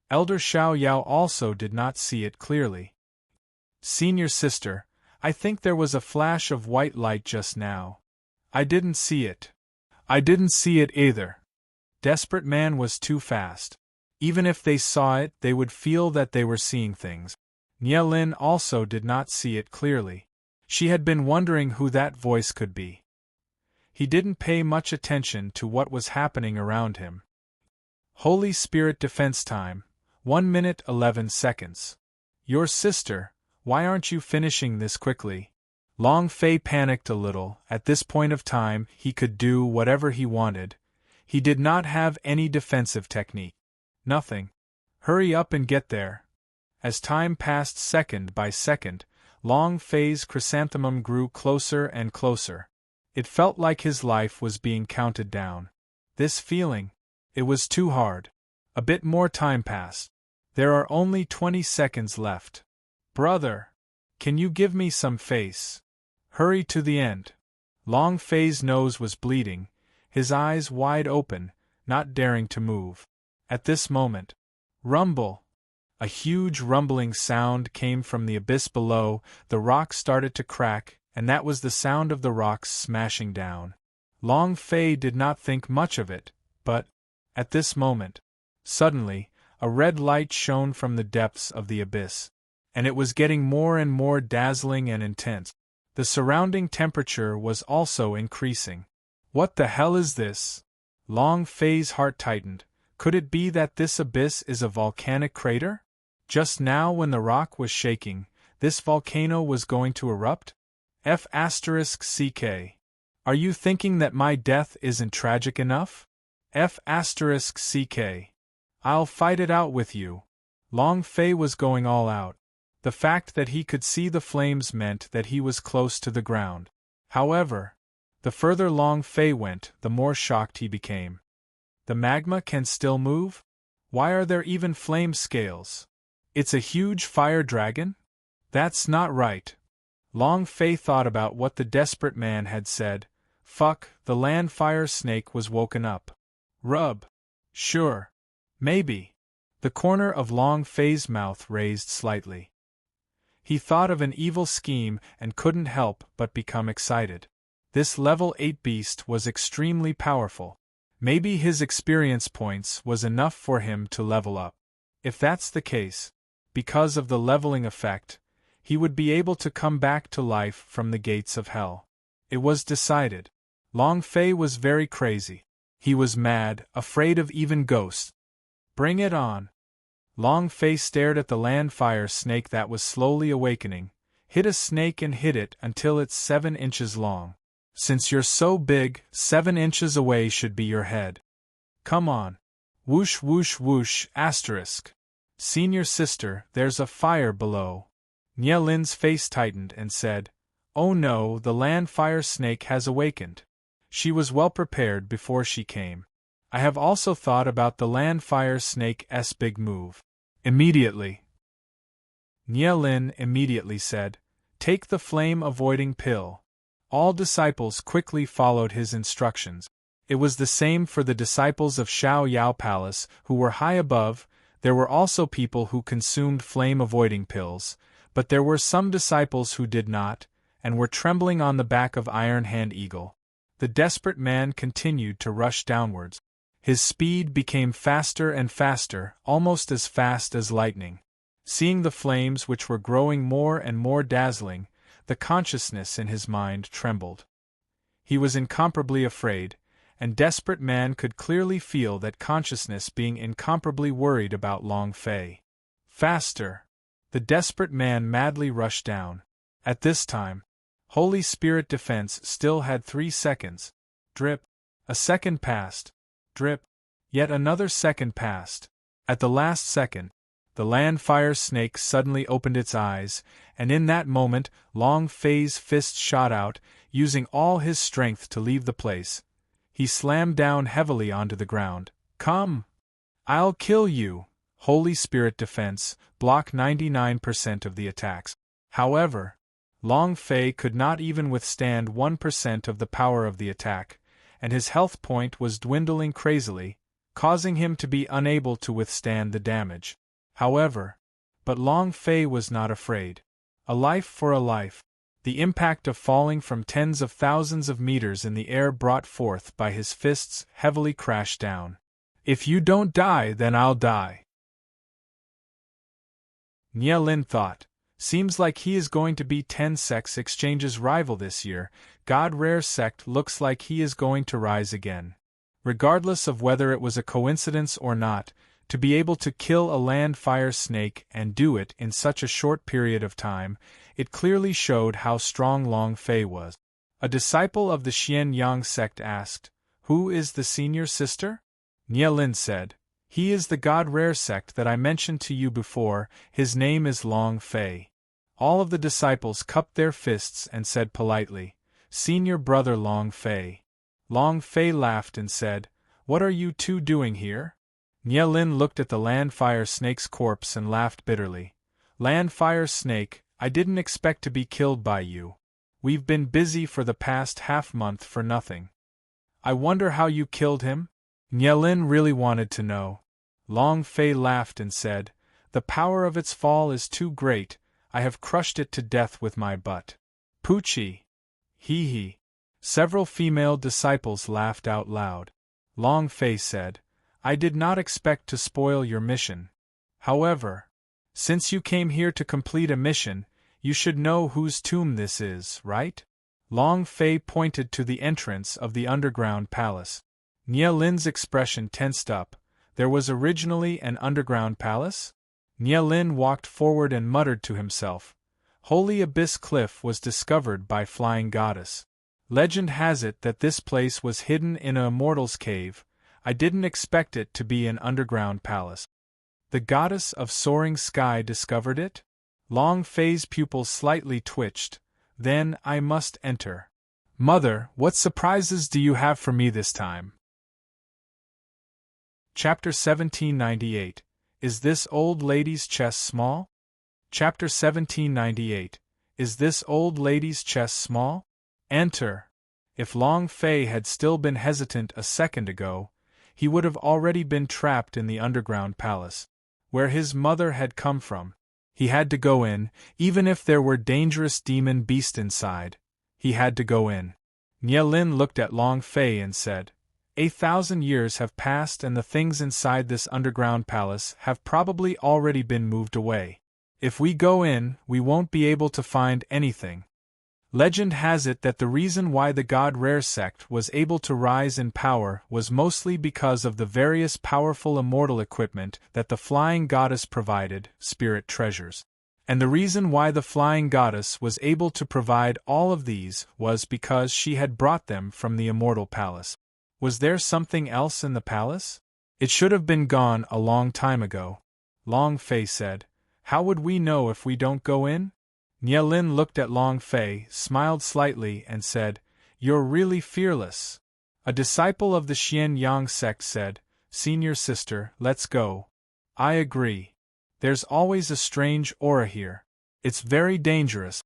Elder Xiao Yao also did not see it clearly. Senior sister, I think there was a flash of white light just now. I didn't see it. I didn't see it either. Desperate Man was too fast. Even if they saw it, they would feel that they were seeing things. Nie Lin also did not see it clearly. She had been wondering who that voice could be. He didn't pay much attention to what was happening around him. Holy Spirit Defense time, 1 minute 11 seconds. Your sister, why aren't you finishing this quickly? Long Fei panicked a little. At this point of time, he could do whatever he wanted. He did not have any defensive technique. Nothing. Hurry up and get there. As time passed second by second, Long Fei's chrysanthemum grew closer and closer. It felt like his life was being counted down. This feeling, it was too hard. A bit more time passed. There are only 20 seconds left. Brother, can you give me some face? Hurry to the end. Long Fei's nose was bleeding, his eyes wide open, not daring to move. At this moment, rumble! A huge rumbling sound came from the abyss below, the rocks started to crack, and that was the sound of the rocks smashing down. Long Fei did not think much of it, but, at this moment, suddenly, a red light shone from the depths of the abyss, and it was getting more and more dazzling and intense. The surrounding temperature was also increasing. What the hell is this? Long Fei's heart tightened. Could it be that this abyss is a volcanic crater? Just now when the rock was shaking, this volcano was going to erupt? F***ck. Are you thinking that my death isn't tragic enough? F***ck. I'll fight it out with you. Long Fei was going all out. The fact that he could see the flames meant that he was close to the ground. However, the further Long Fei went, the more shocked he became. The magma can still move? Why are there even flame scales? It's a huge fire dragon? That's not right. Long Fei thought about what the Desperate Man had said. Fuck, the land fire snake was woken up. Rub. Sure. Maybe. The corner of Long Fei's mouth raised slightly. He thought of an evil scheme and couldn't help but become excited. This level 8 beast was extremely powerful. Maybe his experience points was enough for him to level up. If that's the case, because of the leveling effect, he would be able to come back to life from the gates of hell. It was decided. Long Fei was very crazy. He was mad, afraid of even ghosts. Bring it on. Long Fei stared at the land fire snake that was slowly awakening. Hit a snake and hit it until it's 7 inches long. Since you're so big, 7 inches away should be your head. Come on. Whoosh whoosh whoosh, asterisk. Senior sister, there's a fire below. Nye Lin's face tightened and said, "Oh no, the land fire snake has awakened." She was well prepared before she came. I have also thought about the land fire snake's big move. Immediately. Nye Lin immediately said, "Take the flame-avoiding pill." All disciples quickly followed his instructions. It was the same for the disciples of Xiao Yao Palace, who were high above. There were also people who consumed flame-avoiding pills, but there were some disciples who did not, and were trembling on the back of Iron Hand Eagle. The desperate man continued to rush downwards. His speed became faster and faster, almost as fast as lightning. Seeing the flames which were growing more and more dazzling, the consciousness in his mind trembled. He was incomparably afraid, and desperate man could clearly feel that consciousness being incomparably worried about Long Fei. Faster! The desperate man madly rushed down. At this time, Holy Spirit defense still had 3 seconds. Drip. A second passed. Drip. Yet another second passed. At the last second, the land fire snake suddenly opened its eyes, and in that moment, Long Fei's fist shot out, using all his strength to leave the place. He slammed down heavily onto the ground. "Come! I'll kill you!" Holy Spirit defense, block 99% of the attacks. However, Long Fei could not even withstand 1% of the power of the attack, and his health point was dwindling crazily, causing him to be unable to withstand the damage. However, but Long Fei was not afraid. A life for a life. The impact of falling from tens of thousands of meters in the air brought forth by his fists heavily crashed down. "If you don't die, then I'll die." Nye Lin thought, "Seems like he is going to be 10 Sex Exchange's rival this year. God Rare Sect looks like he is going to rise again." Regardless of whether it was a coincidence or not, to be able to kill a land fire snake and do it in such a short period of time, it clearly showed how strong Long Fei was. A disciple of the Xian Yang sect asked, "Who is the senior sister?" Nye Lin said, "He is the God Rare sect that I mentioned to you before. His name is Long Fei." All of the disciples cupped their fists and said politely, "Senior brother Long Fei." Long Fei laughed and said, "What are you two doing here?" Nye Lin looked at the land fire snake's corpse and laughed bitterly. "Land fire snake, I didn't expect to be killed by you. We've been busy for the past half-month for nothing. I wonder how you killed him?" Nye Lin really wanted to know. Long Fei laughed and said, "The power of its fall is too great. I have crushed it to death with my butt." Poochie! Hee hee! Several female disciples laughed out loud. Long Fei said, "I did not expect to spoil your mission. However, since you came here to complete a mission, you should know whose tomb this is, right?" Long Fei pointed to the entrance of the underground palace. Nye Lin's expression tensed up. There was originally an underground palace? Nye Lin walked forward and muttered to himself. Holy Abyss Cliff was discovered by Flying Goddess. Legend has it that this place was hidden in a immortal's cave. I didn't expect it to be an underground palace. The goddess of soaring sky discovered it? Long Fei's pupils slightly twitched. Then I must enter. Mother, what surprises do you have for me this time? Chapter 1798. Is this old lady's chest small? Chapter 1798. Is this old lady's chest small? Enter. If Long Fei had still been hesitant a second ago, he would have already been trapped in the underground palace, where his mother had come from. He had to go in, even if there were dangerous demon beasts inside. He had to go in. Nye Lin looked at Long Fei and said, 8,000 years have passed and the things inside this underground palace have probably already been moved away. If we go in, we won't be able to find anything. Legend has it that the reason why the god Rare sect was able to rise in power was mostly because of the various powerful immortal equipment that the flying goddess provided, spirit treasures. And the reason why the flying goddess was able to provide all of these was because she had brought them from the immortal palace. Was there something else in the palace? It should have been gone a long time ago. Long Fei said. How would we know if we don't go in? Nye Lin looked at Long Fei, smiled slightly, and said, You're really fearless. A disciple of the Xian Yang sect said, Senior sister, let's go. I agree. There's always a strange aura here. It's very dangerous.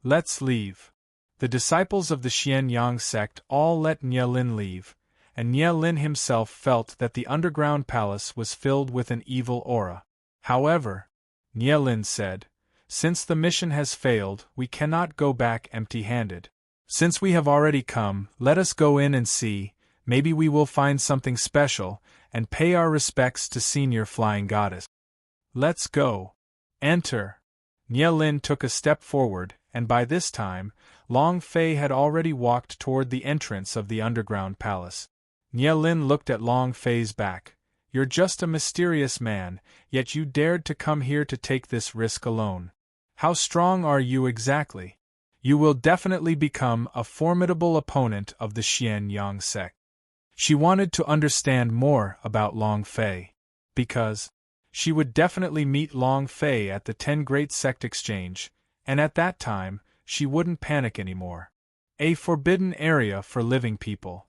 Let's leave. The disciples of the Xian Yang sect all let Nye Lin leave, and Nye Lin himself felt that the underground palace was filled with an evil aura. However, Nye Lin said, Since the mission has failed, we cannot go back empty-handed. Since we have already come, let us go in and see, maybe we will find something special, and pay our respects to Senior Flying Goddess. Let's go. Enter. Nye Lin took a step forward, and by this time, Long Fei had already walked toward the entrance of the underground palace. Nye Lin looked at Long Fei's back. You're just a mysterious man, yet you dared to come here to take this risk alone. How strong are you exactly? You will definitely become a formidable opponent of the Xian Yang sect. She wanted to understand more about Long Fei, because she would definitely meet Long Fei at the 10 Great Sect Exchange, and at that time, she wouldn't panic anymore. A forbidden area for living people.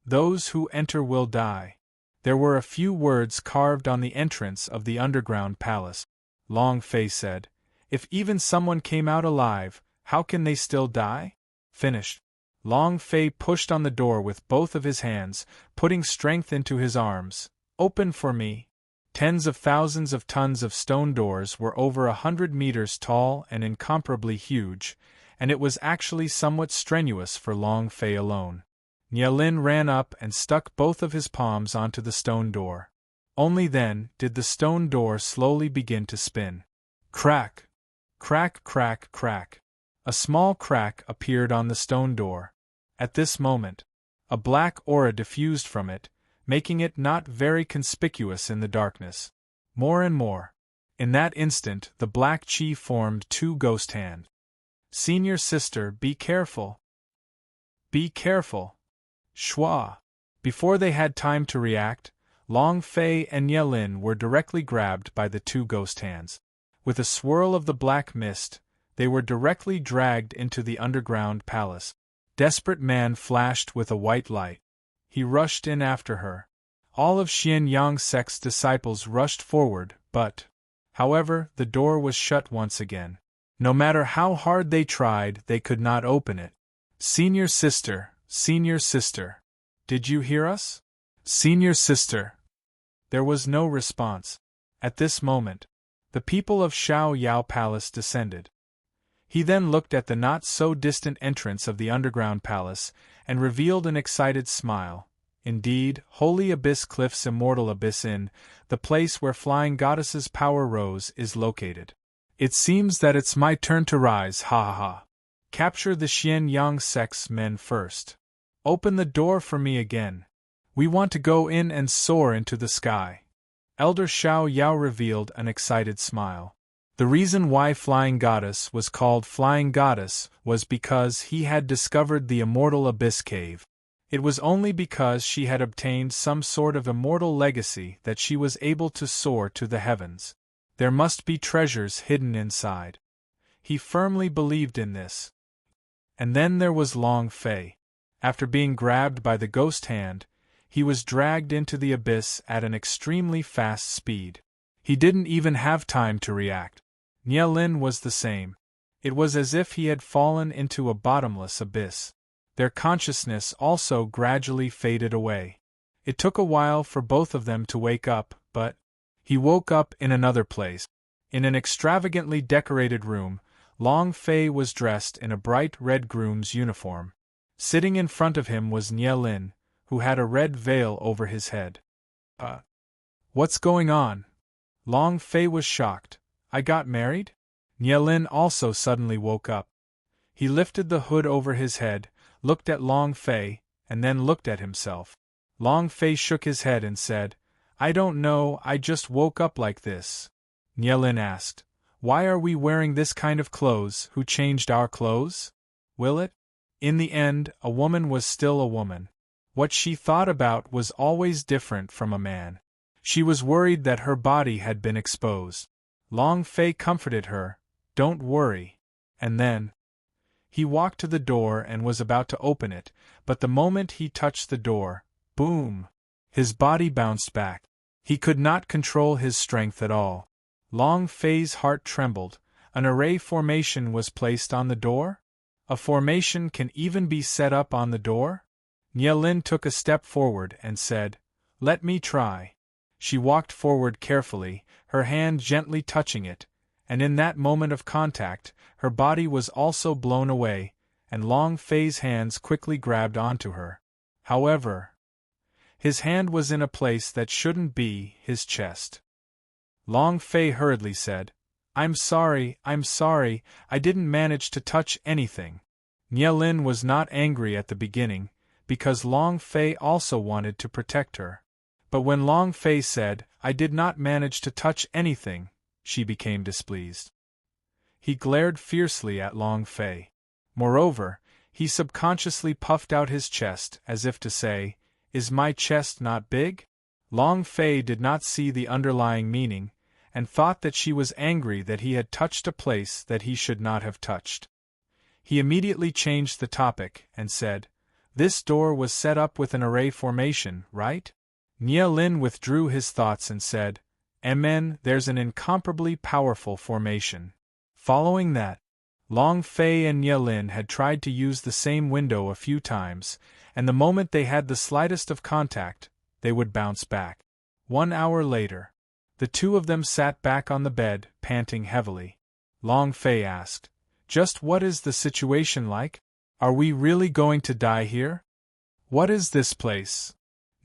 Those who enter will die. There were a few words carved on the entrance of the underground palace. Long Fei said, If even someone came out alive, how can they still die? Finished. Long Fei pushed on the door with both of his hands, putting strength into his arms. Open for me. Tens of thousands of tons of stone doors were over 100 meters tall and incomparably huge, and it was actually somewhat strenuous for Long Fei alone. Nye Lin ran up and stuck both of his palms onto the stone door. Only then did the stone door slowly begin to spin. Crack! Crack, crack, crack. A small crack appeared on the stone door. At this moment, a black aura diffused from it, making it not very conspicuous in the darkness. More and more. In that instant, the black chi formed 2 ghost hands. Senior sister, be careful. Be careful. Shua. Before they had time to react, Long Fei and Nye Lin were directly grabbed by the 2 ghost hands. With a swirl of the black mist, they were directly dragged into the underground palace. Desperate Man flashed with a white light. He rushed in after her. All of Xian Yang sect's disciples rushed forward, but, however, the door was shut once again. No matter how hard they tried, they could not open it. Senior sister, did you hear us? Senior sister. There was no response. At this moment, the people of Xiao Yao Palace descended. He then looked at the not-so-distant entrance of the underground palace, and revealed an excited smile. Indeed, Holy Abyss Cliff's Immortal Abyss Inn, the place where Flying Goddess's power rose, is located. It seems that it's my turn to rise, ha ha ha. Capture the Xian Yang sect's men first. Open the door for me again. We want to go in and soar into the sky. Elder Xiao Yao revealed an excited smile. The reason why Flying Goddess was called Flying Goddess was because he had discovered the Immortal Abyss Cave. It was only because she had obtained some sort of immortal legacy that she was able to soar to the heavens. There must be treasures hidden inside. He firmly believed in this. And then there was Long Fei. After being grabbed by the ghost hand, he was dragged into the abyss at an extremely fast speed. He didn't even have time to react. Nye Lin was the same. It was as if he had fallen into a bottomless abyss. Their consciousness also gradually faded away. It took a while for both of them to wake up, but he woke up in another place. In an extravagantly decorated room, Long Fei was dressed in a bright red groom's uniform. Sitting in front of him was Nye Lin, who had a red veil over his head. What's going on? Long Fei was shocked. I got married? Nye Lin also suddenly woke up. He lifted the hood over his head, looked at Long Fei, and then looked at himself. Long Fei shook his head and said, I don't know, I just woke up like this. Nielin asked, Why are we wearing this kind of clothes? Who changed our clothes? Will it? In the end, a woman was still a woman. What she thought about was always different from a man. She was worried that her body had been exposed. Long Fei comforted her, Don't worry. And then he walked to the door and was about to open it, but the moment he touched the door, boom! His body bounced back. He could not control his strength at all. Long Fei's heart trembled. An array formation was placed on the door? A formation can even be set up on the door? Nielin took a step forward and said, Let me try. She walked forward carefully, her hand gently touching it, and in that moment of contact, her body was also blown away, and Long Fei's hands quickly grabbed onto her. However, his hand was in a place that shouldn't be, his chest. Long Fei hurriedly said, I'm sorry, I didn't manage to touch anything. Nielin was not angry at the beginning, because Long Fei also wanted to protect her. But when Long Fei said, I did not manage to touch anything, she became displeased. He glared fiercely at Long Fei. Moreover, he subconsciously puffed out his chest as if to say, Is my chest not big? Long Fei did not see the underlying meaning, and thought that she was angry that he had touched a place that he should not have touched. He immediately changed the topic, and said, This door was set up with an array formation, right? Nielin withdrew his thoughts and said, Amen, there's an incomparably powerful formation. Following that, Long Fei and Nielin had tried to use the same window a few times, and the moment they had the slightest of contact, they would bounce back. 1 hour later, the two of them sat back on the bed, panting heavily. Long Fei asked, Just what is the situation like? Are we really going to die here? What is this place?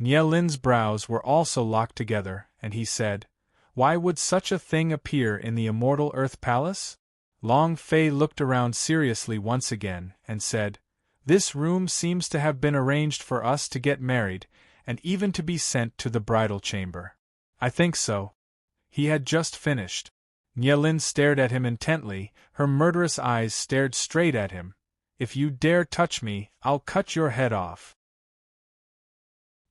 Nielin's brows were also locked together, and he said, Why would such a thing appear in the immortal Earth Palace? Long Fei looked around seriously once again, and said, This room seems to have been arranged for us to get married, and even to be sent to the bridal chamber. I think so. He had just finished. Nielin stared at him intently, her murderous eyes stared straight at him. If you dare touch me, I'll cut your head off.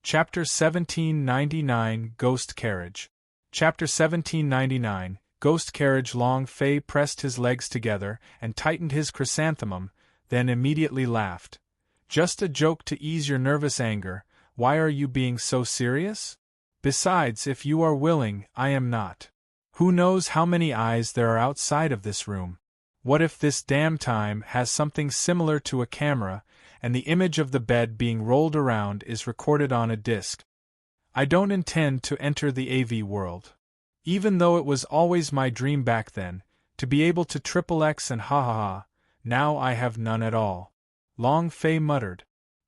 Chapter 1799 Ghost Carriage. Chapter 1799 Ghost Carriage. Long Fei pressed his legs together and tightened his chrysanthemum, then immediately laughed. Just a joke to ease your nervous anger. Why are you being so serious? Besides, if you are willing, I am not. Who knows how many eyes there are outside of this room? What if this damn time has something similar to a camera, and the image of the bed being rolled around is recorded on a disc? I don't intend to enter the AV world. Even though it was always my dream back then, to be able to XXX and ha ha ha, now I have none at all. Long Fei muttered.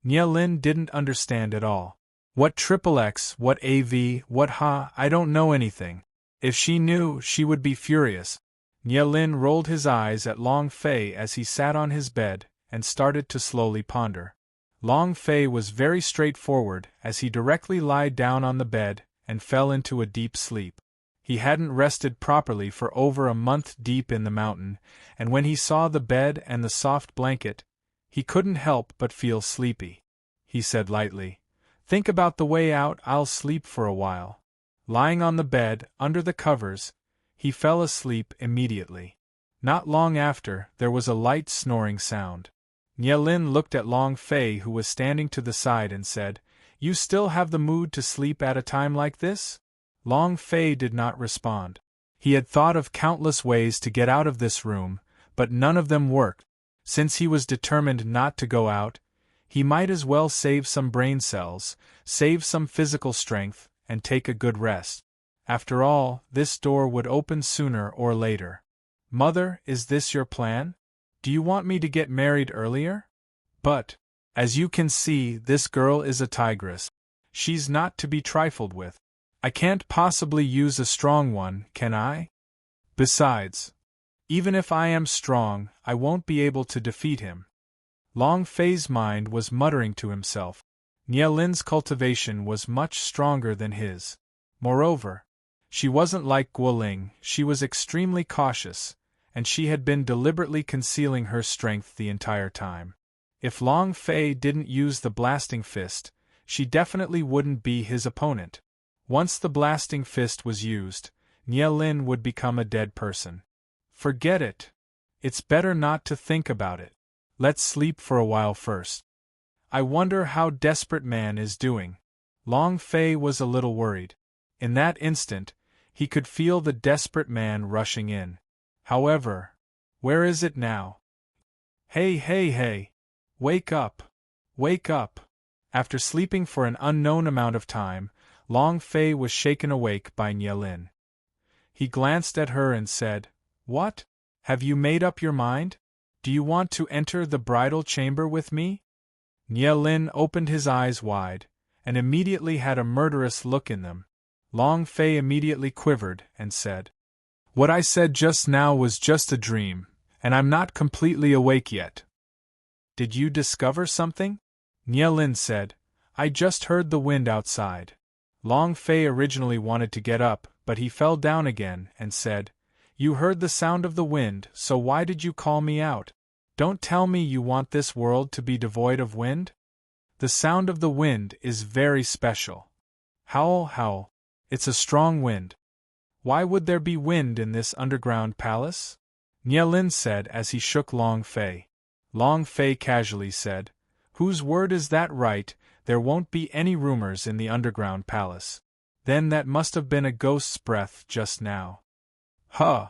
Nielin didn't understand at all. What XXX, what AV, what ha, I don't know anything. If she knew, she would be furious. Nielin rolled his eyes at Long Fei as he sat on his bed, and started to slowly ponder. Long Fei was very straightforward as he directly lied down on the bed and fell into a deep sleep. He hadn't rested properly for over a month deep in the mountain, and when he saw the bed and the soft blanket, he couldn't help but feel sleepy. He said lightly, Think about the way out, I'll sleep for a while. Lying on the bed, under the covers, he fell asleep immediately. Not long after, there was a light snoring sound. Nielin looked at Long Fei, who was standing to the side, and said, You still have the mood to sleep at a time like this? Long Fei did not respond. He had thought of countless ways to get out of this room, but none of them worked. Since he was determined not to go out, he might as well save some brain cells, save some physical strength, and take a good rest. After all, this door would open sooner or later. Mother, is this your plan? Do you want me to get married earlier? But, as you can see, this girl is a tigress. She's not to be trifled with. I can't possibly use a strong one, can I? Besides, Even if I am strong, I won't be able to defeat him. Long Fei's mind was muttering to himself. Nie Lin's cultivation was much stronger than his. Moreover, she wasn't like Guoling, she was extremely cautious, and she had been deliberately concealing her strength the entire time. If Long Fei didn't use the blasting fist, she definitely wouldn't be his opponent. Once the blasting fist was used, Nie Lin would become a dead person. Forget it. It's better not to think about it. Let's sleep for a while first. I wonder how Desperate Man is doing. Long Fei was a little worried. In that instant, he could feel the Desperate Man rushing in. However, where is it now? Hey, hey, hey! Wake up! Wake up! After sleeping for an unknown amount of time, Long Fei was shaken awake by Nie Lin. He glanced at her and said, "What? Have you made up your mind? Do you want to enter the bridal chamber with me?" Nie Lin opened his eyes wide, and immediately had a murderous look in them. Long Fei immediately quivered and said, "What I said just now was just a dream, and I'm not completely awake yet." "Did you discover something?" Nie Lin said, "I just heard the wind outside." Long Fei originally wanted to get up, but he fell down again and said, "You heard the sound of the wind, so why did you call me out? Don't tell me you want this world to be devoid of wind? The sound of the wind is very special. Howl, howl. It's a strong wind. Why would there be wind in this underground palace?" Nie Lin said as he shook Long Fei. Long Fei casually said, "Whose word is that right? There won't be any rumors in the underground palace. Then that must have been a ghost's breath just now." "Huh!"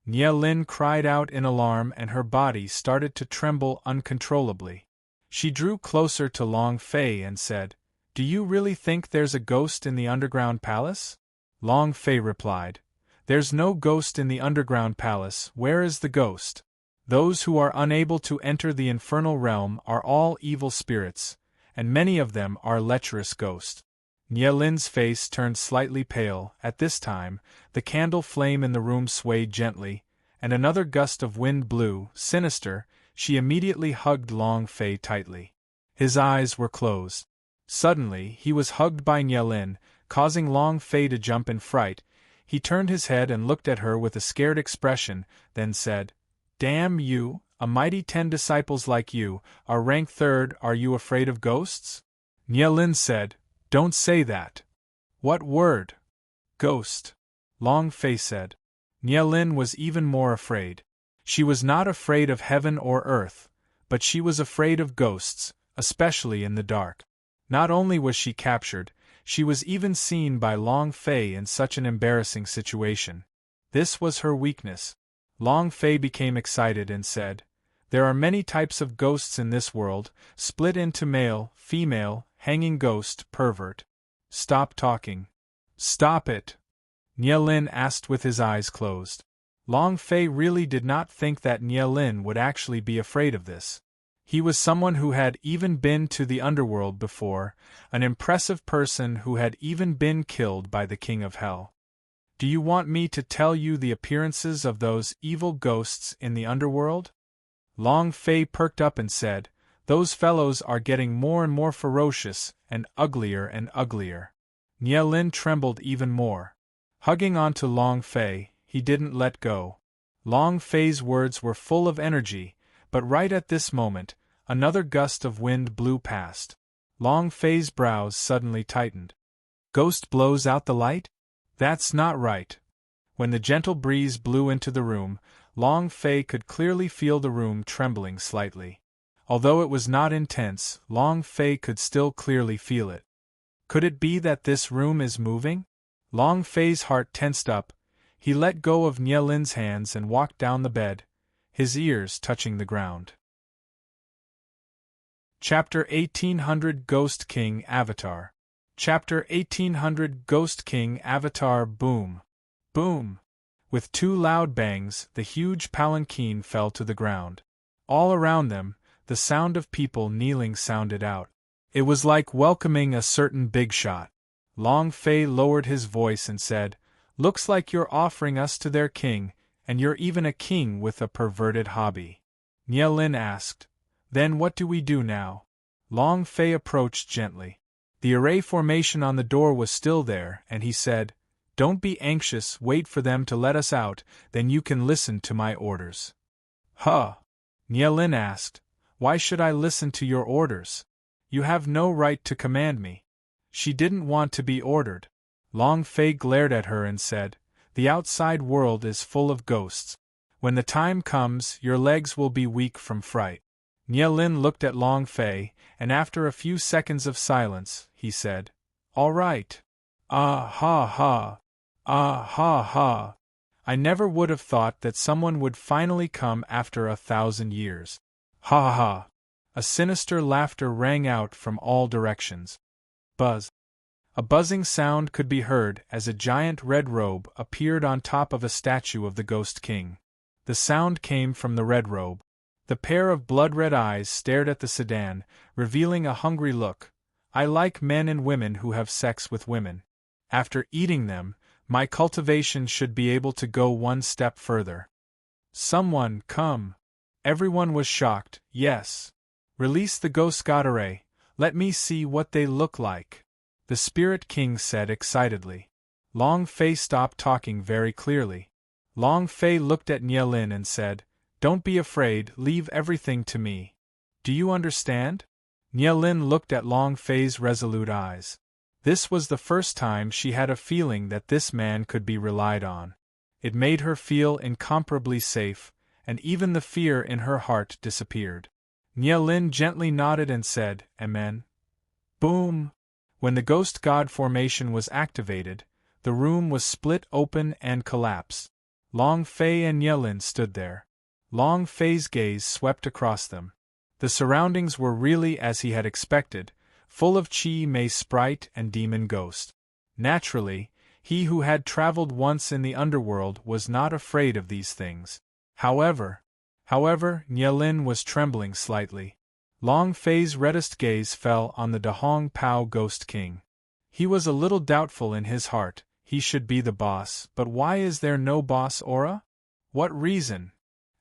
Nie Lin cried out in alarm and her body started to tremble uncontrollably. She drew closer to Long Fei and said, "Do you really think there's a ghost in the underground palace?" Long Fei replied, "There's no ghost in the underground palace. Where is the ghost? Those who are unable to enter the infernal realm are all evil spirits, and many of them are lecherous ghosts." Nie Lin's face turned slightly pale. At this time, the candle flame in the room swayed gently, and another gust of wind blew, sinister. She immediately hugged Long Fei tightly. His eyes were closed. Suddenly, he was hugged by Nie Lin, causing Long Fei to jump in fright. He turned his head and looked at her with a scared expression, then said, "Damn you, a mighty 10 disciples like you, are rank 3rd, are you afraid of ghosts?" Nie Lin said, "Don't say that." "What word?" "Ghost," Long Fei said. Nie Lin was even more afraid. She was not afraid of heaven or earth, but she was afraid of ghosts, especially in the dark. Not only was she captured, she was even seen by Long Fei in such an embarrassing situation. This was her weakness. Long Fei became excited and said, "There are many types of ghosts in this world, split into male, female, hanging ghost, pervert." "Stop talking." "Stop it!" Nie Lin asked with his eyes closed. Long Fei really did not think that Nie Lin would actually be afraid of this. He was someone who had even been to the underworld before, an impressive person who had even been killed by the King of Hell. "Do you want me to tell you the appearances of those evil ghosts in the underworld?" Long Fei perked up and said, "Those fellows are getting more and more ferocious, and uglier. Nie Lin trembled even more. Hugging onto Long Fei, he didn't let go. Long Fei's words were full of energy, but right at this moment, another gust of wind blew past. Long Fei's brows suddenly tightened. "Ghost blows out the light? That's not right." When the gentle breeze blew into the room, Long Fei could clearly feel the room trembling slightly. Although it was not intense, Long Fei could still clearly feel it. Could it be that this room is moving? Long Fei's heart tensed up. He let go of Nie Lin's hands and walked down the bed, his ears touching the ground. Chapter 1800 Ghost King Avatar. Chapter 1800 Ghost King Avatar. Boom! Boom! With 2 loud bangs, the huge palanquin fell to the ground. All around them, the sound of people kneeling sounded out. It was like welcoming a certain big shot. Long Fei lowered his voice and said, "Looks like you're offering us to their king, and you're even a king with a perverted hobby. Nie Lin asked. Then what do we do now? Long Fei approached gently. The array formation on the door was still there, and he said, Don't be anxious, wait for them to let us out, then you can listen to my orders. Huh? Nie Lin asked. Why should I listen to your orders? You have no right to command me. She didn't want to be ordered. Long Fei glared at her and said, The outside world is full of ghosts. When the time comes, your legs will be weak from fright. Nie Lin looked at Long Fei, and after a few seconds of silence, he said, All right. Ah ha ha. Ah ha ha. I never would have thought that someone would finally come after 1,000 years. Ha ha ha. A sinister laughter rang out from all directions. Buzz. A buzzing sound could be heard as a giant red robe appeared on top of a statue of the Ghost King. The sound came from the red robe. The pair of blood-red eyes stared at the sedan, revealing a hungry look. I like men and women who have sex with women. After eating them, my cultivation should be able to go one step further. Someone, come. Everyone was shocked. Yes. Release the ghost god array. Let me see what they look like. The Spirit King said excitedly. Long Fei stopped talking very clearly. Long Fei looked at Nie Lin and said, Don't be afraid, leave everything to me. Do you understand? Nie Lin looked at Long Fei's resolute eyes. This was the first time she had a feeling that this man could be relied on. It made her feel incomparably safe, and even the fear in her heart disappeared. Nie Lin gently nodded and said, Amen. Boom! When the ghost god formation was activated, the room was split open and collapsed. Long Fei and Nie Lin stood there. Long Fei's gaze swept across them. The surroundings were really as he had expected, full of Chi Mei sprite and demon ghost. Naturally, he who had traveled once in the underworld was not afraid of these things. However, Nie Lin was trembling slightly. Long Fei's reddest gaze fell on the Dahong Pao Ghost King. He was a little doubtful in his heart. He should be the boss, but why is there no boss aura? What reason?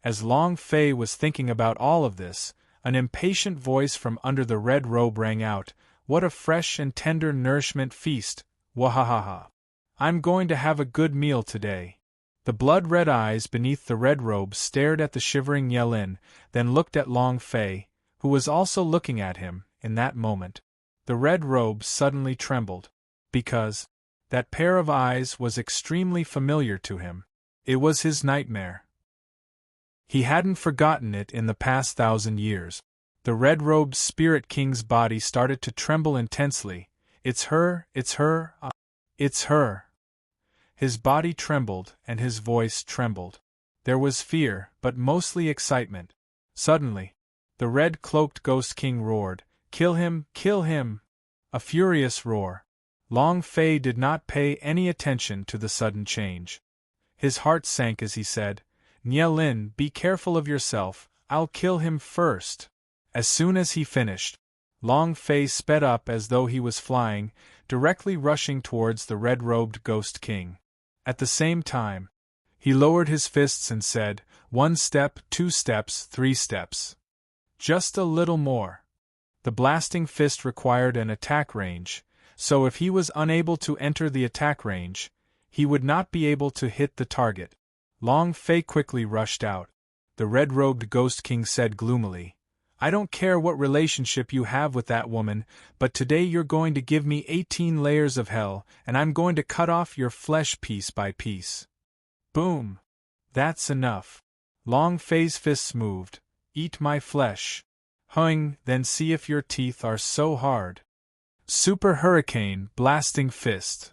As Long Fei was thinking about all of this, an impatient voice from under the red robe rang out, What a fresh and tender nourishment feast, wahahaha. I'm going to have a good meal today. The blood-red eyes beneath the red robe stared at the shivering Nie Lin, then looked at Long Fei, who was also looking at him. In that moment, the red robe suddenly trembled. Because that pair of eyes was extremely familiar to him. It was his nightmare. He hadn't forgotten it in the past 1,000 years. The red-robed Spirit King's body started to tremble intensely. It's her, it's her, it's her. His body trembled and his voice trembled. There was fear, but mostly excitement. Suddenly, the red-cloaked Ghost King roared, Kill him, kill him! A furious roar. Long Fei did not pay any attention to the sudden change. His heart sank as he said, Nie Lin, be careful of yourself, I'll kill him first. As soon as he finished, Long Fei sped up as though he was flying, directly rushing towards the red-robed Ghost King. At the same time, he lowered his fists and said, 1 step, 2 steps, 3 steps. Just a little more. The blasting fist required an attack range, so if he was unable to enter the attack range, he would not be able to hit the target. Long Fei quickly rushed out. The red-robed Ghost King said gloomily, I don't care what relationship you have with that woman, but today you're going to give me 18 layers of hell, and I'm going to cut off your flesh piece by piece. Boom! That's enough. Long Fei's fists moved. Eat my flesh. Huing, then see if your teeth are so hard. Super Hurricane Blasting Fist.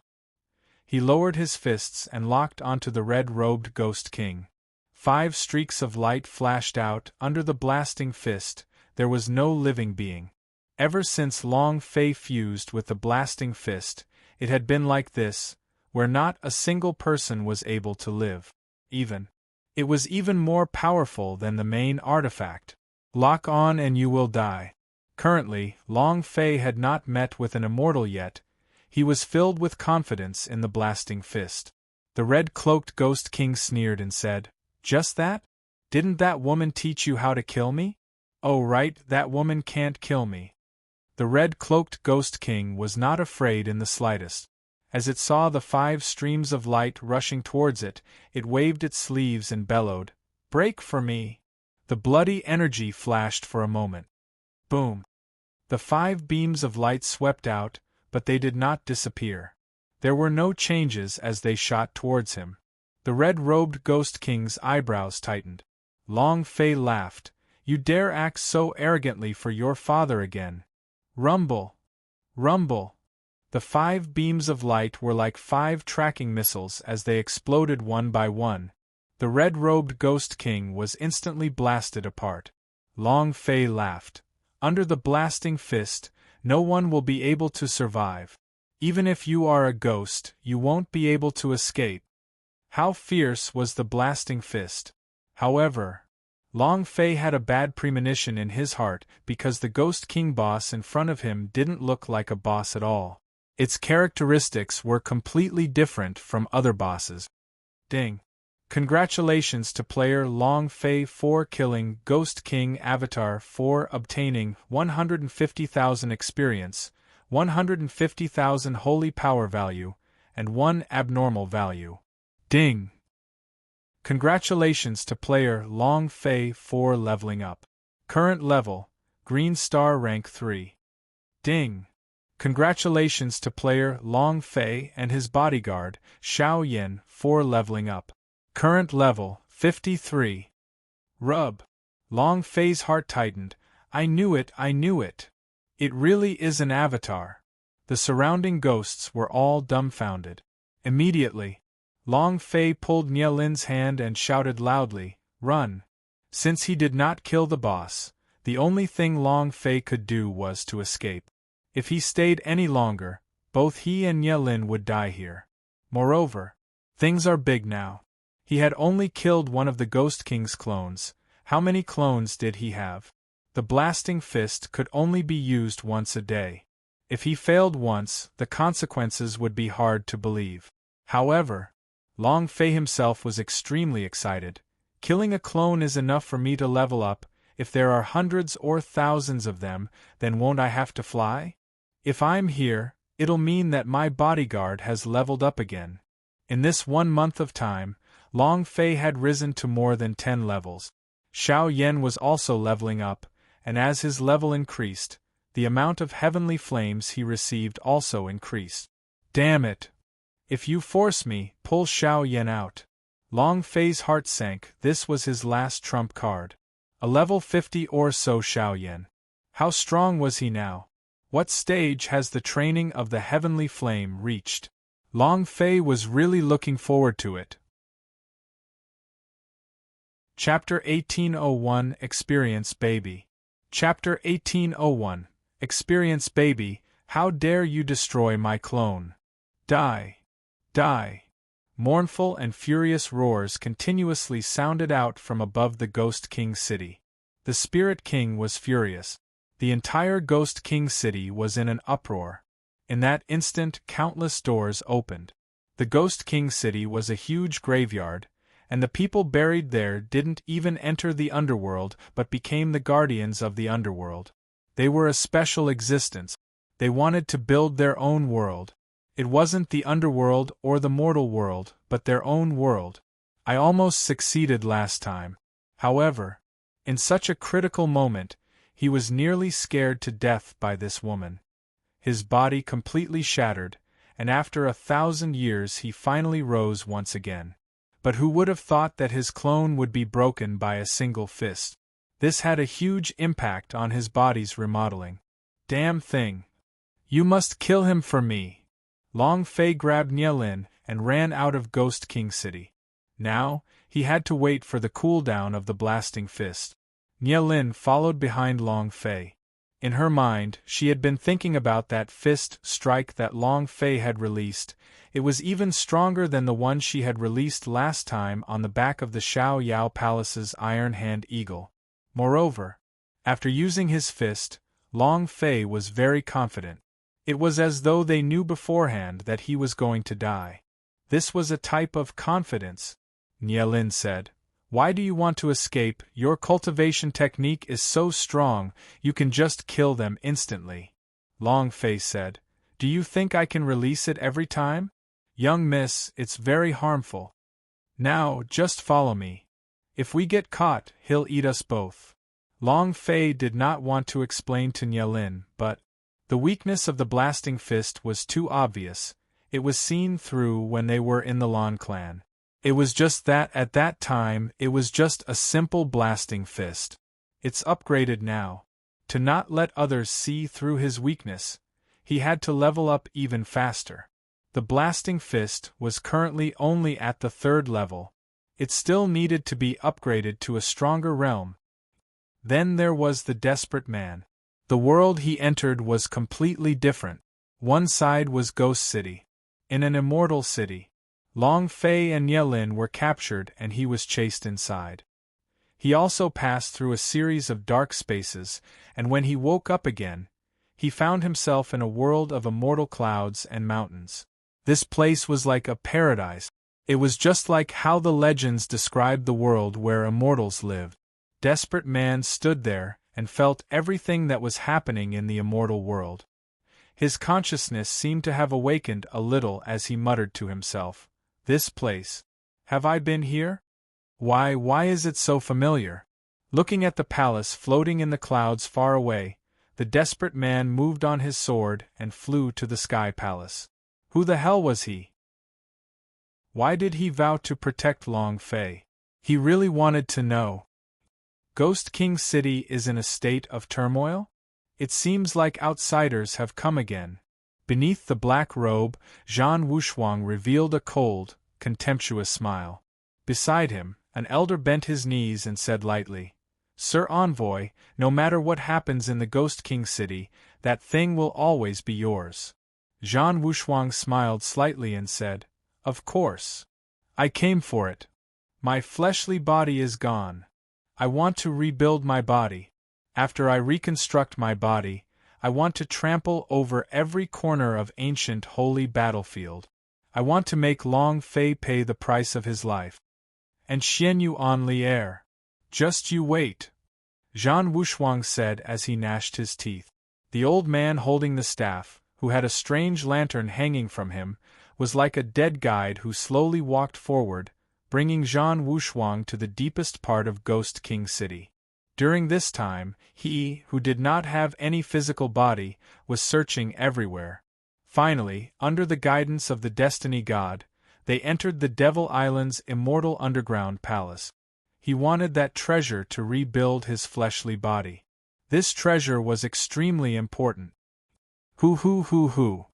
He lowered his fists and locked onto the red-robed Ghost King. 5 streaks of light flashed out under the blasting fist. There was no living being. Ever since Long Fei fused with the blasting fist, it had been like this, where not a single person was able to live. It was even more powerful than the main artifact. Lock on and you will die. Currently, Long Fei had not met with an immortal yet. He was filled with confidence in the blasting fist. The red-cloaked Ghost King sneered and said, Just that? Didn't that woman teach you how to kill me? Oh right, that woman can't kill me. The red-cloaked Ghost King was not afraid in the slightest. As it saw the 5 streams of light rushing towards it, it waved its sleeves and bellowed, "Break for me!" The bloody energy flashed for a moment. Boom! The 5 beams of light swept out, but they did not disappear. There were no changes as they shot towards him. The red-robed Ghost King's eyebrows tightened. Long Fei laughed. "You dare act so arrogantly for your father again." Rumble! Rumble! The 5 beams of light were like 5 tracking missiles as they exploded one by one. The red-robed Ghost King was instantly blasted apart. Long Fei laughed. "Under the blasting fist, no one will be able to survive. Even if you are a ghost, you won't be able to escape." How fierce was the blasting fist! However, Long Fei had a bad premonition in his heart because the Ghost King boss in front of him didn't look like a boss at all. Its characteristics were completely different from other bosses. Ding! Congratulations to player Long Fei for killing Ghost King Avatar for obtaining 150,000 experience, 150,000 holy power value, and 1 abnormal value. Ding! Congratulations to player Long Fei for leveling up. Current level, Green Star rank 3. Ding! Congratulations to player Long Fei and his bodyguard, Xiao Yin, for leveling up. Current level, 53. Rub! Long Fei's heart tightened. I knew it, I knew it. It really is an avatar. The surrounding ghosts were all dumbfounded. Immediately, Long Fei pulled Nie Lin's hand and shouted loudly, "Run!" Since he did not kill the boss, the only thing Long Fei could do was to escape. If he stayed any longer, both he and Nie Lin would die here. Moreover, things are big now. He had only killed one of the Ghost King's clones. How many clones did he have? The blasting fist could only be used once a day. If he failed once, the consequences would be hard to believe. However, Long Fei himself was extremely excited. Killing a clone is enough for me to level up. If there are hundreds or thousands of them, then won't I have to fly? If I'm here, it'll mean that my bodyguard has leveled up again. In this 1 month of time, Long Fei had risen to more than 10 levels. Xiao Yan was also leveling up, and as his level increased, the amount of heavenly flames he received also increased. Damn it! If you force me, pull Xiao Yan out. Long Fei's heart sank. This was his last trump card. A level 50 or so Xiao Yan. How strong was he now? What stage has the training of the heavenly flame reached? Long Fei was really looking forward to it. Chapter 1801 Experience Baby. Chapter 1801 Experience Baby. How dare you destroy my clone? Die! Die! Mournful and furious roars continuously sounded out from above the Ghost King city. The Spirit King was furious. The entire Ghost King city was in an uproar. In that instant, countless doors opened. The Ghost King city was a huge graveyard, and the people buried there didn't even enter the underworld but became the guardians of the underworld. They were a special existence. They wanted to build their own world. It wasn't the underworld or the mortal world, but their own world. I almost succeeded last time. However, in such a critical moment, he was nearly scared to death by this woman. His body completely shattered, and after 1,000 years he finally rose once again. But who would have thought that his clone would be broken by a single fist? This had a huge impact on his body's remodeling. Damn thing! You must kill him for me! Long Fei grabbed Nie Lin and ran out of Ghost King City. Now, he had to wait for the cooldown of the blasting fist. Nie Lin followed behind Long Fei. In her mind, she had been thinking about that fist strike that Long Fei had released. It was even stronger than the one she had released last time on the back of the Xiao Yao Palace's Iron Hand Eagle. Moreover, after using his fist, Long Fei was very confident. It was as though they knew beforehand that he was going to die. This was a type of confidence, Nie Lin said. Why do you want to escape? Your cultivation technique is so strong, you can just kill them instantly. Long Fei said. Do you think I can release it every time? Young miss, it's very harmful. Now, just follow me. If we get caught, he'll eat us both. Long Fei did not want to explain to Nielin, but the weakness of the blasting fist was too obvious. It was seen through when they were in the Lan clan. It was just that at that time it was just a simple blasting fist. It's upgraded now. To not let others see through his weakness, he had to level up even faster. The blasting fist was currently only at the 3rd level. It still needed to be upgraded to a stronger realm. Then there was the desperate man. The world he entered was completely different. One side was Ghost City. In an immortal city, Long Fei and Nielin were captured and he was chased inside. He also passed through a series of dark spaces, and when he woke up again, he found himself in a world of immortal clouds and mountains. This place was like a paradise. It was just like how the legends described the world where immortals lived. Desperate man stood there and felt everything that was happening in the immortal world. His consciousness seemed to have awakened a little as he muttered to himself, "This place. Have I been here? Why is it so familiar?" Looking at the palace floating in the clouds far away, the desperate man moved on his sword and flew to the Sky Palace. Who the hell was he? Why did he vow to protect Long Fei? He really wanted to know. Ghost King City is in a state of turmoil? It seems like outsiders have come again. Beneath the black robe, Zhan Wushuang revealed a cold, contemptuous smile. Beside him, an elder bent his knees and said lightly, "Sir Envoy, no matter what happens in the Ghost King City, that thing will always be yours." Zhan Wushuang smiled slightly and said, "Of course. I came for it. My fleshly body is gone. I want to rebuild my body. After I reconstruct my body, I want to trample over every corner of ancient holy battlefield. I want to make Long Fei pay the price of his life. And Xian Yuan Li'er. Just you wait," Zhan Wushuang said as he gnashed his teeth. The old man holding the staff, who had a strange lantern hanging from him, was like a dead guide who slowly walked forward, bringing Zhan Wushuang to the deepest part of Ghost King City. During this time, he, who did not have any physical body, was searching everywhere. Finally, under the guidance of the Destiny God, they entered the Devil Island's immortal underground palace. He wanted that treasure to rebuild his fleshly body. This treasure was extremely important. Hoo.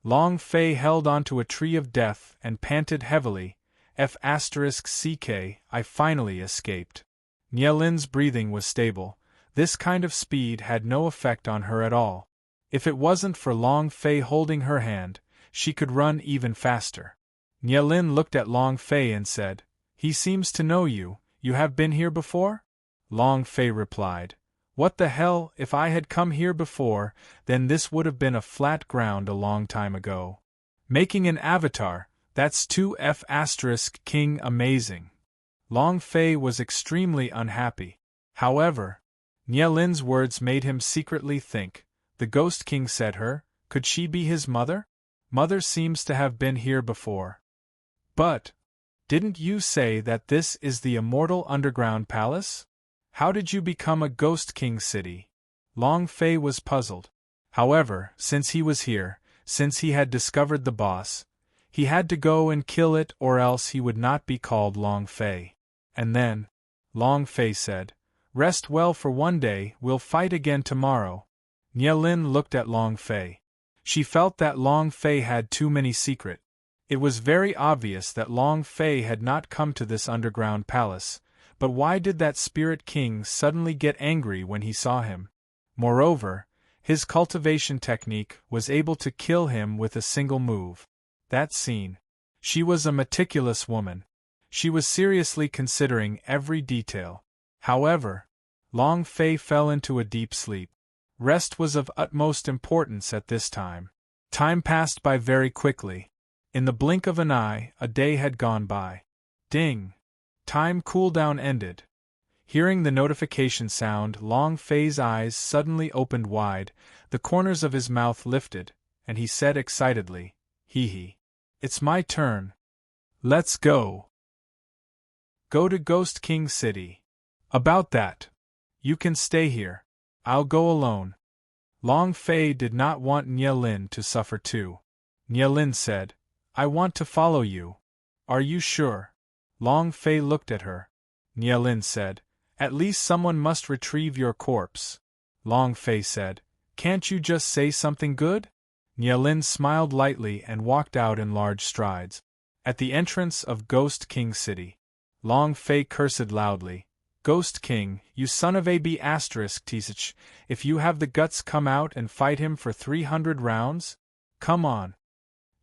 Long Fei held onto a tree of death and panted heavily. *CK, I finally escaped. Nielin's breathing was stable. This kind of speed had no effect on her at all. If it wasn't for Long Fei holding her hand, she could run even faster. Nielin looked at Long Fei and said, "He seems to know you. You have been here before?" Long Fei replied, "What the hell, if I had come here before, then this would have been a flat ground a long time ago. Making an avatar, that's 2F** King amazing." Long Fei was extremely unhappy. However, Nielin's words made him secretly think, the Ghost King said her, could she be his mother? Mother seems to have been here before. But, didn't you say that this is the immortal underground palace? How did you become a Ghost King City? Long Fei was puzzled. However, since he was here, since he had discovered the boss, he had to go and kill it or else he would not be called Long Fei. And then, Long Fei said, "Rest well for one day, we'll fight again tomorrow." Nielin looked at Long Fei. She felt that Long Fei had too many secrets. It was very obvious that Long Fei had not come to this underground palace, but why did that Spirit King suddenly get angry when he saw him? Moreover, his cultivation technique was able to kill him with a single move. That scene. She was a meticulous woman. She was seriously considering every detail. However, Long Fei fell into a deep sleep. Rest was of utmost importance at this time. Time passed by very quickly. In the blink of an eye, a day had gone by. Ding. Time cooldown ended. Hearing the notification sound, Long Fei's eyes suddenly opened wide, the corners of his mouth lifted, and he said excitedly, "Hee hee. It's my turn. Let's go." Go to Ghost King City. About that. You can stay here. I'll go alone. Long Fei did not want Nye Lin to suffer too. Nye Lin said, "I want to follow you." "Are you sure?" Long Fei looked at her. Nye Lin said, "At least someone must retrieve your corpse." Long Fei said, "Can't you just say something good?" Nye Lin smiled lightly and walked out in large strides. At the entrance of Ghost King City, Long Fei cursed loudly, "Ghost King, you son of a b****, if you have the guts, come out and fight him for 300 rounds? Come on.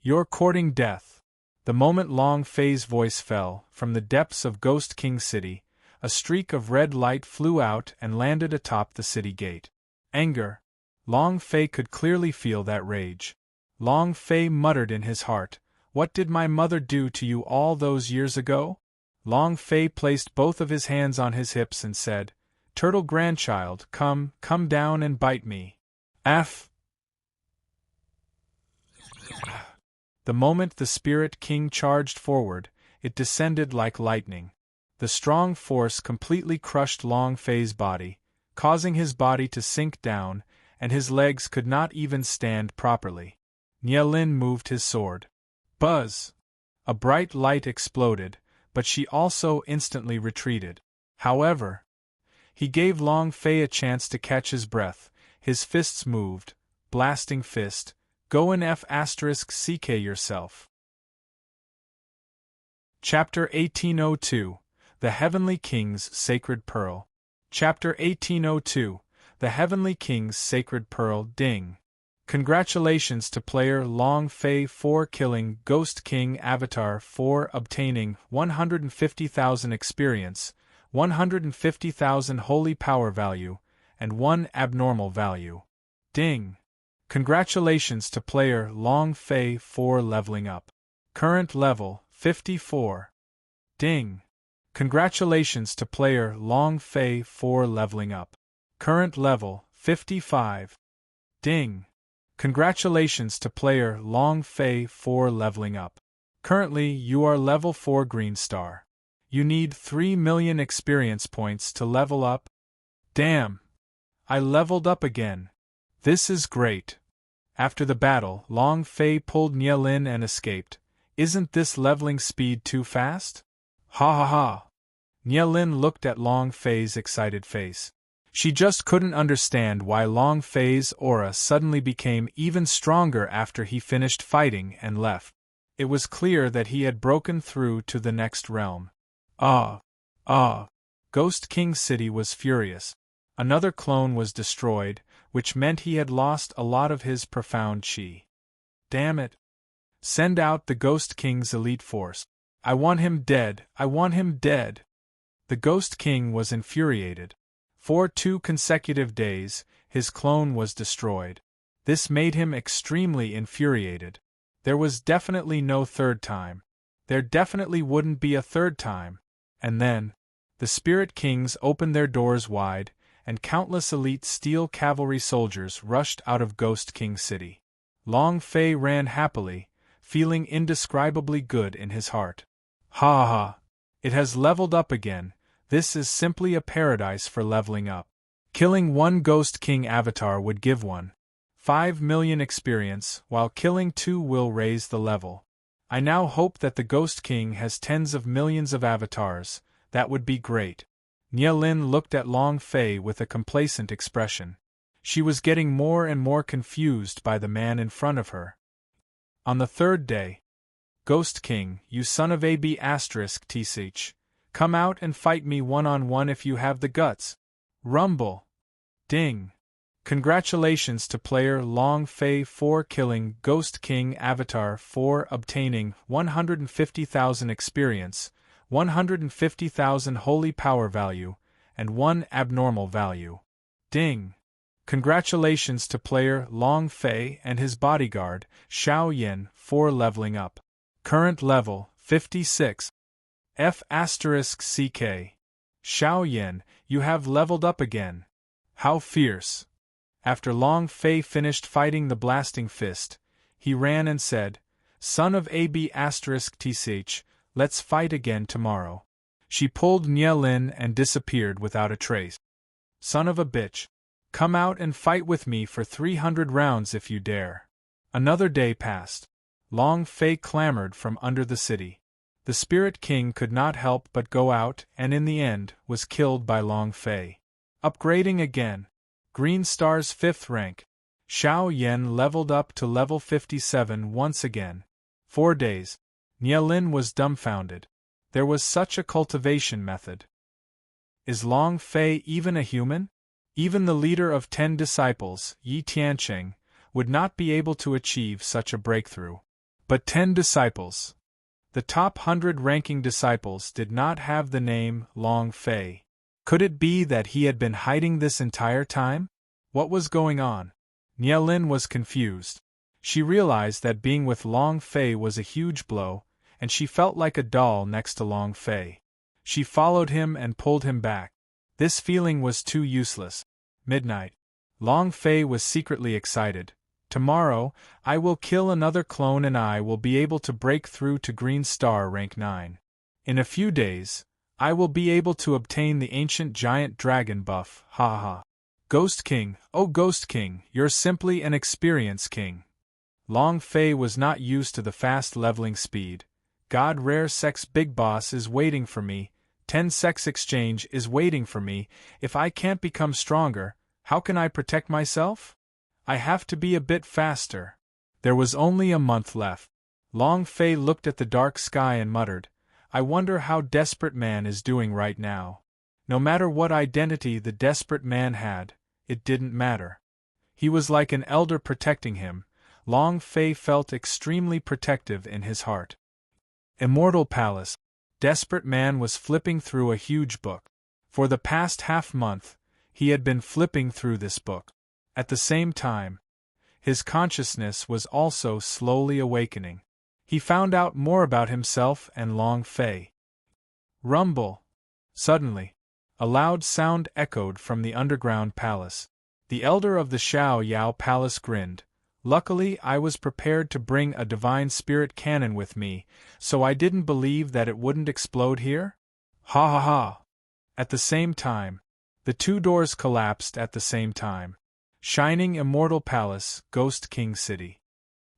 You're courting death." The moment Long Fei's voice fell, from the depths of Ghost King City, a streak of red light flew out and landed atop the city gate. Anger. Long Fei could clearly feel that rage. Long Fei muttered in his heart, "What did my mother do to you all those years ago?" Long Fei placed both of his hands on his hips and said, "Turtle grandchild, come down and bite me." F. The moment the Spirit King charged forward, it descended like lightning. The strong force completely crushed Long Fei's body, causing his body to sink down, and his legs could not even stand properly. Nye Lin moved his sword. Buzz! A bright light exploded, but she also instantly retreated. However, he gave Long Fei a chance to catch his breath. His fists moved. Blasting fist. Go and *CK yourself. Chapter 1802. The Heavenly King's Sacred Pearl. Chapter 1802. The Heavenly King's Sacred Pearl. Ding. Congratulations to player Long Fei for killing Ghost King Avatar, for obtaining 150,000 experience, 150,000 holy power value, and 1 abnormal value. Ding. Congratulations to player Long Fei for leveling up. Current level 54. Ding. Congratulations to player Long Fei for leveling up. Current level 55. Ding. Congratulations to player Long Fei for leveling up. Currently you are level 4 green star. You need 3 million experience points to level up. Damn! I leveled up again. This is great. After the battle, Long Fei pulled Nye Lin and escaped. Isn't this leveling speed too fast? Ha ha ha! Nye Lin looked at Long Fei's excited face. She just couldn't understand why Long Fei's aura suddenly became even stronger after he finished fighting and left. It was clear that he had broken through to the next realm. Ghost King City was furious. Another clone was destroyed, which meant he had lost a lot of his profound chi. Damn it. Send out the Ghost King's elite force. I want him dead, I want him dead. The Ghost King was infuriated. For 2 consecutive days, his clone was destroyed. This made him extremely infuriated. There was definitely no third time. There definitely wouldn't be a third time. And then, the Spirit Kings opened their doors wide, and countless elite steel cavalry soldiers rushed out of Ghost King City. Long Fei ran happily, feeling indescribably good in his heart. Ha ha! It has leveled up again. This is simply a paradise for leveling up. Killing 1 Ghost King avatar would give 1.5 million experience, while killing 2 will raise the level. I now hope that the Ghost King has tens of millions of avatars. That would be great. Nye Lin looked at Long Fei with a complacent expression. She was getting more and more confused by the man in front of her. On the 3rd day, Ghost King, you son of a b****, come out and fight me one-on-one if you have the guts. Rumble. Ding. Congratulations to player Long Fei for killing Ghost King Avatar, for obtaining 150,000 experience, 150,000 holy power value, and 1 abnormal value. Ding. Congratulations to player Long Fei and his bodyguard, Xiao Yin, for leveling up. Current level 56. F***ck. Xiao Yin, you have leveled up again. How fierce. After Long Fei finished fighting the blasting fist, he ran and said, Son of AB***tsh, let's fight again tomorrow. She pulled Nye Lin and disappeared without a trace. Son of a bitch. Come out and fight with me for 300 rounds if you dare. Another day passed. Long Fei clamored from under the city. The Spirit King could not help but go out and in the end was killed by Long Fei. Upgrading again. Green Star's 5th rank. Xiao Yan leveled up to level 57 once again. 4 days. Nye Lin was dumbfounded. There was such a cultivation method. Is Long Fei even a human? Even the leader of 10 disciples, Yi Tiancheng, would not be able to achieve such a breakthrough. But 10 disciples. The top 100 ranking disciples did not have the name Long Fei. Could it be that he had been hiding this entire time? What was going on? Nye Lin was confused. She realized that being with Long Fei was a huge blow, and she felt like a doll next to Long Fei. She followed him and pulled him back. This feeling was too useless. Midnight. Long Fei was secretly excited. Tomorrow, I will kill another clone and I will be able to break through to Green Star rank 9. In a few days, I will be able to obtain the ancient giant dragon buff, ha ha. Ghost King, oh Ghost King, you're simply an experienced king. Long Fei was not used to the fast leveling speed. God Rare Sex Big Boss is waiting for me, 10 Sex Exchange is waiting for me, if I can't become stronger, how can I protect myself? I have to be a bit faster. There was only a month left. Long Fei looked at the dark sky and muttered, I wonder how Desperate Man is doing right now. No matter what identity the Desperate Man had, it didn't matter. He was like an elder protecting him. Long Fei felt extremely protective in his heart. Immortal Palace. Desperate Man was flipping through a huge book. For the past half-month, he had been flipping through this book. At the same time, his consciousness was also slowly awakening. He found out more about himself and Long Fei. Rumble. Suddenly, a loud sound echoed from the underground palace. The elder of the Xiao Yao Palace grinned. Luckily, I was prepared to bring a divine spirit cannon with me, so I didn't believe that it wouldn't explode here? Ha ha ha! At the same time, the 2 doors collapsed at the same time. Shining Immortal Palace, Ghost King City.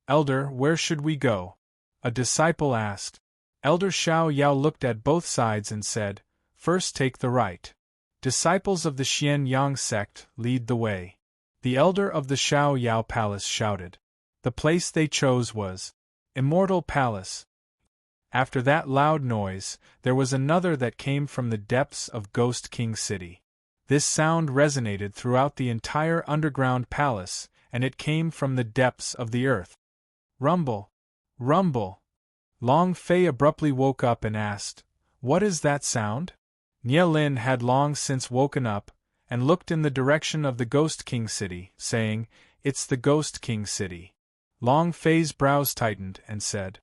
Elder, where should we go? A disciple asked. Elder Xiao Yao looked at both sides and said, First take the right. Disciples of the Xian Yang sect, lead the way. The elder of the Xiao Yao Palace shouted. The place they chose was Immortal Palace. After that loud noise, there was another that came from the depths of Ghost King City. This sound resonated throughout the entire underground palace, and it came from the depths of the earth. Rumble! Rumble! Long Fei abruptly woke up and asked, What is that sound? Nye Lin had long since woken up, and looked in the direction of the Ghost King City, saying, It's the Ghost King City. Long Fei's brows tightened and said,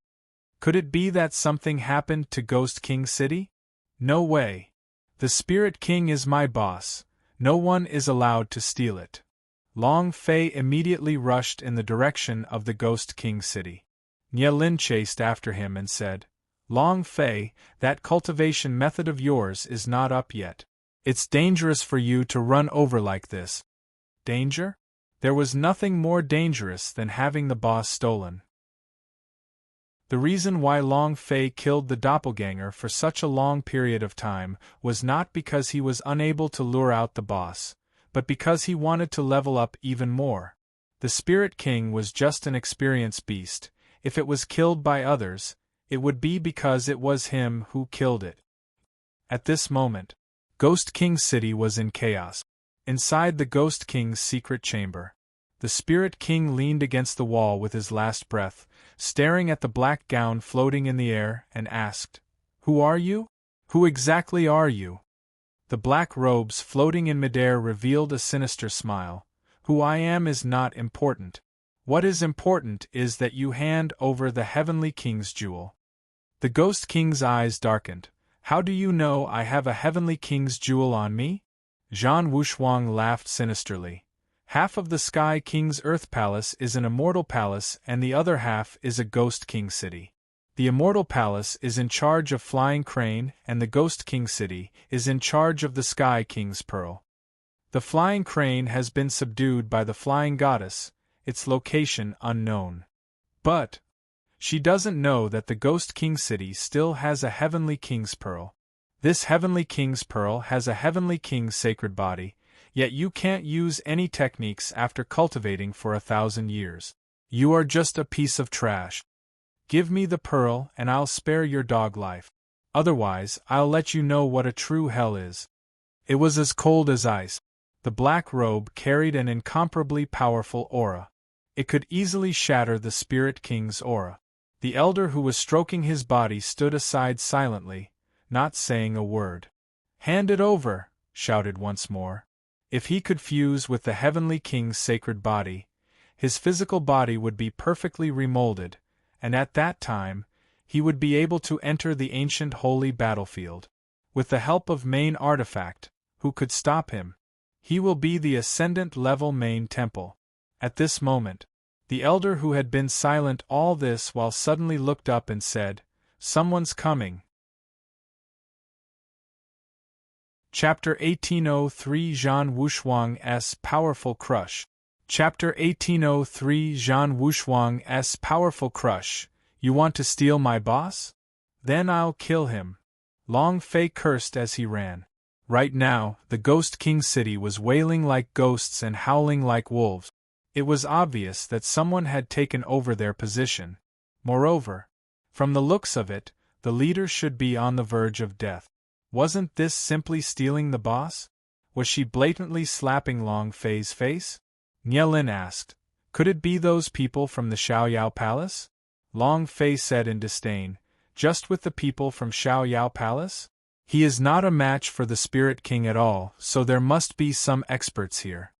Could it be that something happened to Ghost King City? No way. The Spirit King is my boss. No one is allowed to steal it. Long Fei immediately rushed in the direction of the Ghost King City. Nye Lin chased after him and said, Long Fei, that cultivation method of yours is not up yet. It's dangerous for you to run over like this. Danger? There was nothing more dangerous than having the boss stolen. The reason why Long Fei killed the doppelganger for such a long period of time was not because he was unable to lure out the boss, but because he wanted to level up even more. The Spirit King was just an experienced beast. If it was killed by others, it would be because it was him who killed it. At this moment, Ghost King City was in chaos. Inside the Ghost King's secret chamber, the Spirit King leaned against the wall with his last breath, staring at the black gown floating in the air, and asked, Who are you? Who exactly are you? The black robes floating in midair revealed a sinister smile. Who I am is not important. What is important is that you hand over the Heavenly King's jewel. The Ghost King's eyes darkened. How do you know I have a heavenly king's jewel on me? Zhan Wushuang laughed sinisterly. Half of the Sky King's Earth Palace is an immortal palace and the other half is a Ghost King city. The immortal palace is in charge of Flying Crane and the Ghost King city is in charge of the Sky King's Pearl. The Flying Crane has been subdued by the Flying Goddess, its location unknown. But she doesn't know that the Ghost King city still has a Heavenly King's Pearl. This Heavenly King's Pearl has a Heavenly King's sacred body, yet you can't use any techniques after cultivating for 1,000 years. You are just a piece of trash. Give me the pearl and I'll spare your dog life. Otherwise, I'll let you know what a true hell is. It was as cold as ice. The black robe carried an incomparably powerful aura. It could easily shatter the Spirit King's aura. The elder who was stroking his body stood aside silently, not saying a word. "Hand it over," shouted once more. If he could fuse with the Heavenly King's sacred body, his physical body would be perfectly remolded, and at that time, he would be able to enter the ancient holy battlefield. With the help of main artifact, who could stop him? He will be the ascendant level main temple. At this moment, the elder who had been silent all this while suddenly looked up and said, "Someone's coming." Chapter 1803 Zhan Wushuang's Powerful Crush. Chapter 1803 Zhan Wushuang's Powerful Crush. You want to steal my boss? Then I'll kill him. Long Fei cursed as he ran. Right now, the Ghost King city was wailing like ghosts and howling like wolves. It was obvious that someone had taken over their position. Moreover, from the looks of it, the leader should be on the verge of death. Wasn't this simply stealing the boss? Was she blatantly slapping Long Fei's face? Nielin asked. Could it be those people from the Xiaoyao Palace? Long Fei said in disdain. Just with the people from Xiaoyao Palace? He is not a match for the Spirit King at all, so there must be some experts here.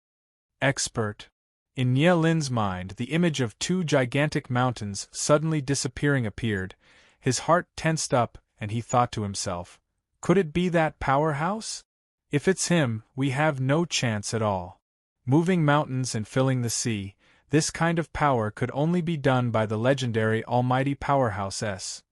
Expert? In Nielin's mind, the image of two gigantic mountains suddenly disappearing appeared. His heart tensed up, and he thought to himself, could it be that powerhouse? If it's him, we have no chance at all. Moving mountains and filling the sea, this kind of power could only be done by the legendary Almighty Powerhouse S.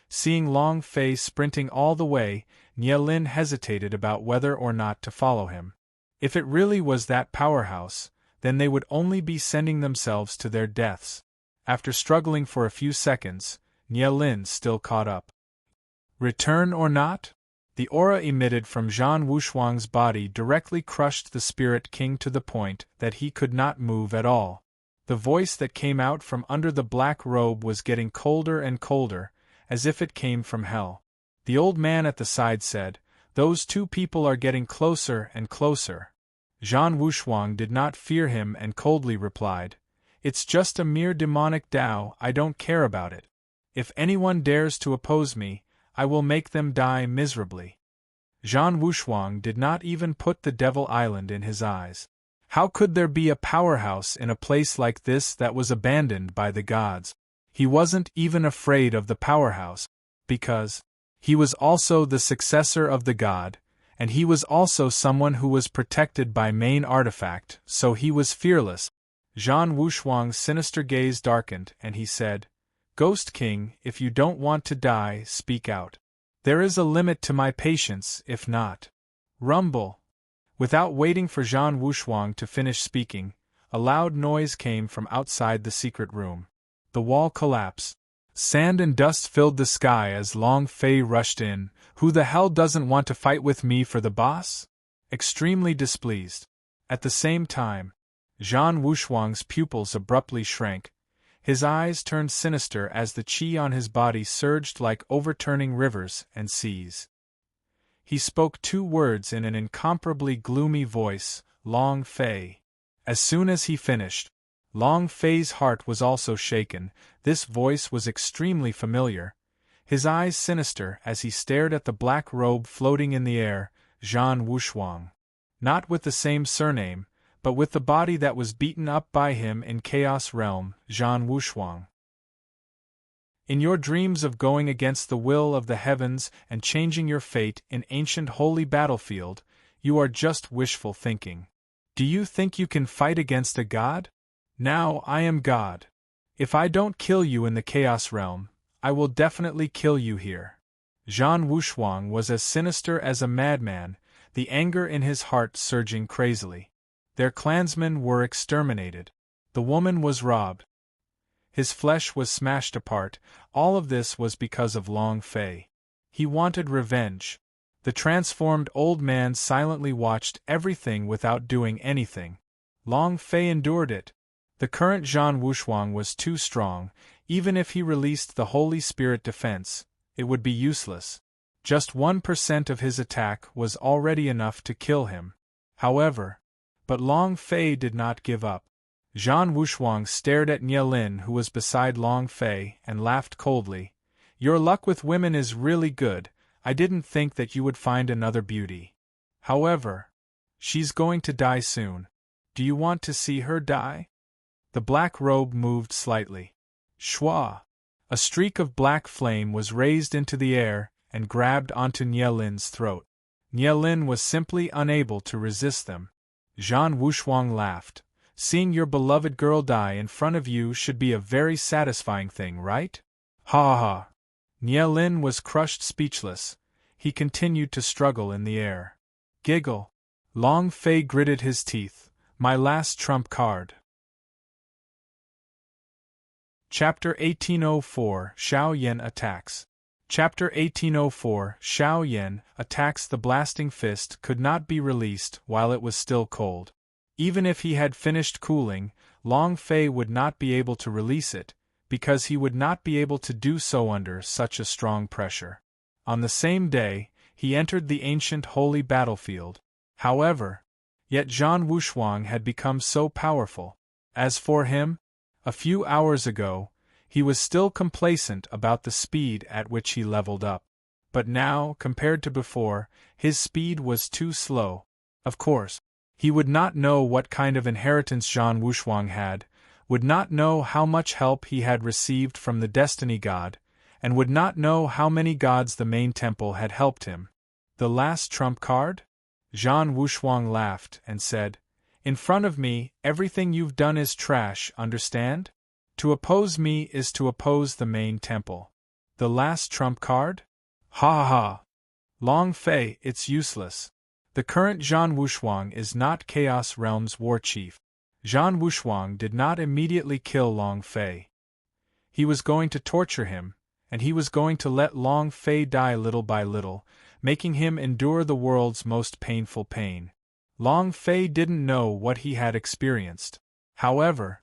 Seeing Long Fei sprinting all the way, Nielin hesitated about whether or not to follow him. If it really was that powerhouse, then they would only be sending themselves to their deaths. After struggling for a few seconds, Nielin still caught up. Return or not? The aura emitted from Zhan Wushuang's body directly crushed the Spirit King to the point that he could not move at all. The voice that came out from under the black robe was getting colder and colder, as if it came from hell. The old man at the side said, "Those two people are getting closer and closer." Zhan Wushuang did not fear him and coldly replied, "It's just a mere demonic Tao, I don't care about it. If anyone dares to oppose me, I will make them die miserably." Zhan Wushuang did not even put the Devil Island in his eyes. How could there be a powerhouse in a place like this that was abandoned by the gods? He wasn't even afraid of the powerhouse, because he was also the successor of the god, and he was also someone who was protected by main artifact, so he was fearless. Zhan Wushuang's sinister gaze darkened, and he said, "Ghost King, if you don't want to die, speak out. There is a limit to my patience, if not." Rumble. Without waiting for Zhan Wushuang to finish speaking, a loud noise came from outside the secret room. The wall collapsed. Sand and dust filled the sky as Long Fei rushed in. "Who the hell doesn't want to fight with me for the boss?" Extremely displeased. At the same time, Zhan Wushuang's pupils abruptly shrank. His eyes turned sinister as the qi on his body surged like overturning rivers and seas. He spoke two words in an incomparably gloomy voice, "Long Fei." As soon as he finished, Long Fei's heart was also shaken. This voice was extremely familiar. His eyes sinister as he stared at the black robe floating in the air, Zhan Wushuang. Not with the same surname, but with the body that was beaten up by him in Chaos Realm, Zhan Wushuang. In your dreams of going against the will of the heavens and changing your fate in ancient holy battlefield, you are just wishful thinking. Do you think you can fight against a god? Now I am God. If I don't kill you in the Chaos Realm, I will definitely kill you here. Zhan Wushuang was as sinister as a madman, the anger in his heart surging crazily. Their clansmen were exterminated. The woman was robbed. His flesh was smashed apart. All of this was because of Long Fei. He wanted revenge. The transformed old man silently watched everything without doing anything. Long Fei endured it. The current Zhan Wushuang was too strong. Even if he released the Holy Spirit defense, it would be useless. Just 1% of his attack was already enough to kill him. However, but Long Fei did not give up. Zhan Wushuang stared at Nie Lin, who was beside Long Fei, and laughed coldly. Your luck with women is really good. I didn't think that you would find another beauty. However, she's going to die soon. Do you want to see her die? The black robe moved slightly. Shwa! A streak of black flame was raised into the air and grabbed onto Nie Lin's throat. Nie Lin was simply unable to resist them. Zhan Wushuang laughed. Seeing your beloved girl die in front of you should be a very satisfying thing, right? Ha ha! Nie Lin was crushed speechless. He continued to struggle in the air. Giggle. Long Fei gritted his teeth. My last trump card. Chapter 1804 Xiao Yan attacks. Chapter 1804 Xiao Yan attacks. The blasting fist could not be released while it was still cold. Even if he had finished cooling, Long Fei would not be able to release it, because he would not be able to do so under such a strong pressure. On the same day, he entered the ancient holy battlefield. However, yet Zhan Wushuang had become so powerful. As for him, a few hours ago, he was still complacent about the speed at which he leveled up. But now, compared to before, his speed was too slow. Of course, he would not know what kind of inheritance Zhan Wushuang had, would not know how much help he had received from the Destiny God, and would not know how many gods the main temple had helped him. The last trump card? Zhan Wushuang laughed and said, In front of me, everything you've done is trash, understand? To oppose me is to oppose the main temple. The last trump card? Ha ha ha! Long Fei, it's useless. The current Zhan Wushuang is not Chaos Realm's war chief. Zhan Wushuang did not immediately kill Long Fei. He was going to torture him, and he was going to let Long Fei die little by little, making him endure the world's most painful pain. Long Fei didn't know what he had experienced. However,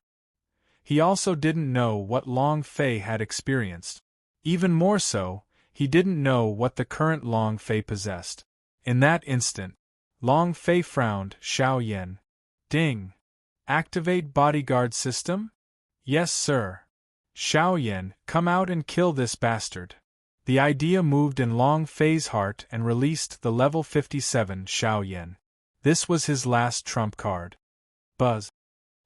he also didn't know what Long Fei had experienced. Even more so, he didn't know what the current Long Fei possessed. In that instant, Long Fei frowned. Xiao Yan. Ding. Activate bodyguard system? Yes, sir. Xiao Yan, come out and kill this bastard. The idea moved in Long Fei's heart and released the level 57 Xiao Yan. This was his last trump card. Buzz.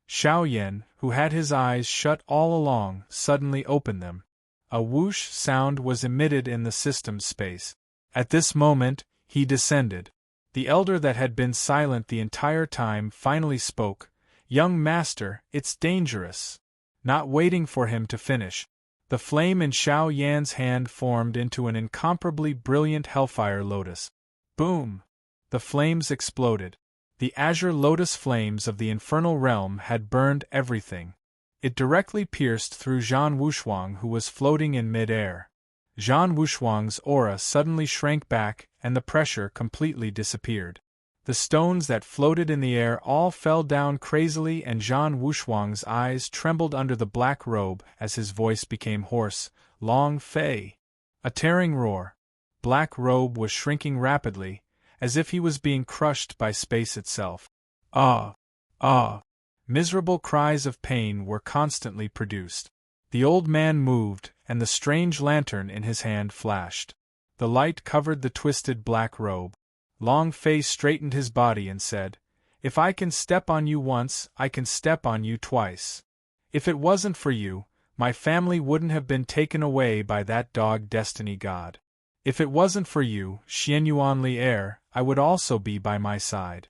Xiao Yan, who had his eyes shut all along, suddenly opened them. A whoosh sound was emitted in the system space. At this moment, he descended. The elder that had been silent the entire time finally spoke. Young master, it's dangerous. Not waiting for him to finish, the flame in Xiao Yan's hand formed into an incomparably brilliant hellfire lotus. Boom! The flames exploded. The azure lotus flames of the infernal realm had burned everything. It directly pierced through Zhan Wushuang, who was floating in mid-air. Zhan Wushuang's aura suddenly shrank back, and the pressure completely disappeared. The stones that floated in the air all fell down crazily, and Zhan Wushuang's eyes trembled under the black robe as his voice became hoarse. Long Fei! A tearing roar. Black robe was shrinking rapidly, as if he was being crushed by space itself. Ah! Ah! Miserable cries of pain were constantly produced. The old man moved, and the strange lantern in his hand flashed. The light covered the twisted black robe. Long Fei straightened his body and said, If I can step on you once, I can step on you twice. If it wasn't for you, My family wouldn't have been taken away by that dog destiny god. If it wasn't for you, Xianyuan Li heir, I would also be by my side.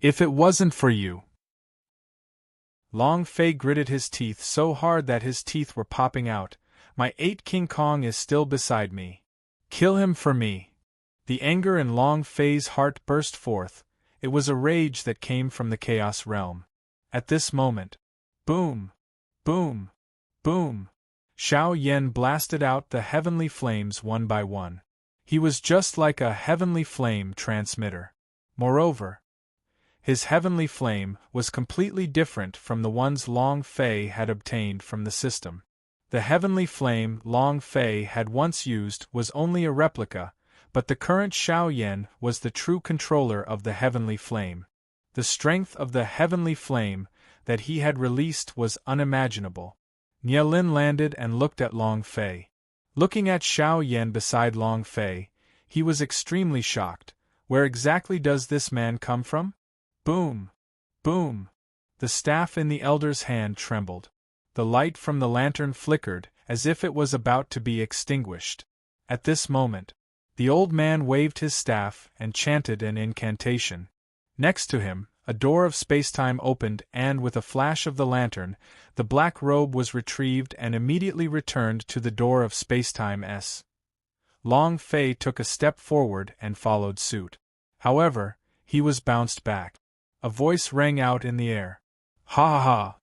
If it wasn't for you. Long Fei gritted his teeth so hard that his teeth were popping out. My 8 King Kong is still beside me. Kill him for me. The anger in Long Fei's heart burst forth. It was a rage that came from the Chaos Realm. At this moment, boom, boom, boom, Xiao Yan blasted out the heavenly flames one by one. He was just like a heavenly flame transmitter. Moreover, his heavenly flame was completely different from the ones Long Fei had obtained from the system. The heavenly flame Long Fei had once used was only a replica, but the current Xiao Yan was the true controller of the heavenly flame. The strength of the heavenly flame that he had released was unimaginable. Nie Lin landed and looked at Long Fei. Looking at Xiao Yan beside Long Fei, he was extremely shocked. Where exactly does this man come from? Boom! Boom! The staff in the elder's hand trembled. The light from the lantern flickered, as if it was about to be extinguished. At this moment, the old man waved his staff and chanted an incantation. Next to him, a door of spacetime opened and with a flash of the lantern, the black robe was retrieved and immediately returned to the door of spacetime S. Long Fei took a step forward and followed suit. However, he was bounced back. A voice rang out in the air. Ha ha ha!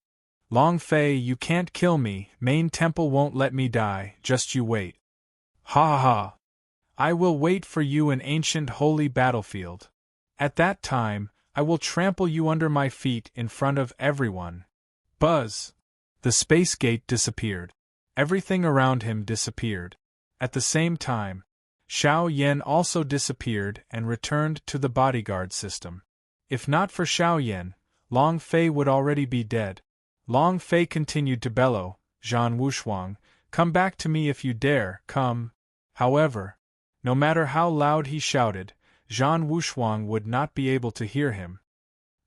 Long Fei, you can't kill me, Main Temple won't let me die, just you wait. Ha ha ha! I will wait for you in ancient holy battlefield. At that time, I will trample you under my feet in front of everyone. Buzz! The space gate disappeared. Everything around him disappeared. At the same time, Xiao Yan also disappeared and returned to the bodyguard system. If not for Xiao Yan, Long Fei would already be dead. Long Fei continued to bellow, Zhan Wushuang, come back to me if you dare, come. However, no matter how loud he shouted, Zhan Wushuang would not be able to hear him.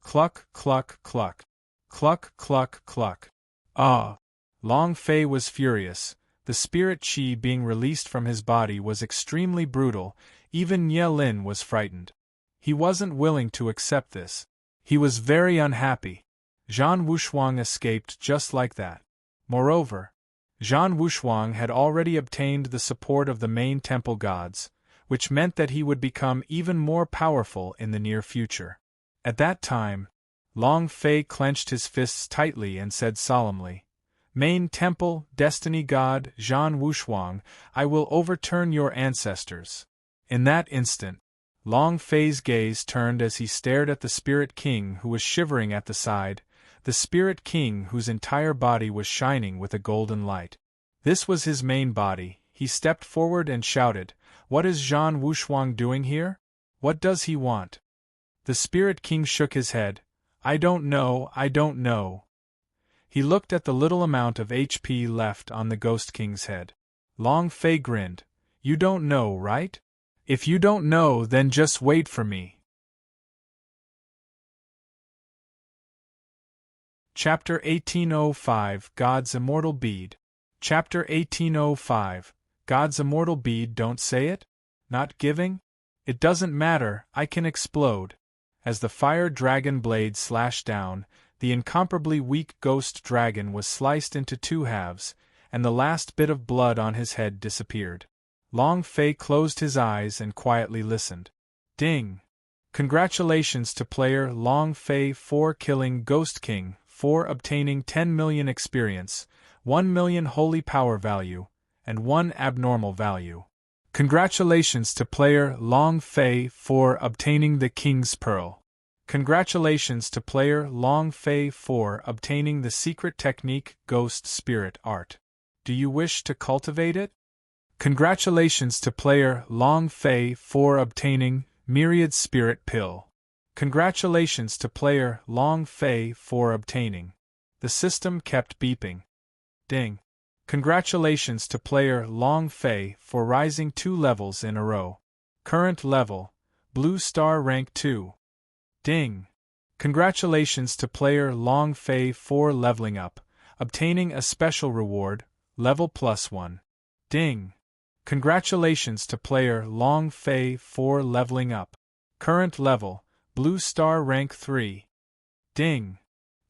Cluck, cluck, cluck. Cluck, cluck, cluck. Ah! Long Fei was furious. The spirit qi being released from his body was extremely brutal. Even Nie Lin was frightened. He wasn't willing to accept this. He was very unhappy. Zhan Wushuang escaped just like that. Moreover, Zhan Wushuang had already obtained the support of the main temple gods, which meant that he would become even more powerful in the near future. At that time, Long Fei clenched his fists tightly and said solemnly, Main Temple, Destiny God, Zhan Wushuang, I will overturn your ancestors. In that instant, Long Fei's gaze turned as he stared at the Spirit King who was shivering at the side, the Spirit King whose entire body was shining with a golden light. This was his main body. He stepped forward and shouted, What is Zhan Wushuang doing here? What does he want? The Spirit King shook his head. I don't know, I don't know. He looked at the little amount of HP left on the Ghost King's head. Long Fei grinned. You don't know, right? If you don't know, then just wait for me. Chapter 1805 God's Immortal Bead. Chapter 1805 God's Immortal Bead. Don't say it? Not giving? It doesn't matter, I can explode. As the fire dragon blade slashed down, the incomparably weak ghost dragon was sliced into 2 halves, and the last bit of blood on his head disappeared. Long Fei closed his eyes and quietly listened. Ding! Congratulations to player Long Fei for killing Ghost King, for obtaining 10 million experience, 1 million holy power value, and 1 abnormal value. Congratulations to player Long Fei for obtaining the King's Pearl. Congratulations to player Long Fei for obtaining the secret technique Ghost Spirit Art. Do you wish to cultivate it? Congratulations to player Long Fei for obtaining Myriad Spirit Pill. Congratulations to player Long Fei for obtaining. The system kept beeping. Ding. Congratulations to player Long Fei for rising 2 levels in a row. Current level, Blue Star Rank 2. Ding. Congratulations to player Long Fei for leveling up. obtaining a special reward, level +1. Ding! Congratulations to player Long Fei for leveling up. Current level, Blue Star rank 3. Ding!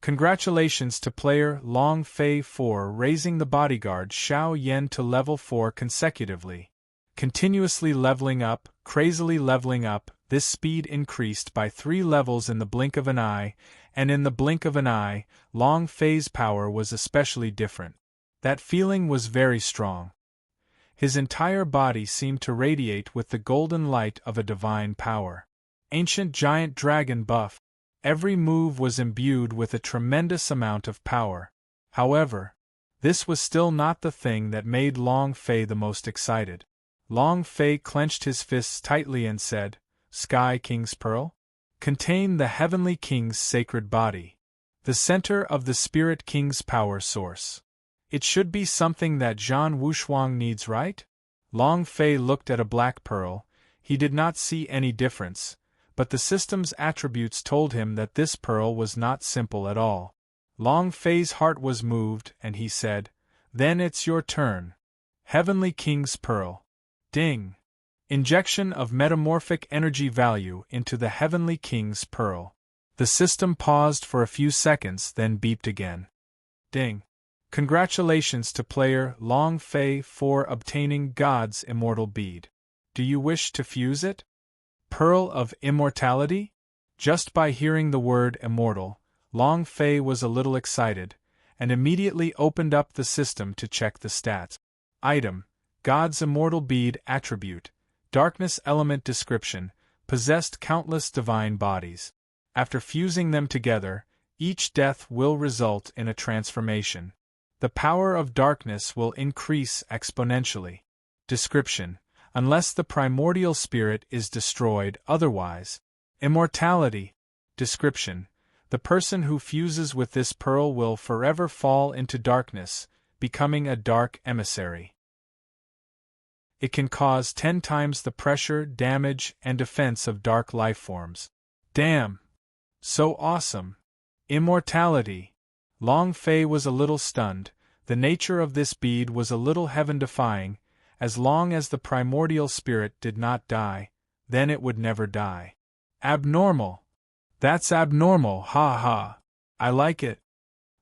Congratulations to player Long Fei for raising the bodyguard Xiao Yan to level 4 consecutively. Continuously leveling up, crazily leveling up, this speed increased by 3 levels in the blink of an eye, and in the blink of an eye, Long Fei's power was especially different. That feeling was very strong. His entire body seemed to radiate with the golden light of a divine power. Ancient giant dragon buff. Every move was imbued with a tremendous amount of power. However, this was still not the thing that made Long Fei the most excited. Long Fei clenched his fists tightly and said, Sky King's Pearl? Contain the Heavenly King's sacred body. The center of the Spirit King's power source. It should be something that Zhan Wushuang needs, right? Long Fei looked at a black pearl. He did not see any difference, but the system's attributes told him that this pearl was not simple at all. Long Fei's heart was moved, and he said, Then it's your turn. Heavenly King's Pearl. Ding! Injection of metamorphic energy value into the Heavenly King's Pearl. The system paused for a few seconds, then beeped again. Ding! Congratulations to player Long Fei for obtaining God's immortal bead. Do you wish to fuse it? Pearl of Immortality? Just by hearing the word immortal, Long Fei was a little excited, and immediately opened up the system to check the stats. Item: God's immortal bead attribute, darkness element description, possessed countless divine bodies. After fusing them together, each death will result in a transformation. The power of darkness will increase exponentially. Description: Unless the primordial spirit is destroyed, otherwise. Immortality. Description: The person who fuses with this pearl will forever fall into darkness, becoming a dark emissary. It can cause 10 times the pressure, damage, and defense of dark lifeforms. Damn! So awesome! Immortality! Long Fei was a little stunned. The nature of this bead was a little heaven-defying. As long as the primordial spirit did not die, then it would never die. Abnormal! That's abnormal, ha ha! I like it!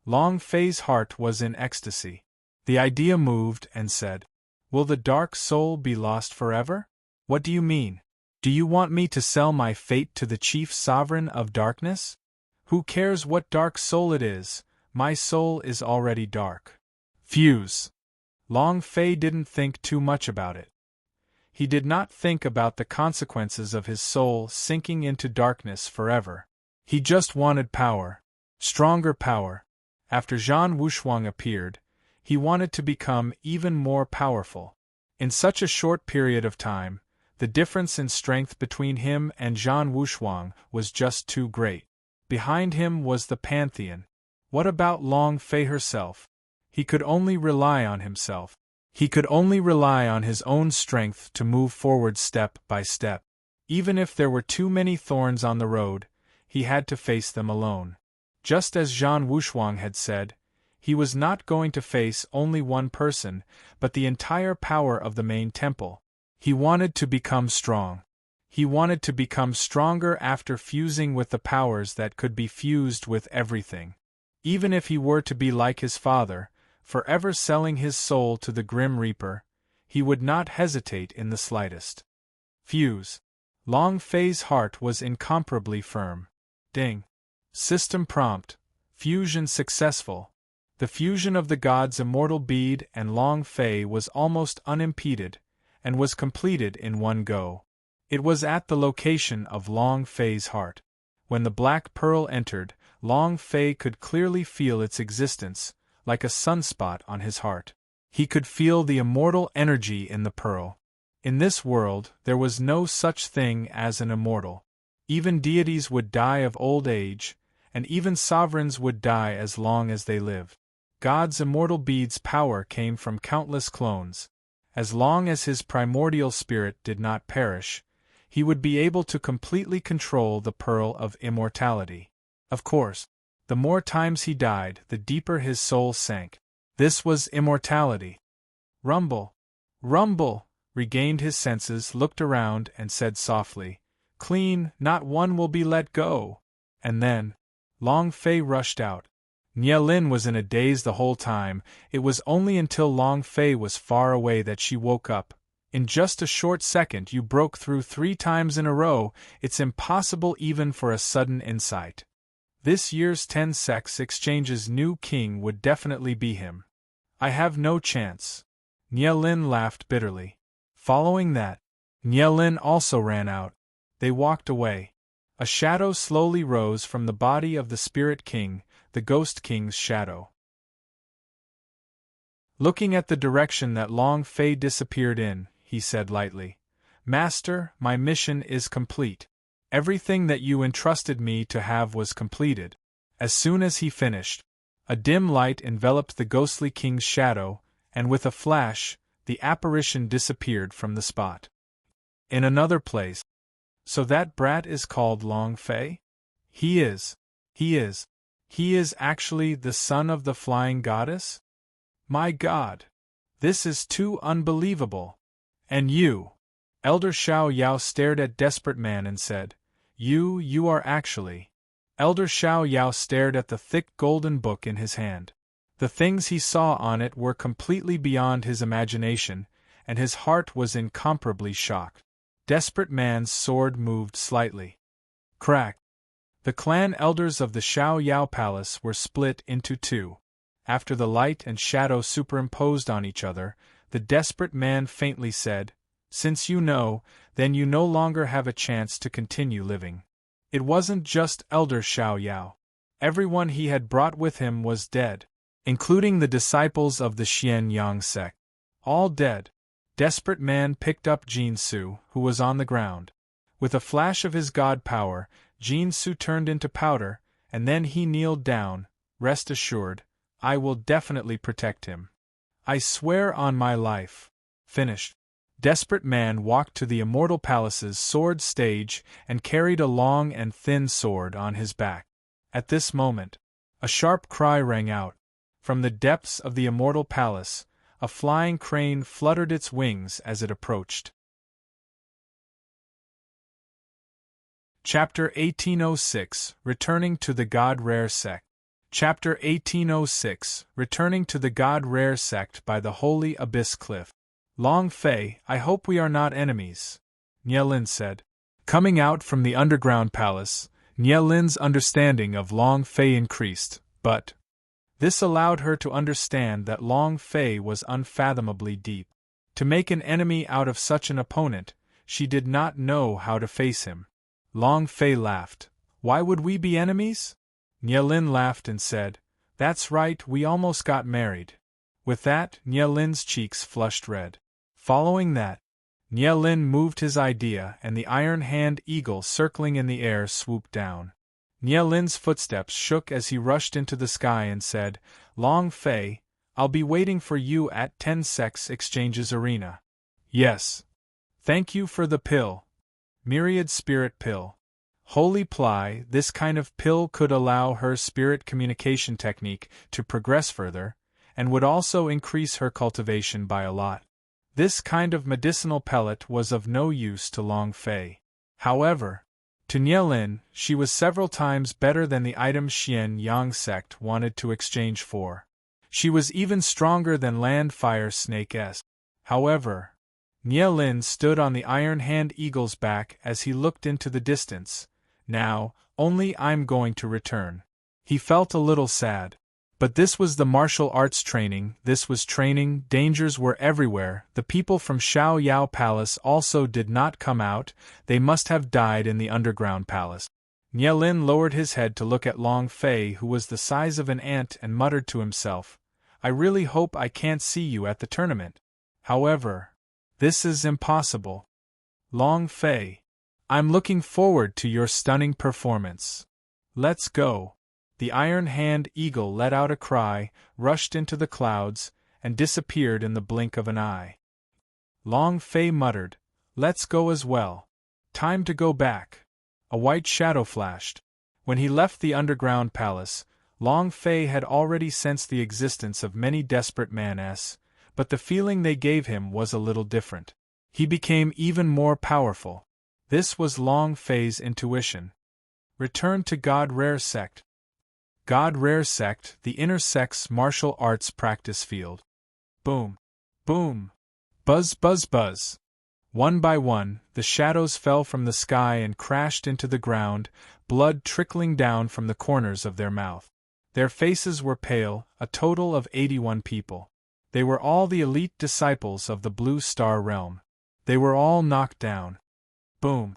Long Fei's heart was in ecstasy. The idea moved and said, Will the dark soul be lost forever? What do you mean? Do you want me to sell my fate to the chief sovereign of darkness? Who cares what dark soul it is? My soul is already dark. Fuse. Long Fei didn't think too much about it. He did not think about the consequences of his soul sinking into darkness forever. He just wanted power. Stronger power. After Zhan Wushuang appeared, he wanted to become even more powerful. In such a short period of time, the difference in strength between him and Zhan Wushuang was just too great. Behind him was the Pantheon. What about Long Fei herself? He could only rely on himself. He could only rely on his own strength to move forward step by step. Even if there were too many thorns on the road, he had to face them alone. Just as Zhan Wushuang had said, he was not going to face only one person, but the entire power of the main temple. He wanted to become strong. He wanted to become stronger after fusing with the powers that could be fused with everything. Even if he were to be like his father, forever selling his soul to the Grim Reaper, he would not hesitate in the slightest. Fuse. Long Fei's heart was incomparably firm. Ding. System prompt. Fusion successful. The fusion of the god's immortal bead and Long Fei was almost unimpeded, and was completed in one go. It was at the location of Long Fei's heart. When the black pearl entered, Long Fei could clearly feel its existence, like a sunspot on his heart. He could feel the immortal energy in the pearl. In this world, there was no such thing as an immortal. Even deities would die of old age, and even sovereigns would die as long as they lived. God's immortal bead's power came from countless clones. As long as his primordial spirit did not perish, he would be able to completely control the pearl of immortality. Of course, The more times he died, the deeper his soul sank. This was immortality. Rumble, Rumble, regained his senses, looked around, and said softly, "Clean, not one will be let go." And then, Long Fei rushed out. Nie Lin was in a daze the whole time. It was only until Long Fei was far away that she woke up. "In just a short second you broke through 3 times in a row, it's impossible even for a sudden insight. This year's 10 sex exchange's new king would definitely be him. I have no chance." Nie Lin laughed bitterly. Following that, Nie Lin also ran out. They walked away. A shadow slowly rose from the body of the Spirit King, the Ghost King's shadow. Looking at the direction that Long Fei disappeared in, he said lightly, "Master, my mission is complete. Everything that you entrusted me to have was completed." As soon as he finished, a dim light enveloped the ghostly king's shadow, and with a flash, the apparition disappeared from the spot. In another place. "So that brat is called Long Fei? He is actually the son of the flying goddess? My God! This is too unbelievable. And you?" Elder Xiao Yao stared at Desperate Man and said, You are actually." Elder Xiao Yao stared at the thick golden book in his hand. The things he saw on it were completely beyond his imagination, and his heart was incomparably shocked. Desperate Man's sword moved slightly. Crack! The clan elders of the Xiao Yao Palace were split into 2. After the light and shadow superimposed on each other, the Desperate Man faintly said, "Since you know, then you no longer have a chance to continue living." It wasn't just Elder Xiao Yao. Everyone he had brought with him was dead, including the disciples of the Xian Yang sect. All dead. Desperate Man picked up Jin Su, who was on the ground. With a flash of his god power, Jin Su turned into powder, and then he kneeled down. "Rest assured, I will definitely protect him. I swear on my life." Finished. Desperate Man walked to the Immortal Palace's sword stage and carried a long and thin sword on his back. At this moment, a sharp cry rang out. From the depths of the Immortal Palace, a flying crane fluttered its wings as it approached. Chapter 1806, Returning to the God Rare Sect. Chapter 1806, Returning to the God Rare Sect by the Holy Abyss Cliff. "Long Fei, I hope we are not enemies," Nie Lin said. Coming out from the underground palace, Nie Lin's understanding of Long Fei increased, but this allowed her to understand that Long Fei was unfathomably deep. To make an enemy out of such an opponent, she did not know how to face him. Long Fei laughed. "Why would we be enemies?" Nie Lin laughed and said, "That's right, we almost got married." With that, Nie Lin's cheeks flushed red. Following that, Nie Lin moved his idea and the iron hand eagle circling in the air swooped down. Nie Lin's footsteps shook as he rushed into the sky and said, "Long Fei, I'll be waiting for you at 10 Sex Exchanges Arena." "Yes. Thank you for the pill. Myriad Spirit Pill. Holy Ply, this kind of pill could allow her spirit communication technique to progress further, and would also increase her cultivation by a lot. This kind of medicinal pellet was of no use to Long Fei. However, to Nie Lin, she was several times better than the item Xian Yang sect wanted to exchange for. She was even stronger than Land Fire Snake S. However, Nie Lin stood on the Iron Hand Eagle's back as he looked into the distance. "Now, only I'm going to return." He felt a little sad. But this was the martial arts training, this was training, dangers were everywhere, the people from Xiao Yao Palace also did not come out, they must have died in the underground palace. Nie Lin lowered his head to look at Long Fei, who was the size of an ant, and muttered to himself, "I really hope I can't see you at the tournament. However, this is impossible. Long Fei, I'm looking forward to your stunning performance. Let's go." The Iron Hand Eagle let out a cry, rushed into the clouds, and disappeared in the blink of an eye. Long Fei muttered, "Let's go as well. Time to go back." A white shadow flashed. When he left the underground palace, Long Fei had already sensed the existence of many desperate men, but the feeling they gave him was a little different. He became even more powerful. This was Long Fei's intuition. Return to God Rare Sect. God Rare Sect, the inner sect's martial arts practice field. Boom. Boom. Buzz buzz buzz. One by one, the shadows fell from the sky and crashed into the ground, blood trickling down from the corners of their mouth. Their faces were pale, a total of 81 people. They were all the elite disciples of the Blue Star Realm. They were all knocked down. Boom.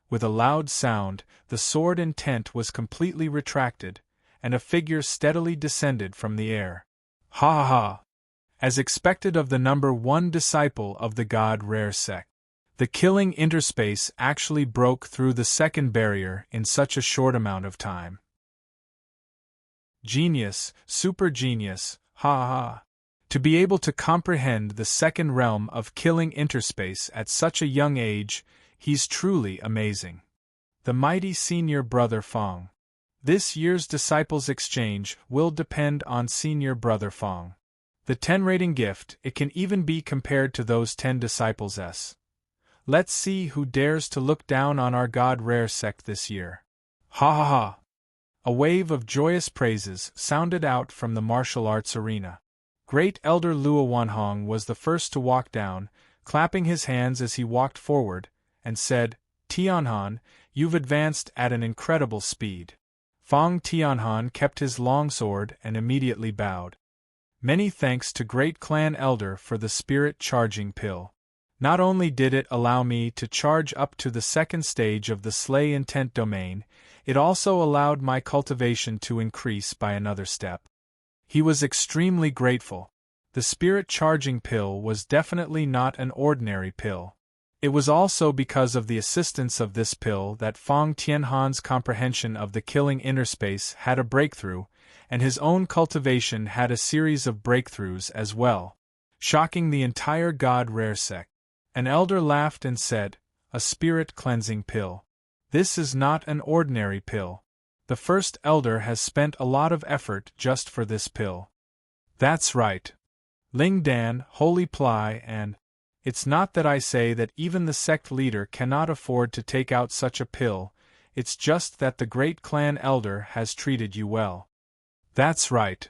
With a loud sound, the sword in tent was completely retracted, and a figure steadily descended from the air. Ha ha ha! As expected of the number 1 disciple of the God Rare Sect. The killing interspace actually broke through the second barrier in such a short amount of time. Genius, super genius, ha ha. To be able to comprehend the second realm of killing interspace at such a young age, he's truly amazing. The mighty senior brother Fong. This year's Disciples Exchange will depend on senior brother Fong. The 10 rating gift, it can even be compared to those 10 disciples. Let's see who dares to look down on our God Rare Sect this year. Ha ha ha! A wave of joyous praises sounded out from the martial arts arena. Great Elder Luo Wanhong was the first to walk down, clapping his hands as he walked forward, and said, Tianhan, you've advanced at an incredible speed. Fong Tianhan kept his longsword and immediately bowed. Many thanks to Great Clan Elder for the spirit charging pill. Not only did it allow me to charge up to the second stage of the Slay Intent domain, it also allowed my cultivation to increase by another step. He was extremely grateful. The spirit charging pill was definitely not an ordinary pill. It was also because of the assistance of this pill that Fong Tianhan's comprehension of the killing interspace had a breakthrough, and his own cultivation had a series of breakthroughs as well, shocking the entire God Rare Sect. An elder laughed and said, a spirit cleansing pill. This is not an ordinary pill. The first elder has spent a lot of effort just for this pill. That's right. Ling Dan, Holy Ply, and it's not that I say that even the sect leader cannot afford to take out such a pill, it's just that the great clan elder has treated you well. That's right.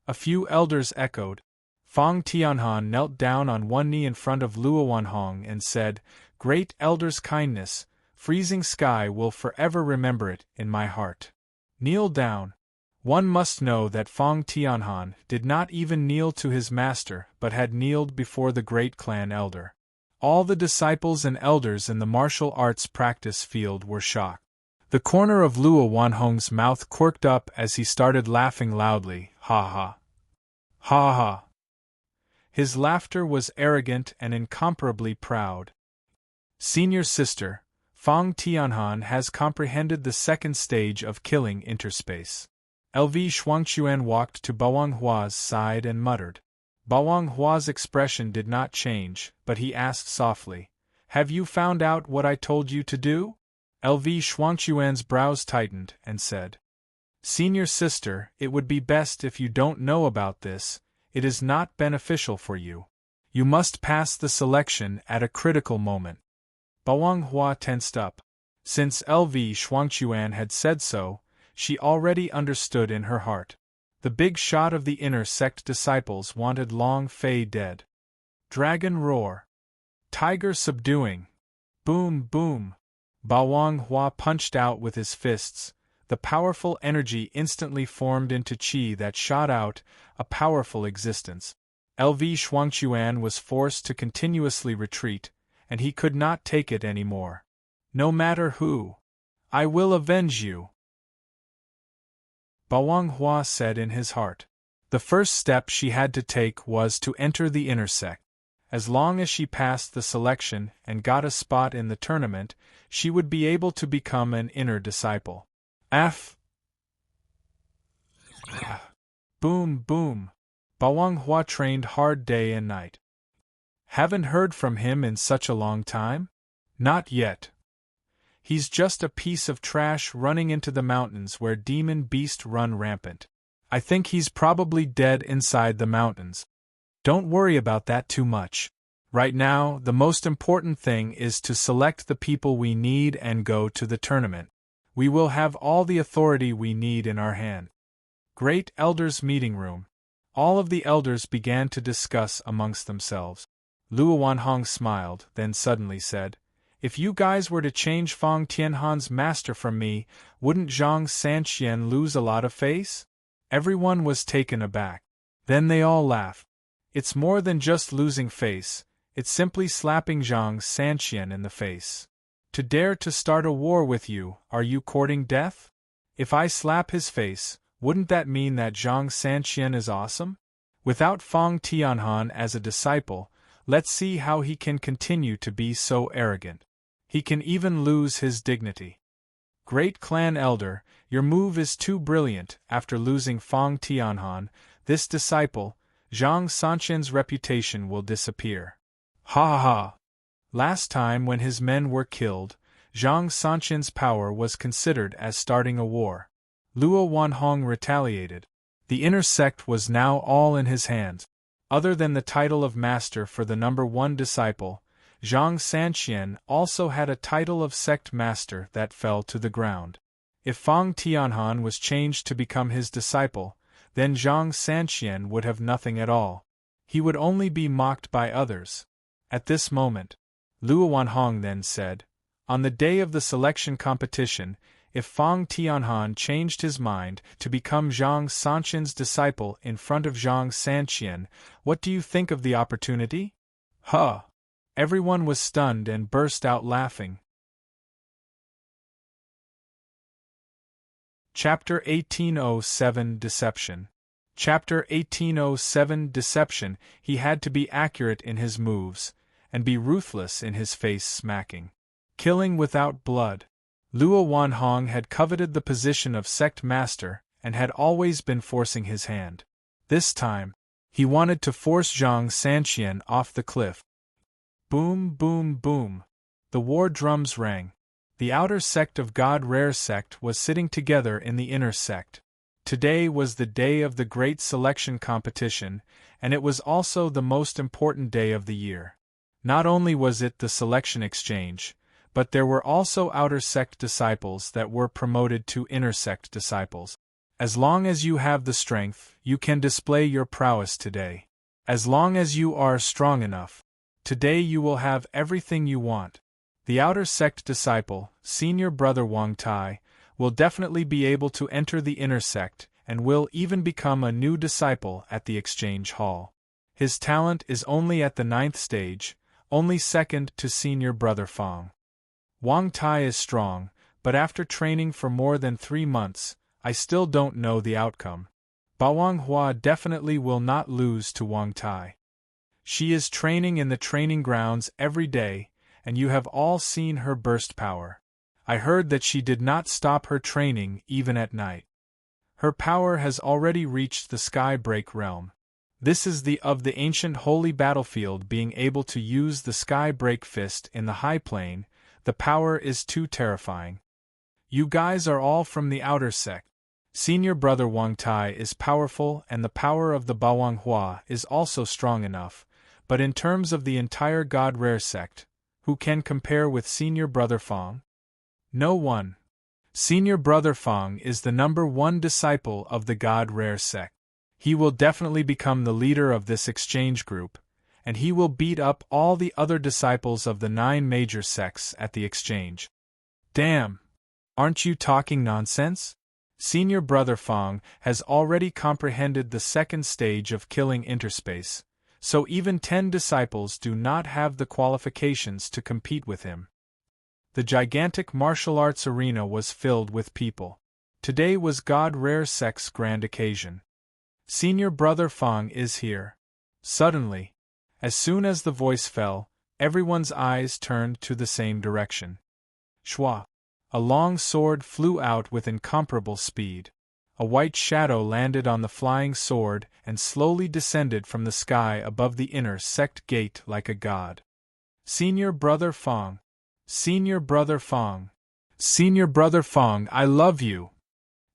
A few elders echoed. Fong Tianhan knelt down on one knee in front of Luo Wanhong and said, Great elder's kindness, Freezing Sky will forever remember it in my heart. Kneel down. One must know that Fong Tianhan did not even kneel to his master but had kneeled before the great clan elder. All the disciples and elders in the martial arts practice field were shocked. The corner of Luo Wanhong's mouth quirked up as he started laughing loudly, ha ha. Ha ha. His laughter was arrogant and incomparably proud. Senior sister, Fong Tianhan has comprehended the second stage of killing interspace. LV Shuangquan walked to Bawang Hua's side and muttered. Bawang Hua's expression did not change, but he asked softly, Have you found out what I told you to do? LV Shuangquan's brows tightened and said, Senior sister, it would be best if you don't know about this. It is not beneficial for you. You must pass the selection at a critical moment. Bawang Hua tensed up. Since LV Shuangquan had said so, she already understood in her heart. The big shot of the inner sect disciples wanted Long Fei dead. Dragon roar. Tiger subduing. Boom boom. Bawang Hua punched out with his fists. The powerful energy instantly formed into qi that shot out, a powerful existence. LV Shuangquan was forced to continuously retreat, and he could not take it anymore. No matter who. I will avenge you. Bawang Hua said in his heart. The first step she had to take was to enter the inner sect. As long as she passed the selection and got a spot in the tournament, she would be able to become an inner disciple. Boom boom. Bawang Hua trained hard day and night. Haven't heard from him in such a long time? Not yet. He's just a piece of trash running into the mountains where demon beast run rampant. I think he's probably dead inside the mountains. Don't worry about that too much. Right now, the most important thing is to select the people we need and go to the tournament. We will have all the authority we need in our hand. Great Elders Meeting Room. All of the elders began to discuss amongst themselves. Luo Wanhong smiled, then suddenly said, "If you guys were to change Fang Tianhan's master from me, wouldn't Zhang Sanqian lose a lot of face?" Everyone was taken aback. Then they all laughed. "It's more than just losing face, it's simply slapping Zhang Sanqian in the face. To dare to start a war with you, are you courting death? If I slap his face, wouldn't that mean that Zhang Sanqian is awesome? Without Fang Tianhan as a disciple, let's see how he can continue to be so arrogant. He can even lose his dignity. Great clan elder, your move is too brilliant. After losing Fang Tianhan, this disciple, Zhang Sanqian's reputation will disappear." Ha ha ha! Last time when his men were killed, Zhang Sanqian's power was considered as starting a war. Luo Wanhong retaliated. The inner sect was now all in his hands. Other than the title of master for the number 1 disciple, Zhang Sanqian also had a title of sect master that fell to the ground. If Fang Tianhan was changed to become his disciple, then Zhang Sanqian would have nothing at all. He would only be mocked by others. At this moment, Luo Wanhong then said, "On the day of the selection competition, if Fang Tianhan changed his mind to become Zhang Sanqian's disciple in front of Zhang Sanqian, what do you think of the opportunity?" Huh! Everyone was stunned and burst out laughing. Chapter 1807 Deception. Chapter 1807 Deception. He had to be accurate in his moves, and be ruthless in his face smacking. Killing without blood. Luo Wanhong had coveted the position of sect master and had always been forcing his hand. This time, he wanted to force Zhang Sanqian off the cliff. Boom, boom, boom. The war drums rang. The outer sect of God Rare sect was sitting together in the inner sect. Today was the day of the great selection competition, and it was also the most important day of the year. Not only was it the selection exchange, but there were also outer sect disciples that were promoted to inner sect disciples. As long as you have the strength, you can display your prowess today. As long as you are strong enough, today you will have everything you want. The outer sect disciple, senior brother Wang Tai, will definitely be able to enter the inner sect and will even become a new disciple at the exchange hall. His talent is only at the 9th stage, only second to senior brother Fang. Wang Tai is strong, but after training for more than 3 months, I still don't know the outcome. Bawang Hua definitely will not lose to Wang Tai. She is training in the training grounds every day, and you have all seen her burst power. I heard that she did not stop her training even at night. Her power has already reached the sky break realm. This is the ancient holy battlefield. Being able to use the sky break fist in the high plane, the power is too terrifying. You guys are all from the outer sect. Senior brother Wang Tai is powerful and the power of the Bawang Hua is also strong enough, but in terms of the entire God Rare sect, who can compare with senior brother Fang? No one. Senior brother Fang is the number 1 disciple of the God Rare sect. He will definitely become the leader of this exchange group, and he will beat up all the other disciples of the 9 major sects at the exchange. Damn! Aren't you talking nonsense? Senior brother Fang has already comprehended the 2nd stage of killing interspace, so even 10 disciples do not have the qualifications to compete with him. The gigantic martial arts arena was filled with people. Today was God Rare sect's grand occasion. Senior brother Fang is here. Suddenly, as soon as the voice fell, everyone's eyes turned to the same direction. Shwa! A long sword flew out with incomparable speed. A white shadow landed on the flying sword and slowly descended from the sky above the inner sect gate like a god. Senior brother Fang! Senior brother Fang! Senior brother Fang, I love you!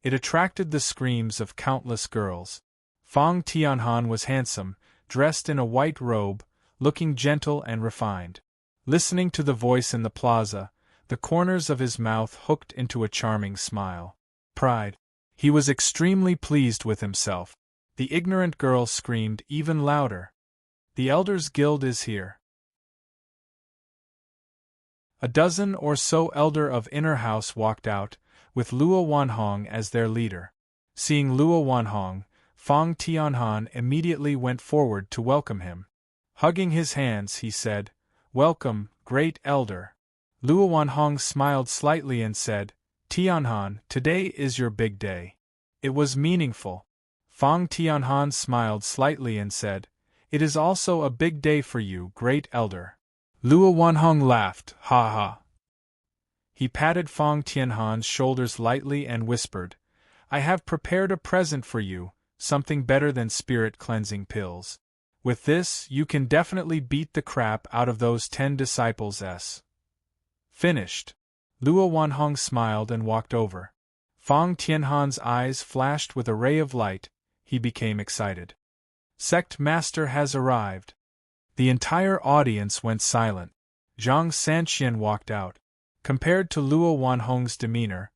It attracted the screams of countless girls. Fong Tianhan was handsome, dressed in a white robe, looking gentle and refined. Listening to the voice in the plaza, the corners of his mouth hooked into a charming smile. Pride. He was extremely pleased with himself. The ignorant girl screamed even louder. The Elders' Guild is here. A dozen or so elder of Inner House walked out, with Luo Wanhong as their leader. Seeing Luo Wanhong, Fong Tianhan immediately went forward to welcome him. Hugging his hands, he said, "Welcome, great elder." Luo Wanhong smiled slightly and said, "Tianhan, today is your big day." It was meaningful. Fong Tianhan smiled slightly and said, "It is also a big day for you, great elder." Luo Wanhong laughed, "Ha ha." He patted Fong Tianhan's shoulders lightly and whispered, "I have prepared a present for you, something better than spirit-cleansing pills. With this, you can definitely beat the crap out of those 10 disciples. Finished." Luo Wanhong smiled and walked over. Fong Tianhan's eyes flashed with a ray of light. He became excited. "Sect Master has arrived." The entire audience went silent. Zhang Sanxian walked out. Compared to Luo Wanhong's demeanor,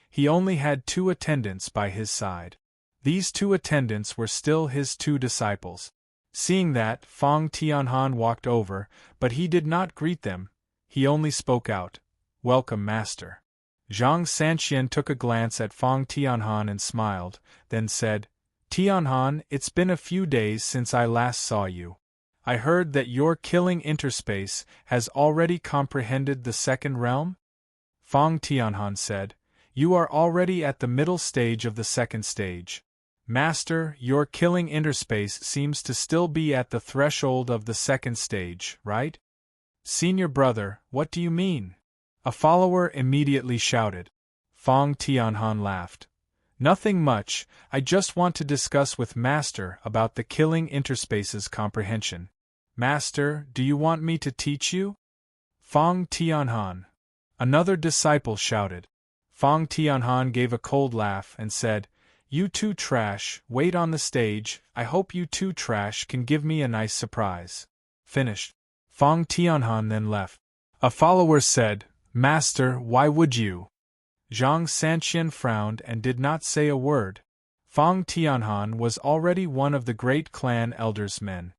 he only had 2 attendants by his side. These 2 attendants were still his 2 disciples. Seeing that, Fong Tianhan walked over, but he did not greet them. He only spoke out, "Welcome, Master." Zhang Sanxian took a glance at Fong Tianhan and smiled, then said, "Tianhan, it's been a few days since I last saw you. I heard that your killing interspace has already comprehended the second realm?" Fong Tianhan said, "You are already at the middle stage of the second stage. Master, your killing interspace seems to still be at the threshold of the second stage, right?" "Senior brother, what do you mean?" a follower immediately shouted. Fong Tianhan laughed. "Nothing much, I just want to discuss with Master about the killing interspace's comprehension." "Master, do you want me to teach you?" Fong Tianhan. Another disciple shouted. Fong Tianhan gave a cold laugh and said, "You 2 trash, wait on the stage, I hope you 2 trash can give me a nice surprise." Finished. Fong Tianhan then left. A follower said, "Master, why would you?" Zhang Sanxian frowned and did not say a word. Fong Tianhan was already one of the great clan elders' men.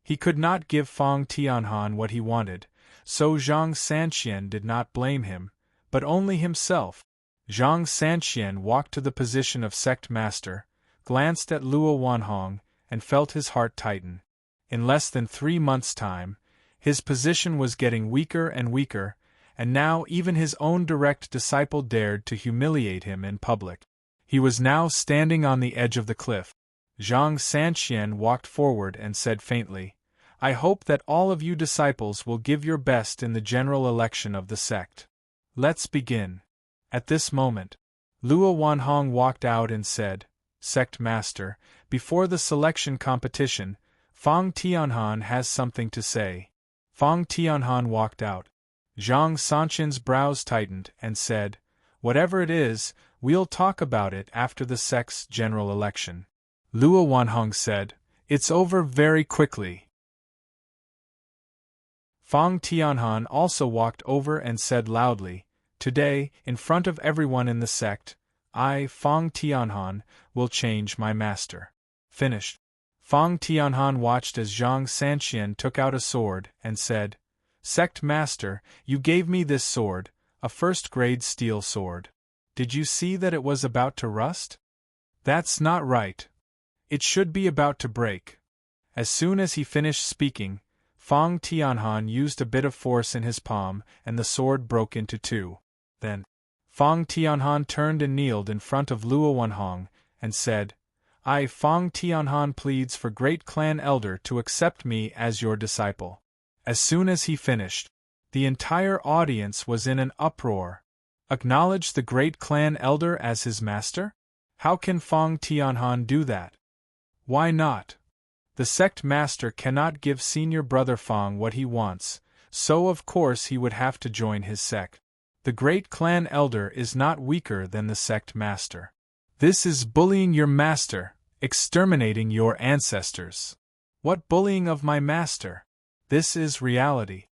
He could not give Fong Tianhan what he wanted, so Zhang Sanxian did not blame him, but only himself. Zhang Sanxian walked to the position of sect master, glanced at Luo Wanhong, and felt his heart tighten. In less than 3 months' time, his position was getting weaker and weaker, and now even his own direct disciple dared to humiliate him in public. He was now standing on the edge of the cliff. Zhang Sanxian walked forward and said faintly, "I hope that all of you disciples will give your best in the general election of the sect. Let's begin." At this moment, Luo Wanhong walked out and said, "Sect Master, before the selection competition, Fong Tianhan has something to say." Fong Tianhan walked out. Zhang Sanxian's brows tightened and said, "Whatever it is, we'll talk about it after the sect's general election." Luo Wanhong said, "It's over very quickly." Fong Tianhan also walked over and said loudly, "Today, in front of everyone in the sect, I, Fong Tianhan, will change my master." Finished. Fong Tianhan watched as Zhang Sanxian took out a sword and said, "Sect Master, you gave me this sword, a first-grade steel sword. Did you see that it was about to rust? That's not right. It should be about to break." As soon as he finished speaking, Fong Tianhan used a bit of force in his palm and the sword broke into 2. Then, Fong Tianhan turned and kneeled in front of Luo Wanhong and said, "I, Fong Tianhan, pleads for great clan elder to accept me as your disciple." As soon as he finished, the entire audience was in an uproar. Acknowledge the great clan elder as his master? How can Fong Tianhan do that? Why not? The sect master cannot give senior brother Fong what he wants, so of course he would have to join his sect. The great clan elder is not weaker than the sect master. This is bullying your master, exterminating your ancestors. What bullying of my master? This is reality.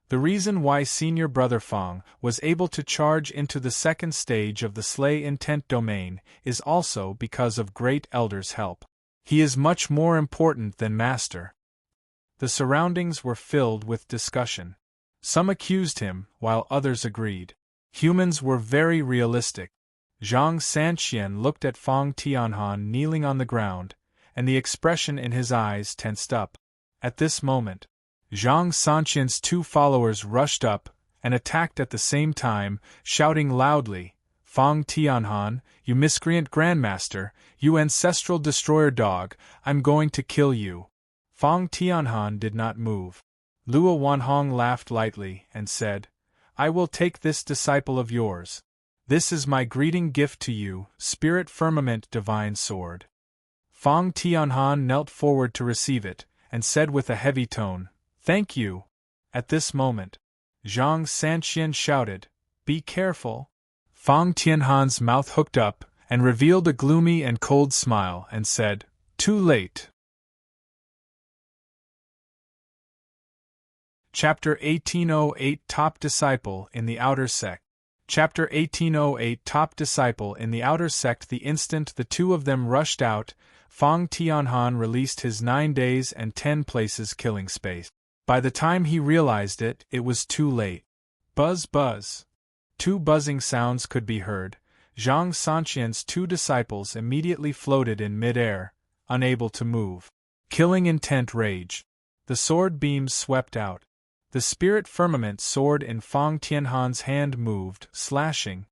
The reason why Senior Brother Fong was able to charge into the second stage of the Slay Intent domain is also because of Great Elder's help. He is much more important than Master. The surroundings were filled with discussion. Some accused him, while others agreed. Humans were very realistic. Zhang Sanqian looked at Fong Tianhan kneeling on the ground, and the expression in his eyes tensed up. At this moment, Zhang Sanqian's two followers rushed up and attacked at the same time, shouting loudly, "Fong Tianhan, you miscreant grandmaster, you ancestral destroyer dog, I'm going to kill you." Fong Tianhan did not move. Luo Wanhong laughed lightly and said, "I will take this disciple of yours. This is my greeting gift to you, Spirit Firmament Divine Sword." Fong Tianhan knelt forward to receive it, and said with a heavy tone, "Thank you." At this moment, Zhang Sanqian shouted, "Be careful." Fong Tianhan's mouth hooked up, and revealed a gloomy and cold smile, and said, "Too late." Chapter 1808 Top Disciple in the Outer Sect. Chapter 1808 Top Disciple in the Outer Sect. The instant the two of them rushed out, Fong Tianhan released his 9 days and 10 places killing space. By the time he realized it, it was too late. Buzz buzz. 2 buzzing sounds could be heard. Zhang Sanqian's 2 disciples immediately floated in mid-air, unable to move. Killing intent rage. The sword beams swept out. The spirit firmament sword in Fong Tianhan's hand moved, slashing.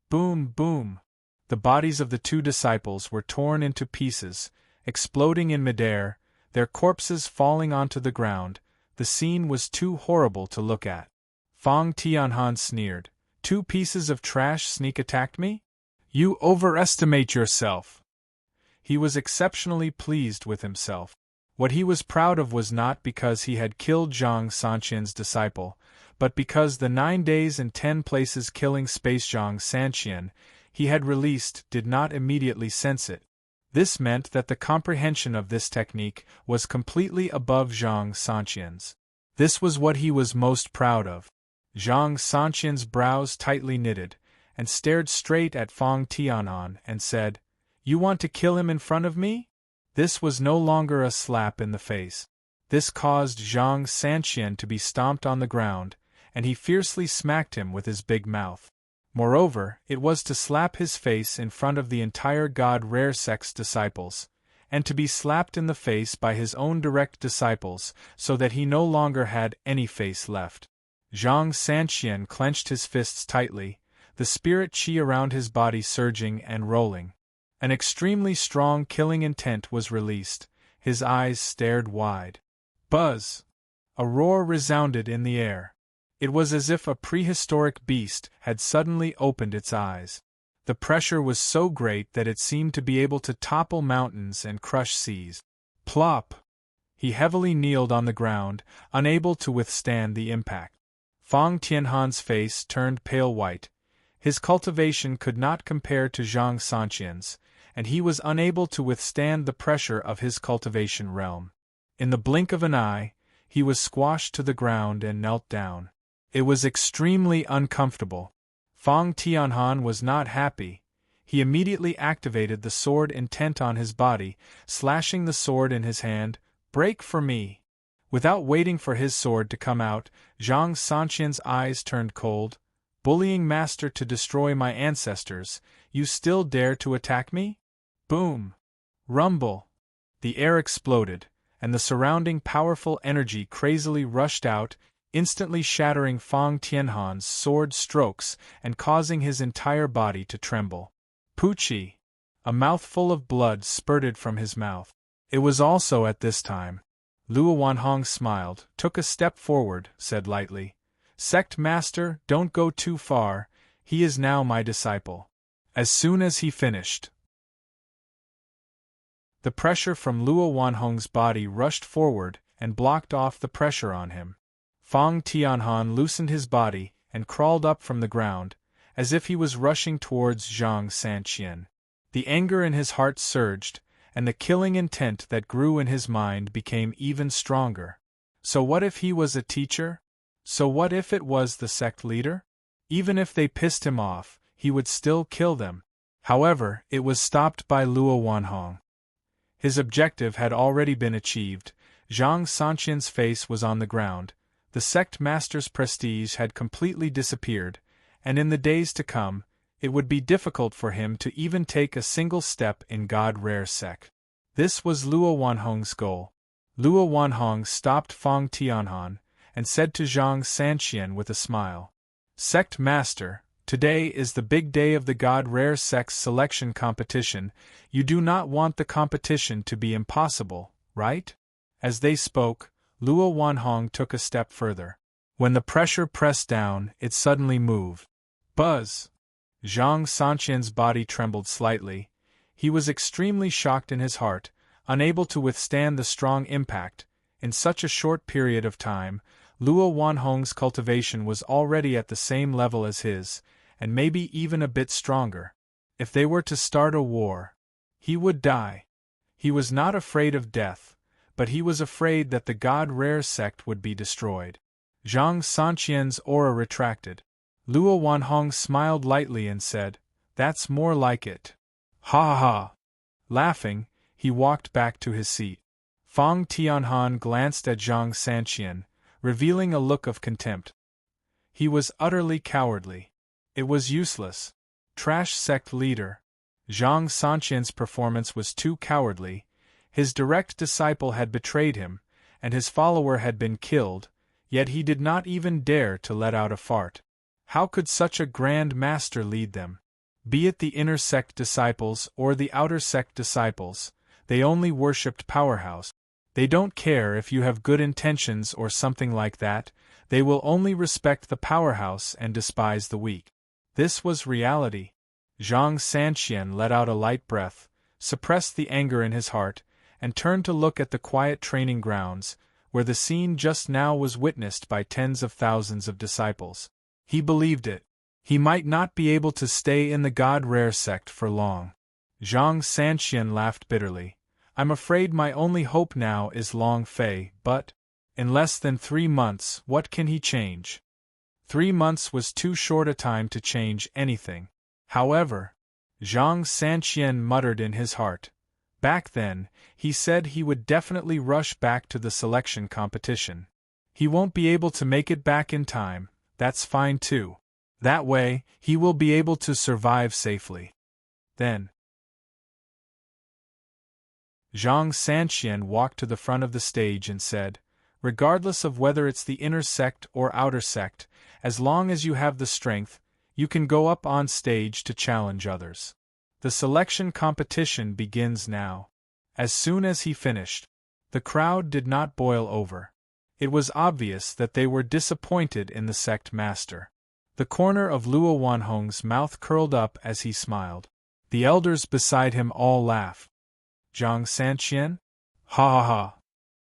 Boom, boom. The bodies of the 2 disciples were torn into pieces, exploding in midair, their corpses falling onto the ground. The scene was too horrible to look at. Fong Tianhan sneered. 2 pieces of trash sneak attacked me? You overestimate yourself. He was exceptionally pleased with himself. What he was proud of was not because he had killed Zhang Sanqian's disciple, but because the 9 days and 10 places killing space Zhang Sanqian he had released did not immediately sense it. This meant that the comprehension of this technique was completely above Zhang Sanqian's. This was what he was most proud of. Zhang Sanqian's brows tightly knitted, and stared straight at Fong Tianhan and said, "You want to kill him in front of me?" This was no longer a slap in the face. This caused Zhang Sanqian to be stomped on the ground, and he fiercely smacked him with his big mouth. Moreover, it was to slap his face in front of the entire God Rare Sect's disciples, and to be slapped in the face by his own direct disciples, so that he no longer had any face left. Zhang Sanqian clenched his fists tightly, the spirit chi around his body surging and rolling. An extremely strong killing intent was released, his eyes stared wide. Buzz! A roar resounded in the air. It was as if a prehistoric beast had suddenly opened its eyes. The pressure was so great that it seemed to be able to topple mountains and crush seas. Plop! He heavily kneeled on the ground, unable to withstand the impact. Fong Tianhan's face turned pale white. His cultivation could not compare to Zhang Sanqian's, and he was unable to withstand the pressure of his cultivation realm. In the blink of an eye, he was squashed to the ground and knelt down. It was extremely uncomfortable. Fong Tianhan was not happy. He immediately activated the sword intent on his body, slashing the sword in his hand. "Break for me!" Without waiting for his sword to come out, Zhang Sanqian's eyes turned cold. "Bullying master to destroy my ancestors, you still dare to attack me?" Boom! Rumble! The air exploded, and the surrounding powerful energy crazily rushed out, instantly shattering Fong Tianhan's sword strokes and causing his entire body to tremble. Poochie! A mouthful of blood spurted from his mouth. It was also at this time. Luo Wanhong smiled, took a step forward, said lightly, "Sect Master, don't go too far, he is now my disciple." As soon as he finished, the pressure from Luo Wanhong's body rushed forward and blocked off the pressure on him. Fong Tianhan loosened his body and crawled up from the ground, as if he was rushing towards Zhang Sanqian. The anger in his heart surged, and the killing intent that grew in his mind became even stronger. So what if he was a teacher? So what if it was the sect leader? Even if they pissed him off, he would still kill them. However, it was stopped by Luo Wanhong. His objective had already been achieved. Zhang Sanqian's face was on the ground. The sect master's prestige had completely disappeared, and in the days to come, it would be difficult for him to even take a single step in God Rare Sect. This was Luo Wanhong's goal. Luo Wanhong stopped Fang Tianhan and said to Zhang Sanqian with a smile, "Sect Master, today is the big day of the God Rare Sect's selection competition. You do not want the competition to be impossible, right?" As they spoke, Luo Wanhong took a step further. When the pressure pressed down, it suddenly moved. Buzz! Zhang Sanqian's body trembled slightly. He was extremely shocked in his heart, unable to withstand the strong impact. In such a short period of time, Luo Wanhong's cultivation was already at the same level as his, and maybe even a bit stronger. If they were to start a war, he would die. He was not afraid of death, but he was afraid that the God Rare Sect would be destroyed. Zhang Sanqian's aura retracted. Luo Wanhong smiled lightly and said, "That's more like it." Ha ha ha! Laughing, he walked back to his seat. Fang Tianhan glanced at Zhang Sanqian, revealing a look of contempt. He was utterly cowardly. It was useless. Trash sect leader. Zhang Sanqian's performance was too cowardly. His direct disciple had betrayed him, and his follower had been killed, yet he did not even dare to let out a fart. How could such a grand master lead them? Be it the inner sect disciples or the outer sect disciples, they only worshipped Powerhouse. They don't care if you have good intentions or something like that, they will only respect the Powerhouse and despise the weak. This was reality. Zhang Sanqian let out a light breath, suppressed the anger in his heart, and turned to look at the quiet training grounds, where the scene just now was witnessed by tens of thousands of disciples. He believed it. He might not be able to stay in the God Rare Sect for long. Zhang Sanqian laughed bitterly. "I'm afraid my only hope now is Long Fei, but in less than 3 months, what can he change?" 3 months was too short a time to change anything. However, Zhang Sanqian muttered in his heart. Back then, he said he would definitely rush back to the selection competition. He won't be able to make it back in time, that's fine too. That way, he will be able to survive safely. Then, Zhang Sanqian walked to the front of the stage and said, "Regardless of whether it's the inner sect or outer sect, as long as you have the strength, you can go up on stage to challenge others. The selection competition begins now." As soon as he finished, the crowd did not boil over. It was obvious that they were disappointed in the sect master. The corner of Luo Wanhong's mouth curled up as he smiled. The elders beside him all laughed. "Zhang Sanqian? Ha ha ha!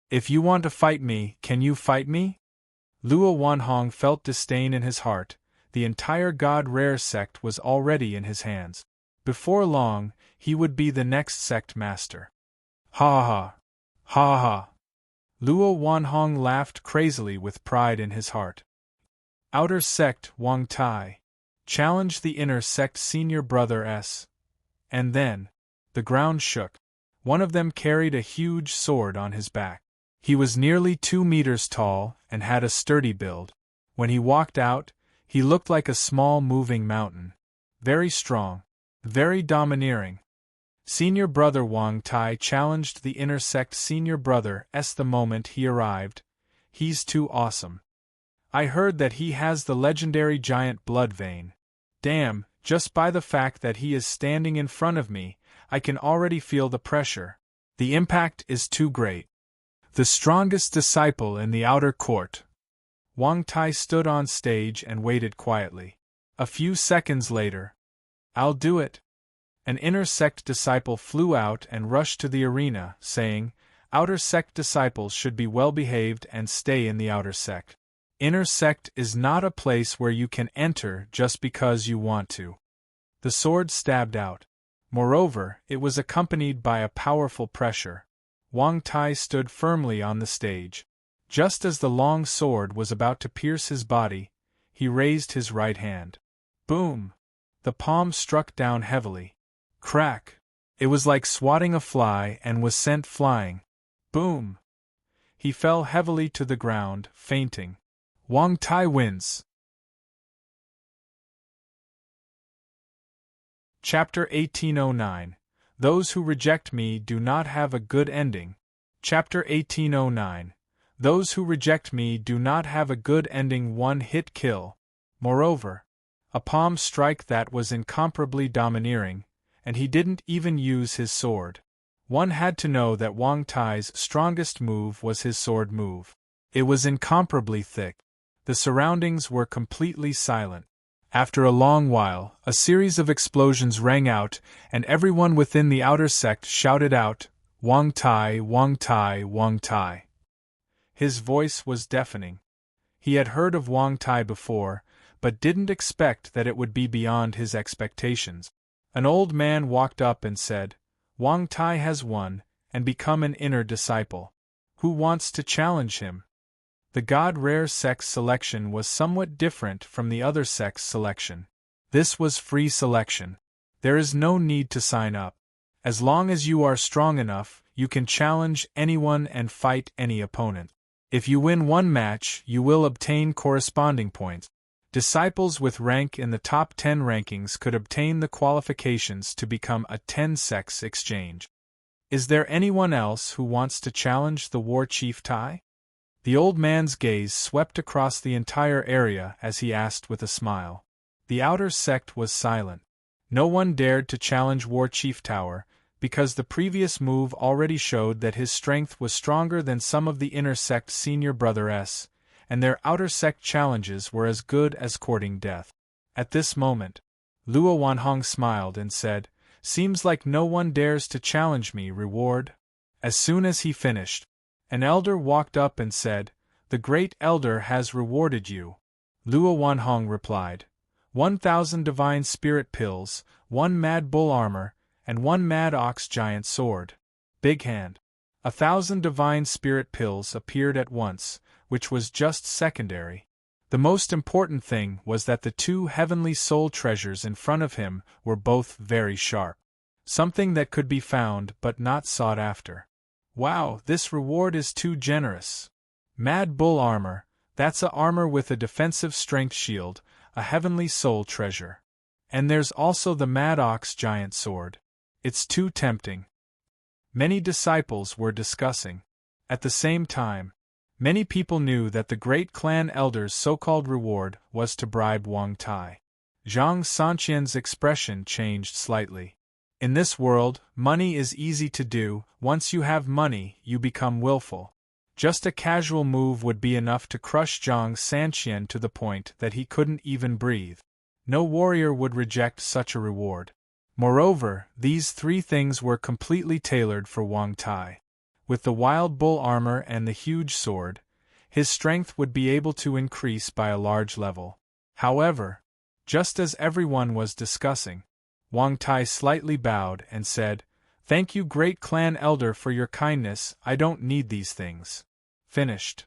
If you want to fight me, can you fight me?" Luo Wanhong felt disdain in his heart. The entire God Rare Sect was already in his hands. Before long, he would be the next sect master. Ha ha ha! Ha ha ha! Luo Wanhong laughed crazily with pride in his heart. Outer sect Wang Tai. Challenge the inner sect senior brother S. And then, the ground shook. One of them carried a huge sword on his back. He was nearly 2 meters tall and had a sturdy build. When he walked out, he looked like a small moving mountain. Very strong. Very domineering. Senior brother Wang Tai challenged the inner sect senior brother S the moment he arrived. "He's too awesome. I heard that he has the legendary giant blood vein. Damn, just by the fact that he is standing in front of me, I can already feel the pressure. The impact is too great." The strongest disciple in the outer court. Wang Tai stood on stage and waited quietly. A few seconds later, "I'll do it." An inner sect disciple flew out and rushed to the arena, saying, "Outer sect disciples should be well behaved and stay in the outer sect. Inner sect is not a place where you can enter just because you want to." The sword stabbed out. Moreover, it was accompanied by a powerful pressure. Wang Tai stood firmly on the stage. Just as the long sword was about to pierce his body, he raised his right hand. Boom! The palm struck down heavily. Crack! It was like swatting a fly and was sent flying. Boom! He fell heavily to the ground, fainting. Wang Tai wins. Chapter 1809. Those who reject me do not have a good ending. Chapter 1809. Those who reject me do not have a good ending. One-hit kill. Moreover, a palm strike that was incomparably domineering, and he didn't even use his sword. One had to know that Wang Tai's strongest move was his sword move. It was incomparably thick. The surroundings were completely silent. After a long while, a series of explosions rang out, and everyone within the outer sect shouted out, "Wang Tai, Wang Tai, Wang Tai." His voice was deafening. He had heard of Wang Tai before, but didn't expect that it would be beyond his expectations. An old man walked up and said, "Wang Tai has won, and become an inner disciple. Who wants to challenge him?" The God Rare sect's selection was somewhat different from the other sect's selection. This was free selection. There is no need to sign up. As long as you are strong enough, you can challenge anyone and fight any opponent. If you win one match, you will obtain corresponding points. Disciples with rank in the top 10 rankings could obtain the qualifications to become a 10-sex exchange. Is there anyone else who wants to challenge the War Chief Tai? The old man's gaze swept across the entire area as he asked with a smile. The outer sect was silent. No one dared to challenge War Chief Tower, because the previous move already showed that his strength was stronger than some of the inner sect senior brothers, and their outer sect challenges were as good as courting death. At this moment, Luo Wanhong smiled and said, "Seems like no one dares to challenge me, reward." As soon as he finished, an elder walked up and said, "The great elder has rewarded you." Luo Wanhong replied, 1,000 divine spirit pills, 1 mad bull armor, and 1 mad ox giant sword. Big hand. 1,000 divine spirit pills appeared at once, which was just secondary. The most important thing was that the 2 heavenly soul treasures in front of him were both very sharp. Something that could be found but not sought after. Wow, this reward is too generous. Mad bull armor, that's a armor with a defensive strength shield, a heavenly soul treasure. And there's also the mad ox giant sword. It's too tempting. Many disciples were discussing. At the same time, many people knew that the great clan elder's so-called reward was to bribe Wang Tai. Zhang Sanqian's expression changed slightly. In this world, money is easy to do. Once you have money, you become willful. Just a casual move would be enough to crush Zhang Sanqian to the point that he couldn't even breathe. No warrior would reject such a reward. Moreover, these 3 things were completely tailored for Wang Tai. With the wild bull armor and the huge sword, his strength would be able to increase by a large level. However, just as everyone was discussing, Wang Tai slightly bowed and said, "Thank you, great clan elder, for your kindness. I don't need these things." Finished.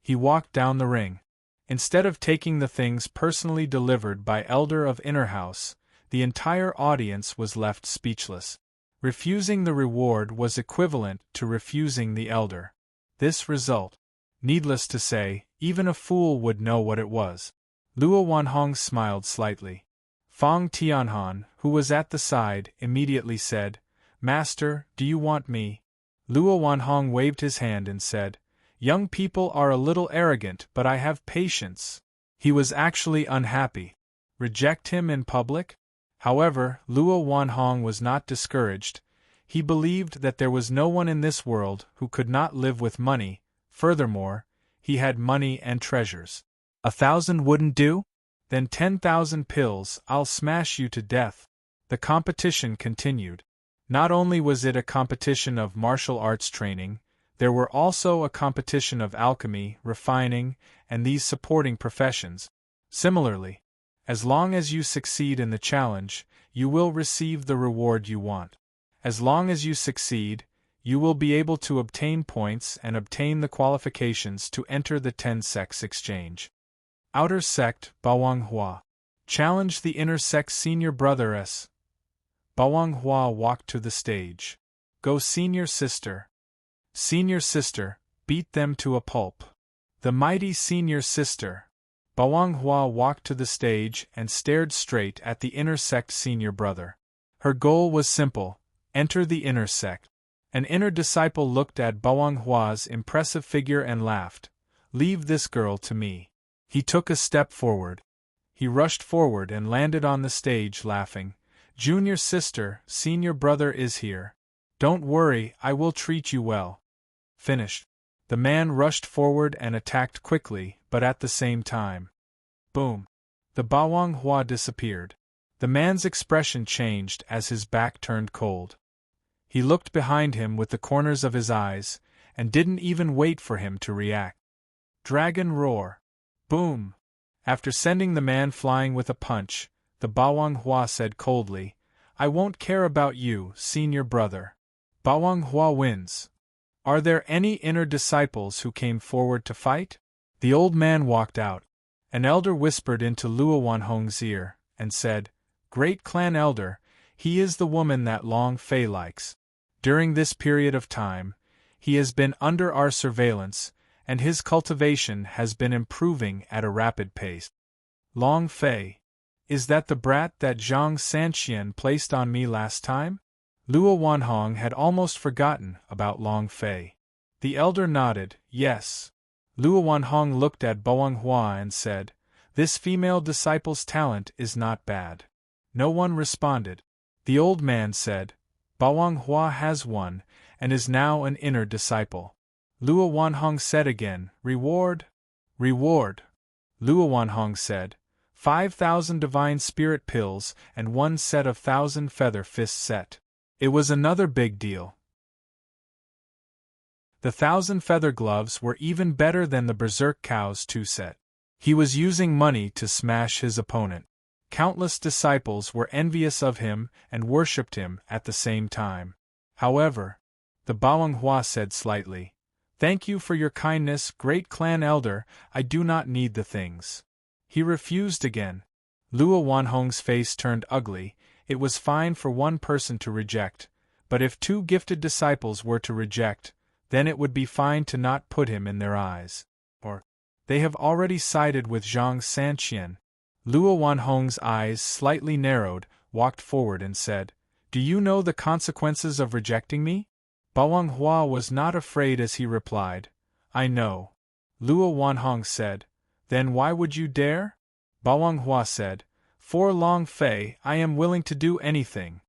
He walked down the ring. Instead of taking the things personally delivered by Elder of Inner House, the entire audience was left speechless. Refusing the reward was equivalent to refusing the elder. This result, needless to say, even a fool would know what it was. Luo Wanhong smiled slightly. Fang Tianhan, who was at the side, immediately said, "Master, do you want me?" Luo Wanhong waved his hand and said, "Young people are a little arrogant, but I have patience." He was actually unhappy. Reject him in public? However, Luo Wanhong was not discouraged. He believed that there was no one in this world who could not live with money. Furthermore, he had money and treasures. 1,000 wouldn't do? Then 10,000 pills. I'll smash you to death. The competition continued. Not only was it a competition of martial arts training, there were also a competition of alchemy, refining, and these supporting professions. Similarly, As long as you succeed in the challenge, you will receive the reward you want. As long as you succeed, you will be able to obtain points and obtain the qualifications to enter the 10-sex exchange. Outer sect, Bawang Hua. Challenge the inner sect senior brother S. Bawang Hua walked to the stage. Go senior sister. Senior sister, beat them to a pulp. The mighty senior sister. Bawang Hua walked to the stage and stared straight at the inner sect senior brother. Her goal was simple: enter the inner sect. An inner disciple looked at Bawang Hua's impressive figure and laughed. Leave this girl to me. He took a step forward. He rushed forward and landed on the stage laughing. Junior sister, senior brother is here. Don't worry, I will treat you well. Finished. The man rushed forward and attacked quickly, but at the same time. Boom. The Bawang Hua disappeared. The man's expression changed as his back turned cold. He looked behind him with the corners of his eyes, and didn't even wait for him to react. Dragon roar. Boom. After sending the man flying with a punch, the Bawang Hua said coldly, I won't care about you, senior brother. Bawang Hua wins. Are there any inner disciples who came forward to fight? The old man walked out. An elder whispered into Luo Wanhong's ear, and said, Great clan elder, he is the woman that Long Fei likes. During this period of time, he has been under our surveillance, and his cultivation has been improving at a rapid pace. Long Fei. Is that the brat that Zhang Sanxian placed on me last time? Luo Wanhong had almost forgotten about Long Fei. The elder nodded, yes. Luo Wanhong looked at Bawang Hua and said, This female disciple's talent is not bad. No one responded. The old man said, Bawang Hua has one, and is now an inner disciple. Luo Wanhong said again, Reward? Reward. Luo Wanhong said, 5,000 divine spirit pills and 1 set of 1,000 feather fist set. It was another big deal. The 1,000 feather gloves were even better than the Berserk Cow's 2 set. He was using money to smash his opponent. Countless disciples were envious of him and worshipped him at the same time. However, the Bawang Hua said slightly, Thank you for your kindness, great clan elder, I do not need the things. He refused again. Luo Wanhong's face turned ugly. It was fine for one person to reject, but if 2 gifted disciples were to reject, then it would be fine to not put him in their eyes. Or, they have already sided with Zhang Sanxian. Luo Wanhong's eyes slightly narrowed, walked forward and said, Do you know the consequences of rejecting me? Bawang Hua was not afraid as he replied, I know. Luo Wanhong said, Then why would you dare? Bawang Hua said, For Long Fei, I am willing to do anything.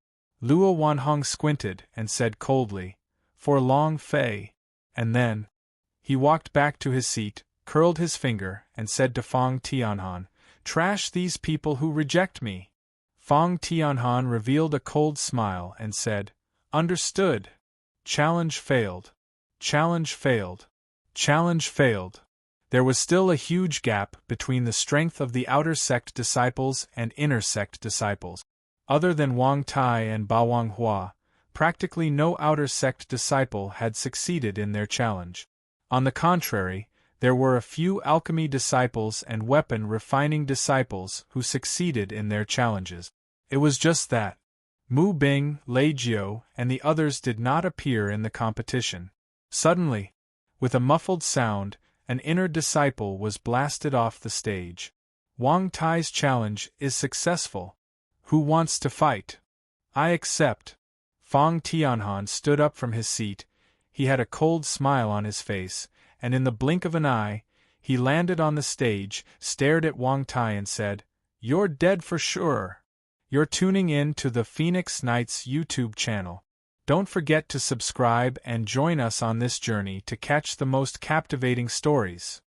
Luo Wanhong squinted and said coldly, For Long Fei. And then, he walked back to his seat, curled his finger, and said to Fang Tianhan, Trash these people who reject me. Fang Tianhan revealed a cold smile and said, Understood. Challenge failed. Challenge failed. Challenge failed. There was still a huge gap between the strength of the outer sect disciples and inner sect disciples. Other than Wang Tai and Bawang Hua, practically no outer sect disciple had succeeded in their challenge. On the contrary, there were a few alchemy disciples and weapon refining disciples who succeeded in their challenges. It was just that Mu Bing, Lei Jiu, and the others did not appear in the competition. Suddenly, with a muffled sound, an inner disciple was blasted off the stage. Wang Tai's challenge is successful. Who wants to fight? I accept. Fang Tianhan stood up from his seat. He had a cold smile on his face, and in the blink of an eye, he landed on the stage, stared at Wang Tai and said, You're dead for sure. You're tuning in to the Phoenix Knights YouTube channel. Don't forget to subscribe and join us on this journey to catch the most captivating stories.